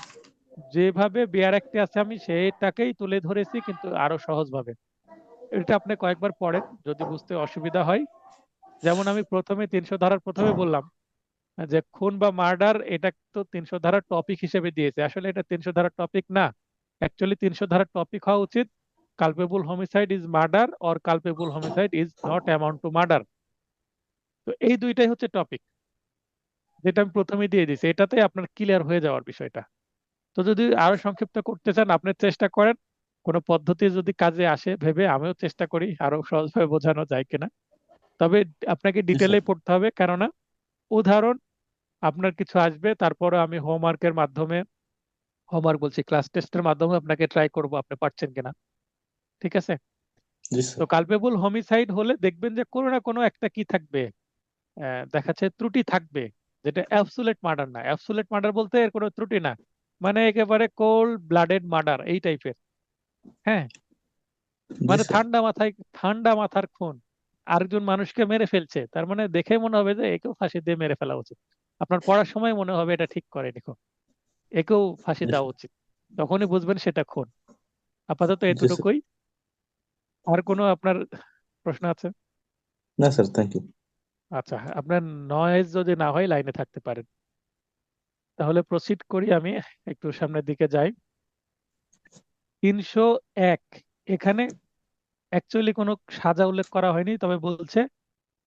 যেভাবে বিআর অ্যাক্টে আছে আমি সেটাকেই তুলে ধরেছি, কিন্তু আরো সহজ ভাবে। এটা আপনি কয়েকবার পড়েন, যদি বুঝতে অসুবিধা হয়। যেমন আমি প্রথমে 300 ধারার প্রথমে বললাম যে খুন বা মার্ডার, এটা তো 300 ধারার টপিক হিসেবে দিয়েছে, আসলে এটা 300 ধারার টপিক না। অ্যাকচুয়ালি 300 ধারার টপিক হওয়া উচিত culpable homicide is murder or culpable homicide is not amount to murder. তো এই দুইটাই হচ্ছে টপিক, যেটা আমি প্রথমে দিয়ে দিয়েছি, এটাতে আপনার ক্লিয়ার হয়ে যাওয়ার বিষয়টা। তো যদি আরো সংক্ষিপ্ত করতে চান, আপনি চেষ্টা করেন কোনো পদ্ধতি যদি কাজে আসে ভেবে, আমিও চেষ্টা করি আরো সহজভাবে বোঝানো যায় কিনা। তবে আপনাকে জি স্যার। ডিটেলে পড়তে হবে, কেননা উদাহরণ আপনার কিছু আসবে, তারপরে আমি হোমওয়ার্কের মাধ্যমে, হোমওয়ার্ক বলছি ক্লাস টেস্টের মাধ্যমে আপনাকে ট্রাই করব আপনি পারছেন কিনা। ঠিক আছে? জি তো স্যার। কালপেবল হোমিসাইড হলে দেখবেন যে কোনো না কোনো একটা কি থাকবে, দেখা যাচ্ছে ত্রুটি থাকবে, যেটা অ্যাবসুলেট মার্ডার না। অ্যাবসুলেট মার্ডার বলতে এর কোনো ত্রুটি না, মানে একেবারে কোল্ড ব্লাডেড মার্ডার এই টাইপের। হ্যাঁ, জি মানে স্যার। ঠান্ডা মাথার খুন, আরেকজন মানুষকে মেরে ফেলছে, তার মানে দেখে মনে হবে যে একেও ফাঁসি দিয়ে মেরে ফেলা উচিত। আপনার পড়ার সময় মনে হবে এটা ঠিক করেনি, একেও ফাঁসি জি দেওয়া স্যার। উচিত, তখনই বুঝবেন সেটা খুন। আপাতত জি স্যার। এতটুকুই। আর কোনো আপনার প্রশ্ন আছে? না স্যার, থ্যাংক ইউ। আচ্ছা, আপনার নয়েজ যদি না হয় লাইনে থাকতে পারেন। তাহলে প্রসিড করি, আমি একটু সামনের দিকে যাই। 301, এখানে অ্যাকচুয়ালি কোনো সাজা উল্লেখ করা হয়নি, তবে বলছে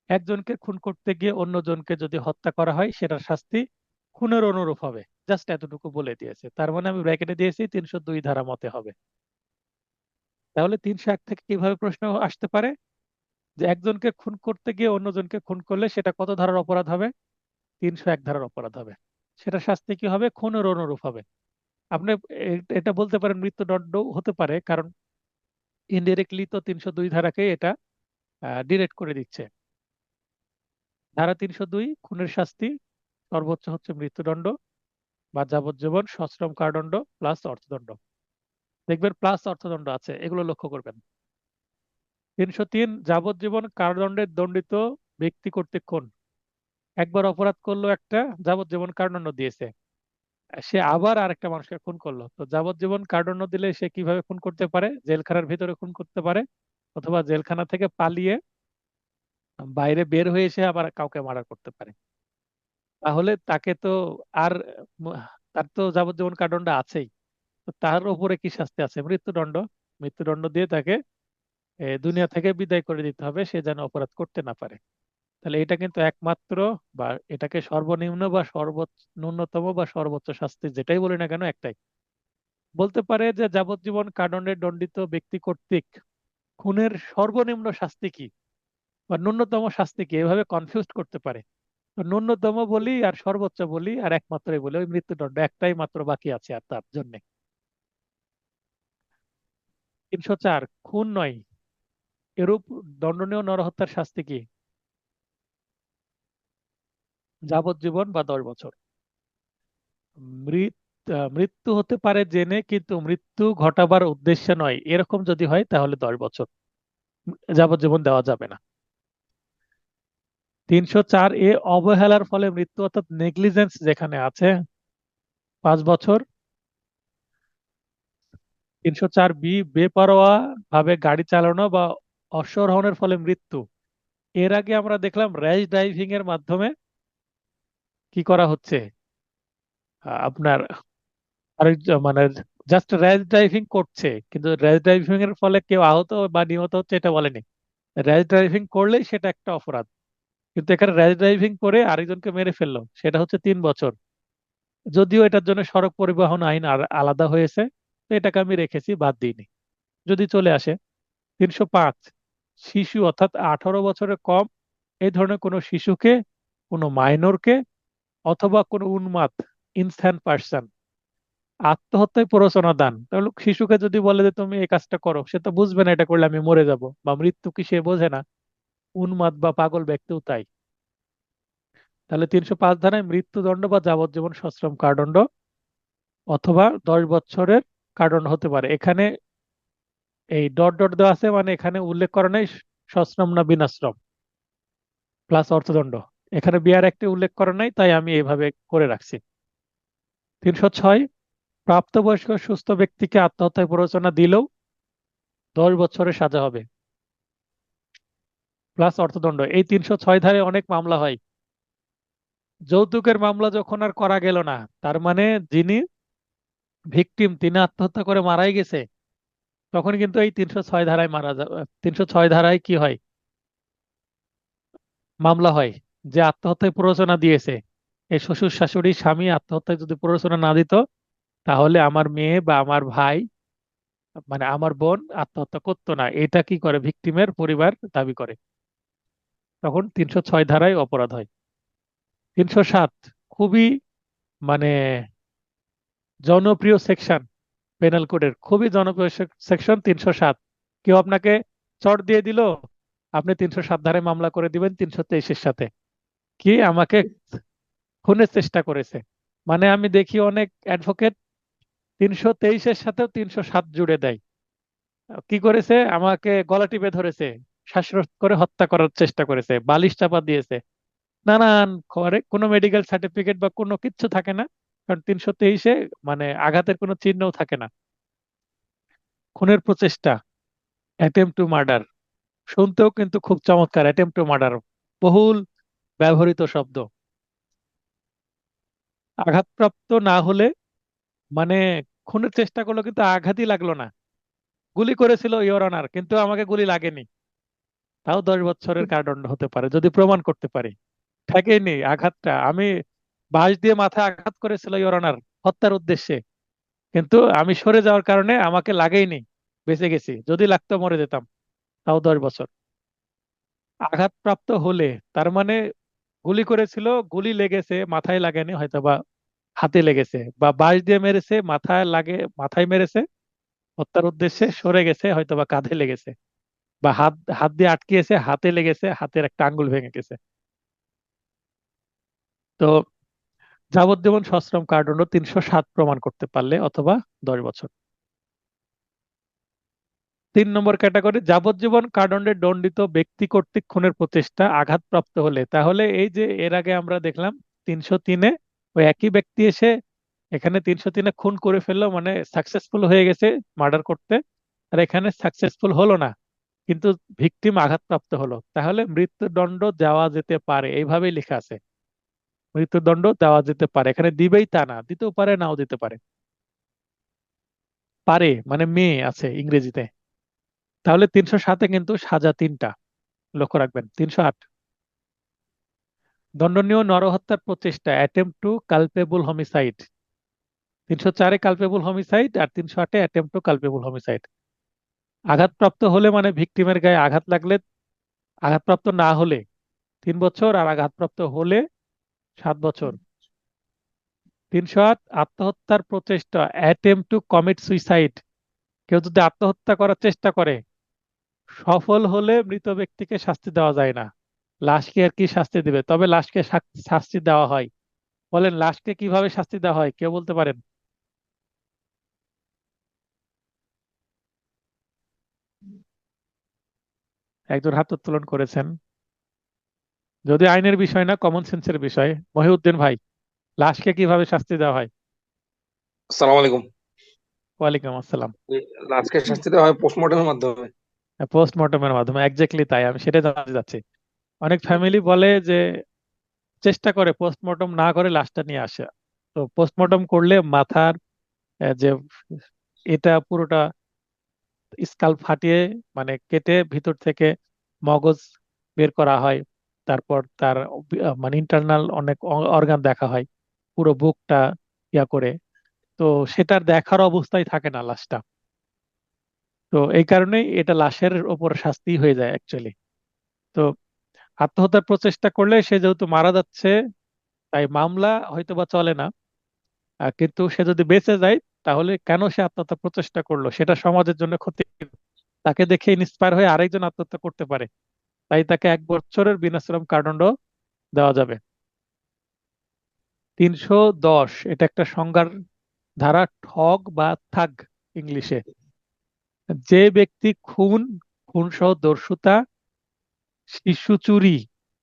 একজনকে খুন করতে গিয়ে অন্যজনকে যদি হত্যা করা হয় সেটার শাস্তি খুনের অনুরূপ হবে। জাস্ট এতটুকু বলে দিয়েছে, তার মানে আমি ব্র্যাকেটে দিয়েছি 302 ধারা মতে হবে। তাহলে 301 থেকে কিভাবে প্রশ্ন আসতে পারে যে একজনকে খুন করতে গিয়ে অন্যজনকে খুন করলে সেটা কত ধারার অপরাধ হবে? 301 ধারার অপরাধ হবে। সেটা শাস্তি কি হবে? খুনের অনুরূপ হবে। আপনি এটা বলতে পারেন মৃত্যুদণ্ড হতে পারে, কারণ ইনডিরেক্টলি তো 302 ধারাকে এটা ডিরেক্ট করে দিচ্ছে। ধারা 302 খুনের শাস্তি সর্বোচ্চ হচ্ছে মৃত্যুদণ্ড বা যাবজ্জীবন সশ্রম কারাদণ্ড প্লাস অর্থদণ্ড। দেখবেন প্লাস অর্থদণ্ড আছে, এগুলো লক্ষ্য করবেন। 303 যাবজ্জীবন কারাদণ্ডে দণ্ডিত ব্যক্তি কর্তৃক খুন। একবার অপরাধ করলো, একটা যাবজ্জীবন কারাদণ্ড দিয়েছে, সে আবার আরেকটা মানুষকে খুন করলো, তো যাবজ্জীবন কারাদণ্ড দিলে সে কিভাবে খুন করতে পারে? জেলখানার ভিতরে খুন করতে পারে, অথবা জেলখানা থেকে পালিয়ে বাইরে বের হয়ে এসে আবার কাউকে মার্ডার করতে পারে। তাহলে তাকে তো আর ম- তার তো যাবজ্জীবন কারাদণ্ড আছেই, তো তার উপরে কি শাস্তি আছে? মৃত্যুদণ্ড। মৃত্যুদণ্ড দিয়ে তাকে দুনিয়া থেকে বিদায় করে দিতে হবে, সে যেন অপরাধ করতে না পারে। তাহলে এটা কিন্তু একমাত্র, বা এটাকে সর্বনিম্ন বা সর্বোচ্চ, ন্যূনতম বা সর্বোচ্চ শাস্তি যেটাই বলি না কেন একটাই। বলতে পারে যে যাবজ্জীবন কারাদণ্ডে দণ্ডিত ব্যক্তি কর্তৃক খুনের সর্বনিম্ন শাস্তি কি বা ন্যূনতম শাস্তি কি, এভাবে কনফিউজ করতে পারে। তো ন্যূনতম বলি আর সর্বোচ্চ বলি আর একমাত্রই বলি, ওই মৃত্যুদণ্ড একটাই মাত্র বাকি আছে আর তার জন্য। 304 খুন নয়, এরূপ দণ্ডনীয় নরহত্যার শাস্তি কি? যাবজ্জীবন বা 10 বছর। মৃত্যু হতে পারে জেনে, কিন্তু মৃত্যু ঘটাবার উদ্দেশ্যে নয়, এরকম যদি হয় তাহলে 10 বছর, যাবজ্জীবন দেওয়া যাবে না। 304 অবহেলার ফলে মৃত্যু অর্থাৎ নেগলিজেন্স যেখানে আছে, 5 বছর। 304 বেপরোয়া ভাবে গাড়ি চালানো বা অশ্বারোহণের ফলে মৃত্যু। এর আগে আমরা দেখলাম র্যাশ ড্রাইভিং এর মাধ্যমে কি করা হচ্ছে, আপনার মানে জাস্ট র্যাশ ড্রাইভিং করছে, কিন্তু র্যাশ ড্রাইভিং এর ফলে কেউ আহত বা নিহত হচ্ছে এটা বলেনি। র্যাশ ড্রাইভিং করলেই সেটা একটা অপরাধ, কিন্তু এখানে র্যাশ ড্রাইভিং করে আরেকজনকে মেরে ফেললো, সেটা হচ্ছে 3 বছর। যদিও এটার জন্য সড়ক পরিবহন আইন আর আলাদা হয়েছে, তো এটাকে আমি রেখেছি, বাদ দিইনি। যদি চলে আসে 305, শিশু অর্থাৎ 18 বছরের কম এই ধরনের কোনো শিশুকে, কোনো মাইনরকে, অথবা কোনো উন্মাদ ইনস্যান পার্সন আত্মহত্যায় প্ররোচনা দান। তাহলে শিশুকে যদি বলে যে তুমি এই কাজটা করো, সে তো বুঝবে না এটা করলে আমি মরে যাব বা মৃত্যু কি সে বোঝে না। উন্মাদ বা পাগল ব্যক্তিও তাই। তাহলে 305 ধারায় মৃত্যুদণ্ড বা যাবজ্জীবন সশ্রম কারাদণ্ড অথবা 10 বছরের কারাদণ্ড হতে পারে। এখানে এই ডট ডট দেওয়া আছে, মানে এখানে উল্লেখ করা নেই সশ্রম না বিনাশ্রম প্লাস অর্থদণ্ড। এখানে বিআর অ্যাক্টে উল্লেখ করা নাই, তাই আমি এভাবে করে রাখছি। 306, প্রাপ্তবয়স্ক সুস্থ ব্যক্তিকে আত্মহত্যায় প্ররোচনা দিলেও 10 বছরের সাজা হবে প্লাস অর্থদণ্ড। এই 306 ধারায় অনেক মামলা হয়। যৌতুকের মামলা যখন আর করা গেল না, তার মানে যিনি ভিকটিম তিনি আত্মহত্যা করে মারাই গেছে, তখন কিন্তু এই 306 ধারায় 306 ধারায় কি হয়, মামলা হয়। যে আত্মহত্যায় প্ররোচনা দিয়েছে, এই শ্বশুর শাশুড়ি স্বামী আত্মহত্যায় যদি প্ররোচনা না দিত, তাহলে আমার মেয়ে বা আমার ভাই, মানে আমার বোন আত্মহত্যা করতো না, এটা কি করে ভিকটিমের পরিবার দাবি করে, তখন 306 ধারায় অপরাধ হয়। 307, খুবই মানে জনপ্রিয় সেকশন, পেনাল কোডের খুবই জনপ্রিয় সেকশন 307। কেউ আপনাকে চট দিয়ে দিল, আপনি 307 ধারায় মামলা করে দিবেন 323-এর সাথে, কি আমাকে খুনের চেষ্টা করেছে। মানে আমি দেখি অনেক অ্যাডভোকেট 323-এর সাথেও 307 জুড়ে দেয়। কি করেছে, আমাকে গলা টিপে ধরেছে, শ্বাসরোধ করে হত্যা করার চেষ্টা করেছে, বালিশ চাপা দিয়েছে, নানান করে, কোনো মেডিকেল সার্টিফিকেট বা কোনো কিচ্ছু থাকে না, কারণ 323-এ মানে আঘাতের কোনো চিহ্নও থাকে না। খুনের প্রচেষ্টা, অ্যাটেম্প টু মার্ডার, শুনতেও কিন্তু খুব চমৎকার, অ্যাটেম্প টু মার্ডার বহুল ব্যবহৃত শব্দ। আঘাতপ্রাপ্ত না হলে, মানে খুনের চেষ্টা করলো কিন্তু আঘাতই লাগলো না, গুলি করেছিল ইওর অনার কিন্তু আমাকে গুলি লাগেনি, তাও 10 বছরের কারাদণ্ড হতে পারে যদি প্রমাণ করতে পারি ঠেকেনি আঘাতটা, আমি বাঁশ দিয়ে মাথায় আঘাত করেছিল ইওর অনার হত্যার উদ্দেশ্যে, কিন্তু আমি সরে যাওয়ার কারণে আমাকে লাগেইনি, বেঁচে গেছি, যদি লাগতো মরে যেতাম, তাও 10 বছর। আঘাতপ্রাপ্ত হলে, তার মানে গুলি করেছিল, গুলি লেগেছে, মাথায় লাগেনি, হয়তো বা হাতে লেগেছে, বা বাঁশ দিয়ে মেরেছে, মাথায় লাগে, মাথায় মেরেছে হত্যার উদ্দেশ্যে, সরে গেছে, হয়তো বা কাঁধে লেগেছে, বা হাত হাত দিয়ে আটকিয়েছে, হাতে লেগেছে, হাতের একটা আঙ্গুল ভেঙে গেছে। তো যাবজ্জীবন সশ্রম কারাদণ্ড 307 প্রমাণ করতে পারলে, অথবা 10 বছর। 3 নম্বর ক্যাটাগরি, যাবজ্জীবন কারাদণ্ডে দণ্ডিত ব্যক্তি কর্তৃক খুনের প্রচেষ্টা আঘাতপ্রাপ্ত হলে। তাহলে এই যে এর আগে আমরা দেখলাম 303-এ ওই একই ব্যক্তি এসে এখানে 303-এ খুন করে ফেললো, মানে সাকসেসফুল হয়ে গেছে মার্ডার করতে, আর এখানে সাকসেসফুল হলো না, কিন্তু ভিকটিম আঘাতপ্রাপ্ত হলো, তাহলে মৃত্যুদণ্ড দেওয়া যেতে পারে, এইভাবেই লেখা আছে, মৃত্যুদণ্ড দেওয়া যেতে পারে। এখানে দিবেই তা না, দিতেও পারে নাও দিতে পারে, পারে মানে মেয়ে আছে ইংরেজিতে। তাহলে 307-এ কিন্তু সাজা 3টা, লক্ষ্য রাখবেন। 308, দণ্ডনীয় নরহত্যার প্রচেষ্টা, অ্যাটেম্প টু কালপেবল হোমিসাইড। 304-এ কালপেবল হোমিসাইড, আর 308-এ অ্যাটেম্প টু কালপেবল হোমিসাইড। আঘাতপ্রাপ্ত হলে মানে ভিকটিমের গায়ে আঘাত লাগলে, আঘাতপ্রাপ্ত না হলে 3 বছর, আর আঘাতপ্রাপ্ত হলে 7 বছর। 308, আত্মহত্যার প্রচেষ্টা, অ্যাটেম্প টু কমিট সুইসাইড। কেউ যদি আত্মহত্যা করার চেষ্টা করে, সফল হলে মৃত ব্যক্তিকে শাস্তি দেওয়া যায় না, লাশকে আর কি শাস্তি দিবে, তবে লাশকে শাস্তি দেওয়া হয়। বলেন লাশকে কিভাবে শাস্তি দেওয়া হয়, কেউ বলতে পারেন? একজন হাত উত্তোলন করেছেন, যদি আইনের বিষয় না, কমন সেন্সের বিষয়। মহিউদ্দিন ভাই, লাশকে কিভাবে শাস্তি দেওয়া হয়? আসসালামু আলাইকুম। ওয়ালাইকুম আসসালাম। আজকে শাস্তি দেওয়া হয় পোস্টমর্টমের মাধ্যমে। পোস্টমর্টমের মাধ্যমে, এক্স্যাক্টলি তাই, আমি সেটা জানতে চাচ্ছি। অনেক ফ্যামিলি বলে যে চেষ্টা করে পোস্টমর্টম না করে লাশটা নিয়ে আসে, তো পোস্টমর্টম করলে মাথার যে এটা পুরোটা স্কাল ফাটিয়ে, মানে কেটে ভিতর থেকে মগজ বের করা হয়, তারপর তার মানে ইন্টারনাল অনেক অর্গান দেখা হয়, পুরো বুকটা ইয়া করে, তো সেটার দেখার অবস্থায় থাকে না লাশটা। তো এই কারণেই এটা লাশের ওপর শাস্তি হয়ে যায় অ্যাকচুয়ালি। তো আত্মহত্যার প্রচেষ্টা করলে সে যেহেতু মারা যাচ্ছে, তাই মামলা হয়তো বা চলে না, কিন্তু সে যদি বেঁচে যায়, তাহলে কেন সে আত্মহত্যা প্রচেষ্টা করলো সেটা সমাজের জন্য ক্ষতি, তাকে দেখে ইন্সপায়ার হয়ে আরেকজন আত্মহত্যা করতে পারে, তাই তাকে 1 বছরের বিনাশ্রম কারাদণ্ড দেওয়া যাবে। 310 এটা একটা সংজ্ঞার ধারা, ঠগ বা থাগ ইংলিশে। যে ব্যক্তি খুন, খুন সহ দস্যুতা, শিশু চুরি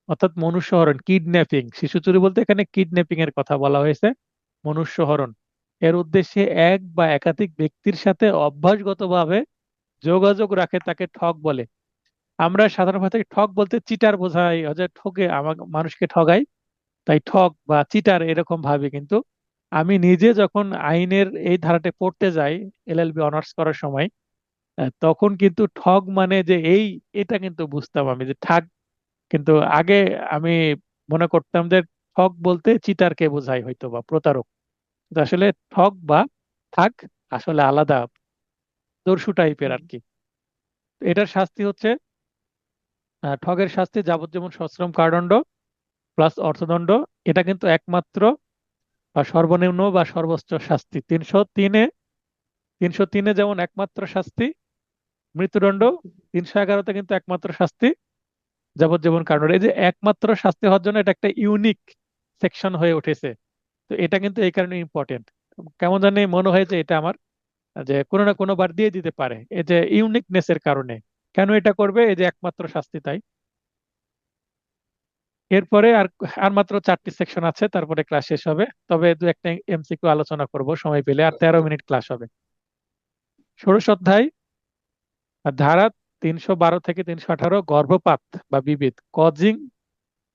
অর্থাৎ মনুষ্যহরণ, কিডন্যাপিং, শিশু চুরি বলতে এখানে কিডন্যাপিং এর কথা বলা হয়েছে, মনুষ্যহরণ এর উদ্দেশ্যে এক বা একাধিক ব্যক্তির সাথে অভ্যাসগতভাবে যোগাযোগ রাখে তাকে ঠগ বলে। আমরা সাধারণ ভাষায় ঠগ বলতে চিটার বোঝাই, যে ঠকে আমাকে মানুষকে ঠগাই, তাই ঠগ বা চিটার এরকম ভাবে। কিন্তু আমি নিজে যখন আইনের এই ধারাটা পড়তে যাই এলএলবি অনার্স করার সময়, তখন কিন্তু ঠগ মানে যে এটা কিন্তু বুঝতাম আমি যে ঠাগ। কিন্তু আগে আমি মনে করতাম যে ঠগ বলতে চিটারকে বোঝায় হয়তো বা প্রতারক। কিন্তু আসলে ঠগ বা ঠাগ আসলে আলাদা, দস্যু টাইপের আর কি। তো এটার শাস্তি হচ্ছে, ঠগের শাস্তি যাবজ্জীবন সশ্রম কারাদণ্ড প্লাস অর্থদণ্ড। এটা কিন্তু একমাত্র বা সর্বনিম্ন বা সর্বোচ্চ শাস্তি। 303-এ যেমন একমাত্র শাস্তি মৃত্যুদণ্ড, 311-তে কিন্তু একমাত্র শাস্তি যাবজ্জীবন কারাদণ্ড। এই যে একমাত্র শাস্তি হওয়ার জন্য এটা একটা ইউনিক সেকশন হয়ে উঠেছে। তো এটা কিন্তু এই কারণে ইম্পর্টেন্ট। কেমন জানি মনে হয় যে এটা আমার, যে কোনো না কোনো বার দিয়ে দিতে পারে, এই যে ইউনিকনেস এর কারণে। কেন এটা করবে, এই যে একমাত্র শাস্তি তাই। এরপরে আর আর মাত্র 4টি সেকশন আছে, তারপরে ক্লাস শেষ হবে। তবে দু একটা এমসিকিউ আলোচনা করব সময় পেলে, আর 13 মিনিট ক্লাস হবে। ষোড়শ অধ্যায়, ধারা 312 থেকে 318, গর্ভপাত বা বিবিধ, কজিং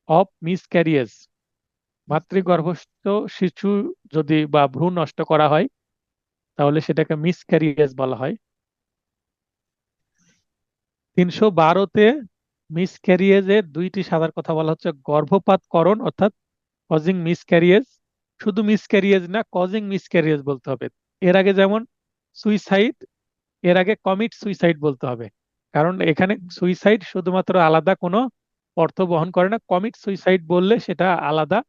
অফ মিসক্যারিয়েজ, মাতৃগর্ভস্থ শিশু যদি বা ভ্রূণ নষ্ট করা হয় তাহলে সেটাকে মিসক্যারিয়েজ বলা হয়। 312-তে মিসক্যারিয়েজের 2টি সাধারণ কথা বলা হচ্ছে, গর্ভপাতকরণ অর্থাৎ কজিং মিসক্যারিয়েজ, শুধু মিসক্যারিয়েজ না, কজিং মিসক্যারিয়েজ বলতে হবে। এর আগে যেমন সুইসাইড, এর আগে কমিট সুইসাইড বলতে হবে। কারণ এখানে সুইসাইড শুধুমাত্র আলাদা কোনো অর্থ বহন করে না, কমিট সুইসাইড বললে সেটা আলাদা,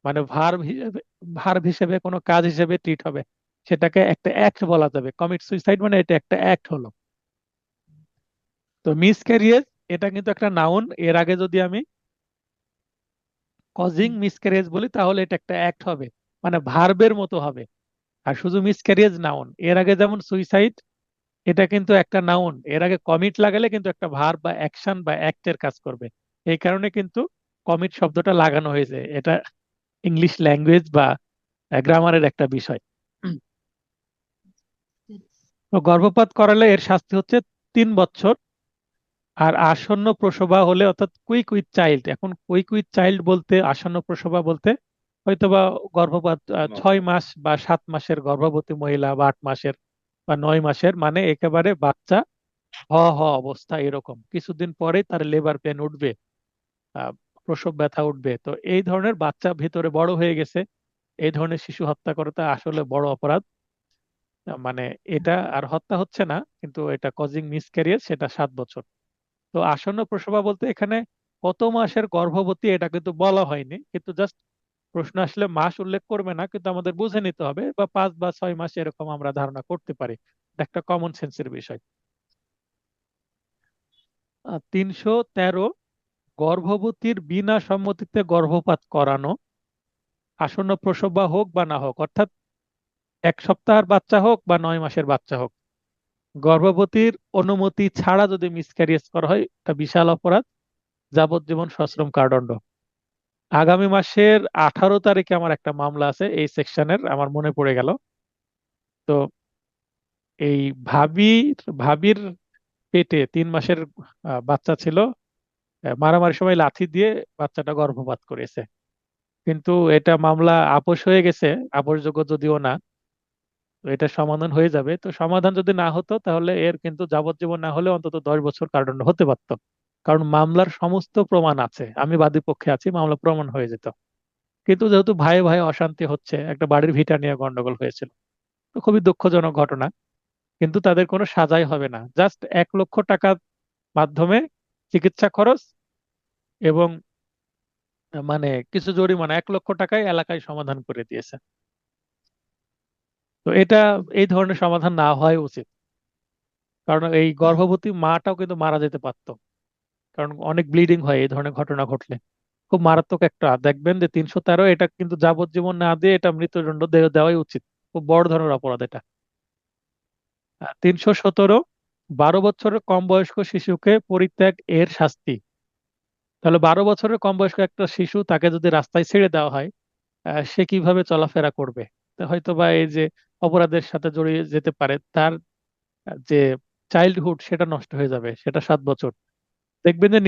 মানে ভার্ব হিসেবে কোনো কাজ হিসেবে ট্রিট হবে, সেটাকে একটা অ্যাক্ট বলা যাবে। কমিট সুইসাইড মানে এটা একটা অ্যাক্ট হলো। তো মিসক্যারিয়েজ এটা কিন্তু একটা নাউন, এর আগে যদি আমি কজিং মিসক্যারেজ বলি তাহলে এটা একটা অ্যাক্ট হবে, মানে ভার্বের মতো হবে। আর শুধু মিসক্যারেজ নাউন, এর আগে যেমন সুইসাইড এটা কিন্তু একটা নাউন, এর আগে কমিট লাগালে কিন্তু একটা ভার্ব বা অ্যাকশন বা অ্যাক্টের কাজ করবে। এই কারণে কিন্তু কমিট শব্দটা লাগানো হয়েছে। এটা ইংলিশ ল্যাঙ্গুয়েজ বা গ্রামারের একটা বিষয়। তো গর্ভপাত করালে এর শাস্তি হচ্ছে 3 বছর। আর আসন্ন প্রসবা হলে অর্থাৎ কুইক উইথ চাইল্ড, এখন কুইক উইথ চাইল্ড বলতে আসন্ন প্রসবা বলতে হয়তোবা গর্ভপাত 6 মাস বা 7 মাসের গর্ভবতী মহিলা বা 8 মাসের বা 9 মাসের, মানে একেবারে বাচ্চা হ হ অবস্থা, এরকম কিছুদিন পরে তার লেবার পেন উঠবে, আহ, প্রসব ব্যথা উঠবে। তো এই ধরনের বাচ্চা ভিতরে বড় হয়ে গেছে, এই ধরনের শিশু হত্যা করাটা আসলে বড় অপরাধ। মানে এটা আর হত্যা হচ্ছে না, কিন্তু এটা কজিং মিসক্যারিয়েজ, সেটা 7 বছর। তো আসন্ন প্রসবা বলতে এখানে কত মাসের গর্ভবতী এটা কিন্তু বলা হয়নি, কিন্তু জাস্ট প্রশ্ন আসলে মাস উল্লেখ করবে না, কিন্তু আমাদের বুঝে নিতে হবে বা 5 বা 6 মাস এরকম আমরা ধারণা করতে পারি। এটা একটা কমন সেন্সের বিষয়। 313, গর্ভবতীর বিনা সম্মতিতে গর্ভপাত করানো, আসন্ন প্রসবা হোক বা না হোক, অর্থাৎ 1 সপ্তাহের বাচ্চা হোক বা 9 মাসের বাচ্চা হোক, গর্ভবতীর অনুমতি ছাড়া যদি মিসক্যারিয়েজ করা হয় এটা বিশাল অপরাধ, যাবজ্জীবন সশ্রম কারাদণ্ড। আগামী মাসের 18 তারিখে আমার একটা মামলা আছে এই সেকশনের, আমার মনে পড়ে গেল। তো এই ভাবির পেটে 3 মাসের বাচ্চা ছিল, মারামারি সময় লাথি দিয়ে বাচ্চাটা গর্ভপাত করেছে। কিন্তু এটা মামলা আপোষ হয়ে গেছে, আপোষযোগ্য যদিও না। তো এটা সমাধান হয়ে যাবে। তো সমাধান যদি না হতো তাহলে এর কিন্তু যাবজ্জীবন না হলে অন্তত 10 বছর কারাদণ্ড হতে পারতো। কারণ মামলার সমস্ত প্রমাণ আছে, আমি বাদী পক্ষে আছি, মামলা প্রমাণ হয়ে যেত। কিন্তু যেহেতু ভাই ভাই অশান্তি হচ্ছে, একটা বাড়ির ভিটা নিয়ে গন্ডগোল হয়েছিল, তো খুবই দুঃখজনক ঘটনা। কিন্তু তাদের কোনো সাজাই হবে না, জাস্ট 1 লক্ষ টাকার মাধ্যমে চিকিৎসা খরচ এবং মানে কিছু জরিমানা, 1 লক্ষ টাকায় এলাকায় সমাধান করে দিয়েছে। তো এটা এই ধরনের সমাধান না হওয়াই উচিত, কারণ এই গর্ভবতী মাটাও কিন্তু মারা যেতে পারতো, কারণ অনেক ব্লিডিং হয় এই ধরনের ঘটনা ঘটলে। খুব মারাত্মক একটা, দেখবেন যে 313, এটা কিন্তু যাবজ্জীবন না দিয়ে এটা মৃত্যুদণ্ড দেওয়াই উচিত। খুব বড় ধরনের অপরাধ এটা। 317, 12 বছরের কম বয়স্ক শিশুকে পরিত্যাগ এর শাস্তি। তাহলে 12 বছরের কম বয়স্ক একটা শিশু, তাকে যদি রাস্তায় ছেড়ে দেওয়া হয়, সে কিভাবে চলাফেরা করবে? তো হয়তো বা এই যে অপরাধের সাথে জড়িয়ে যেতে পারে, তার যে চাইল্ডহুড সেটা নষ্ট হয়ে যাবে, সেটা 7 বছর। দেখবেন যে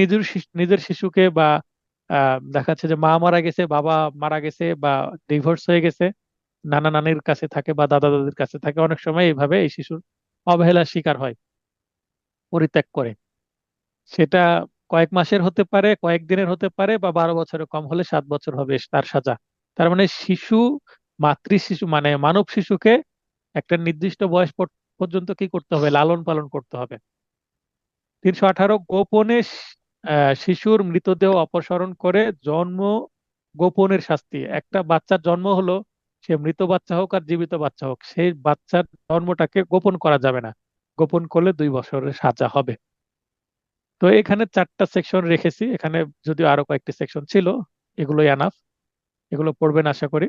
নিজের শিশুকে বা দেখা যাচ্ছে যে মা মারা গেছে, বাবা মারা গেছে, বা ডিভোর্স হয়ে গেছে, নানা নানির কাছে থাকে বা দাদা দাদির কাছে থাকে, অনেক সময় এইভাবে এই শিশুর অবহেলার শিকার হয়, পরিত্যাগ করে। সেটা কয়েক মাসের হতে পারে, কয়েক দিনের হতে পারে, বা 12 বছরের কম হলে 7 বছর হবে তার সাজা। তার মানে শিশু, মাতৃ শিশু মানে মানব শিশুকে একটা নির্দিষ্ট বয়স পর্যন্ত কি করতে হবে? লালন পালন করতে হবে। 318, গোপনে শিশুর মৃতদেহ অপসারণ করে জন্ম গোপনের শাস্তি। একটা বাচ্চার জন্ম হলো, সে মৃত বাচ্চা হোক আর জীবিত বাচ্চা হোক, সেই বাচ্চার জন্মটাকে গোপন করা যাবে না। গোপন করলে 2 বছরের সাজা হবে। তো এখানে 4টা সেকশন রেখেছি, এখানে যদিও আরো কয়েকটি সেকশন ছিল, এগুলোই এনাফ, এগুলো পড়বেন আশা করি।